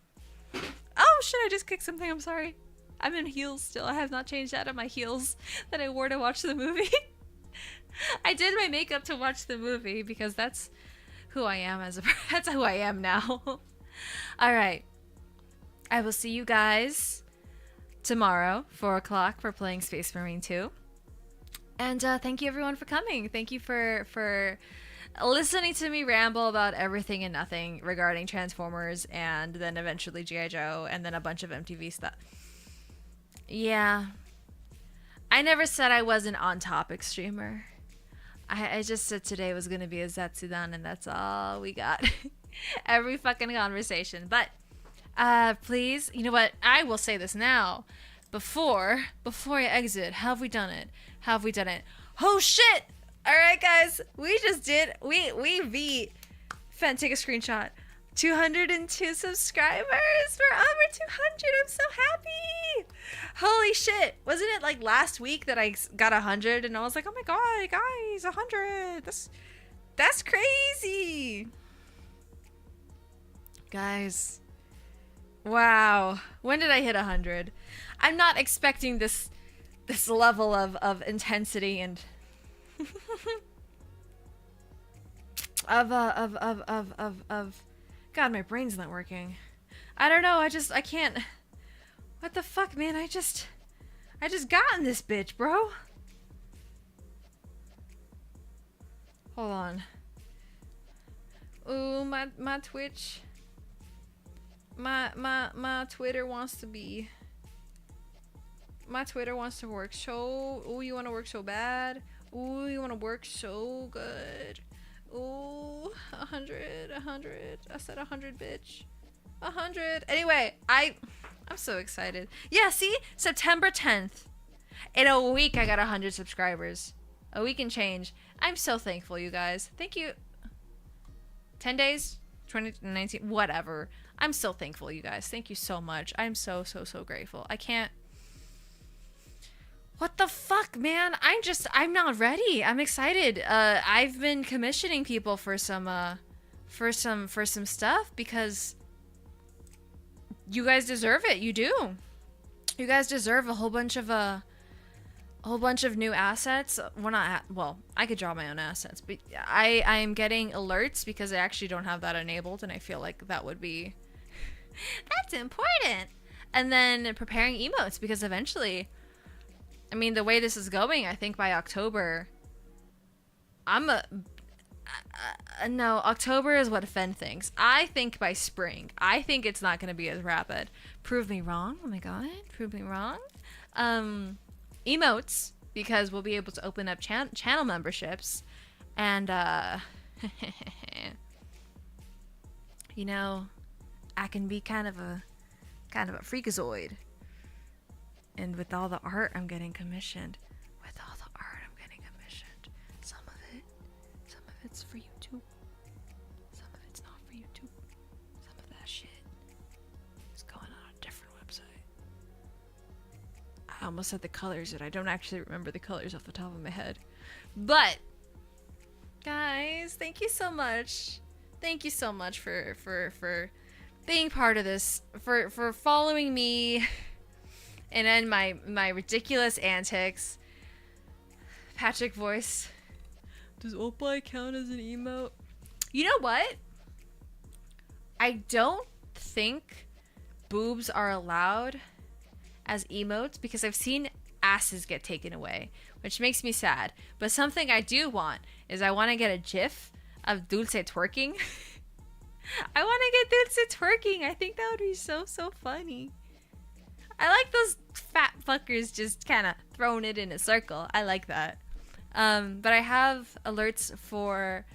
Oh, shit, I just kicked something. I'm sorry. I'm in heels still. I have not changed out of my heels that I wore to watch the movie. I did my makeup to watch the movie because that's who I am that's who I am now. All right. I will see you guys tomorrow, 4 o'clock, for playing Space Marine 2. And thank you everyone for coming. Thank you for listening to me ramble about everything and nothing regarding Transformers and then eventually G.I. Joe and then a bunch of MTV stuff. Yeah. I never said I was an on-topic streamer. I just said today was going to be a Zetsudan and that's all we got. Every fucking conversation. But... please, you know what? I will say this now. Before I exit, have we done it? Have we done it? Oh shit! Alright guys, we beat Phen, take a screenshot. 202 subscribers! We're over 200! I'm so happy! Holy shit! Wasn't it like last week that I got 100 and I was like, oh my god, guys, 100! That's crazy! Guys... Wow. When did I hit 100? I'm not expecting this level of intensity and of God, my brain's not working. I don't know, I can't. What the fuck, man? I just got in this bitch, bro. Hold on. Ooh, my Twitch. My Twitter wants to be... My Twitter wants to work so... Ooh, you want to work so bad? Ooh, you want to work so good? Ooh, 100. I said 100, bitch. 100. Anyway, I'm so excited. Yeah, see? September 10th. In a week, I got 100 subscribers. A week and change. I'm so thankful, you guys. Thank you. 10 days? 2019? Whatever. I'm so thankful, you guys. Thank you so much. I'm so grateful. I can't... What the fuck, man? I'm not ready. I'm excited. I've been commissioning people for some stuff because you guys deserve it. You do. You guys deserve a whole bunch of new assets. Well, I could draw my own assets, but I am getting alerts because I actually don't have that enabled, and I feel like that would be... That's important. And then preparing emotes, because eventually, I mean, the way this is going, I think by October, no, October is what Phen thinks. I think by spring. I think it's not going to be as rapid. Prove me wrong. Oh my god. Prove me wrong. Emotes, because we'll be able to open up channel memberships. And, you know, I can be kind of a freakazoid. And with all the art I'm getting commissioned, some of it's for YouTube. Some YouTube. Some of that shit is going on a different website. I almost said the colors, and I don't actually remember the colors off the top of my head. But guys, thank you so much. Thank you so much for being part of this, for following me and then my ridiculous antics. Patrick voice. Does Opie count as an emote? You know what? I don't think boobs are allowed as emotes because I've seen asses get taken away, which makes me sad. But something I do want is I want to get a gif of Dulce twerking. I want to get Dulce twerking. I think that would be so funny. I like those fat fuckers just kind of throwing it in a circle. I like that. But I have alerts for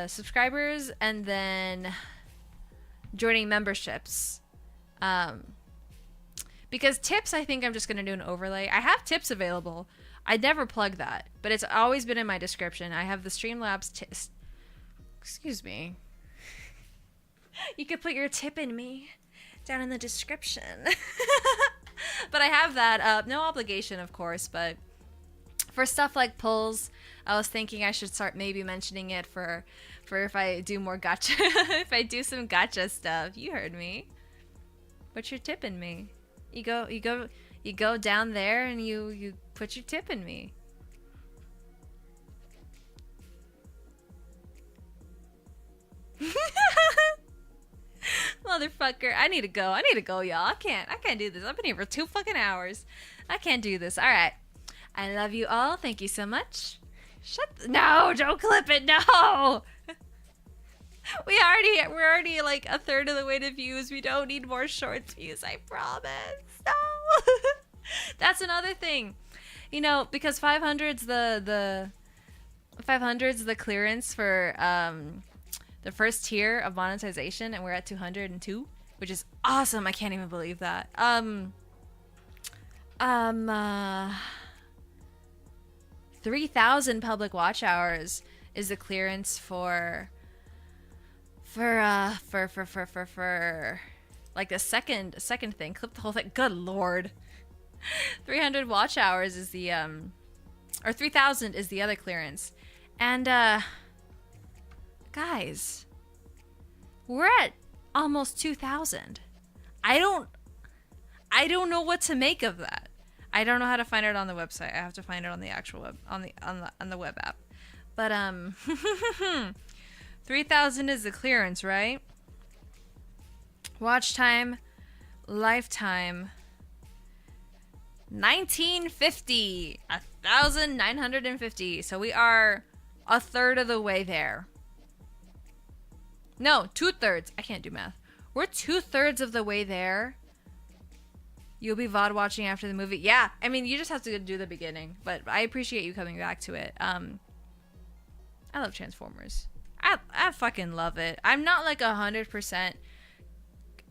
subscribers and then joining memberships. Because tips, I think I'm just going to do an overlay. I have tips available. I never plug that, but it's always been in my description. I have the Streamlabs excuse me. You could put your tip in me down in the description. But I have that up. No obligation, of course, but for stuff like pulls, I was thinking I should start maybe mentioning it for if I do more gacha. If I do some gacha stuff. You heard me. Put your tip in me. You go down there and you put your tip in me. Motherfucker, I need to go, y'all. I can't do this. I've been here for 2 fucking hours. I can't do this. All right. I love you all. Thank you so much. No, don't clip it. No. We're already like a third of the way to views. We don't need more shorts views, I promise. No. That's another thing. You know, because 500's the 500's the clearance for the first tier of monetization, and we're at 202, which is awesome. I can't even believe that. 3,000 public watch hours is the clearance for like the second thing. Clip the whole thing. Good lord. 300 watch hours is the or 3,000 is the other clearance. And guys, we're at almost 2,000. I don't know what to make of that. I don't know how to find it on the website. I have to find it on the actual web, on the web app. But 3,000 is the clearance, right? Watch time, lifetime, 1950, 1,950. So we are a third of the way there. No, 2/3. I can't do math. We're 2/3 of the way there. You'll be VOD watching after the movie. Yeah, I mean, you just have to do the beginning. But I appreciate you coming back to it. I love Transformers. I fucking love it. I'm not like 100%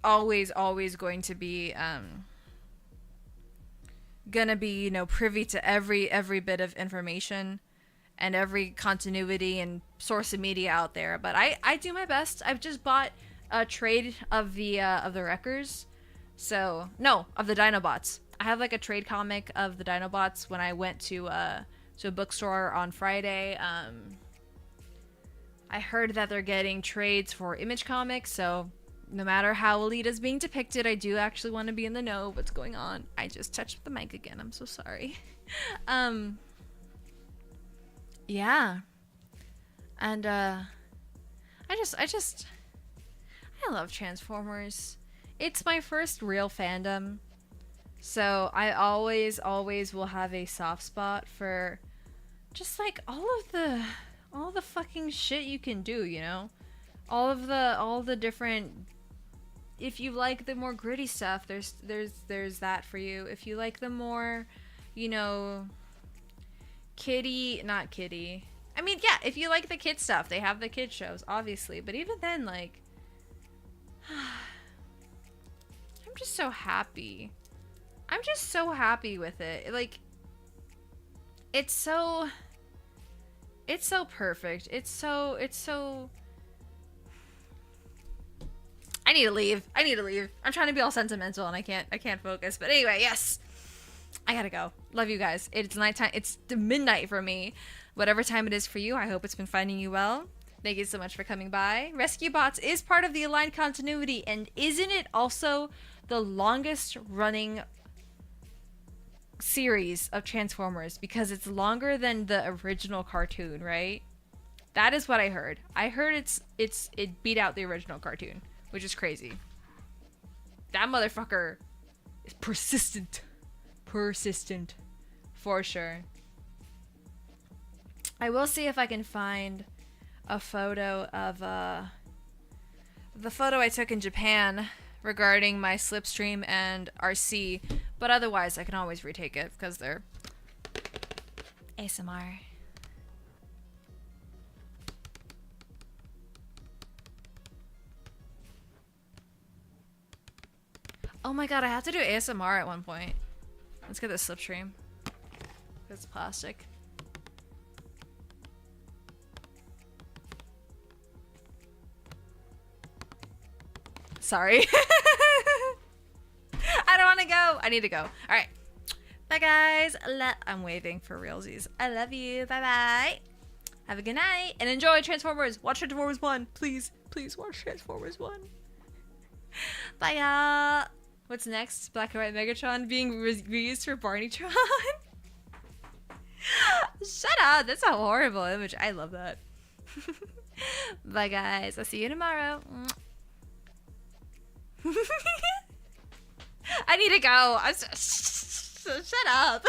always going to be you know, privy to every bit of information and every continuity and source of media out there, but I do my best. I've just bought a trade of the Wreckers. So no, of the Dinobots. I have like a trade comic of the Dinobots when I went to a bookstore on Friday. I heard that they're getting trades for Image Comics, so no matter how Alita's being depicted, I do actually want to be in the know of what's going on. I just touched the mic again. I'm so sorry. Yeah. And I love Transformers. It's my first real fandom. So I always will have a soft spot for just like all the fucking shit you can do, you know? All the different, if you like the more gritty stuff, there's that for you. If you like the more, you know, not kiddie. I mean, yeah, if you like the kid stuff, they have the kid shows, obviously. But even then, like, I'm just so happy. I'm just so happy with it. Like, it's so perfect. It's so I need to leave. I need to leave. I'm trying to be all sentimental and I can't focus. But anyway, yes. I gotta go. Love you guys. It's nighttime. It's midnight for me. Whatever time it is for you, I hope it's been finding you well. Thank you so much for coming by. Rescue Bots is part of the Aligned Continuity, and isn't it also the longest running series of Transformers? Because it's longer than the original cartoon, right? That is what I heard. I heard it beat out the original cartoon, which is crazy. That motherfucker is persistent. Persistent. For sure. I will see if I can find a photo of the photo I took in Japan regarding my slipstream and RC, but otherwise I can always retake it because they're ASMR. Oh my god, I have to do ASMR at one point. Let's get this slipstream. It's plastic. Sorry. I don't want to go. I need to go. All right. Bye, guys. I'm waving for realsies. I love you. Bye-bye. Have a good night. And enjoy Transformers. Watch Transformers 1. Please. Please watch Transformers 1. Bye, y'all. What's next? Black and White Megatron being reused for Barneytron? Shut up. That's a horrible image. I love that. Bye, guys. I'll see you tomorrow. I need to go. Shut up.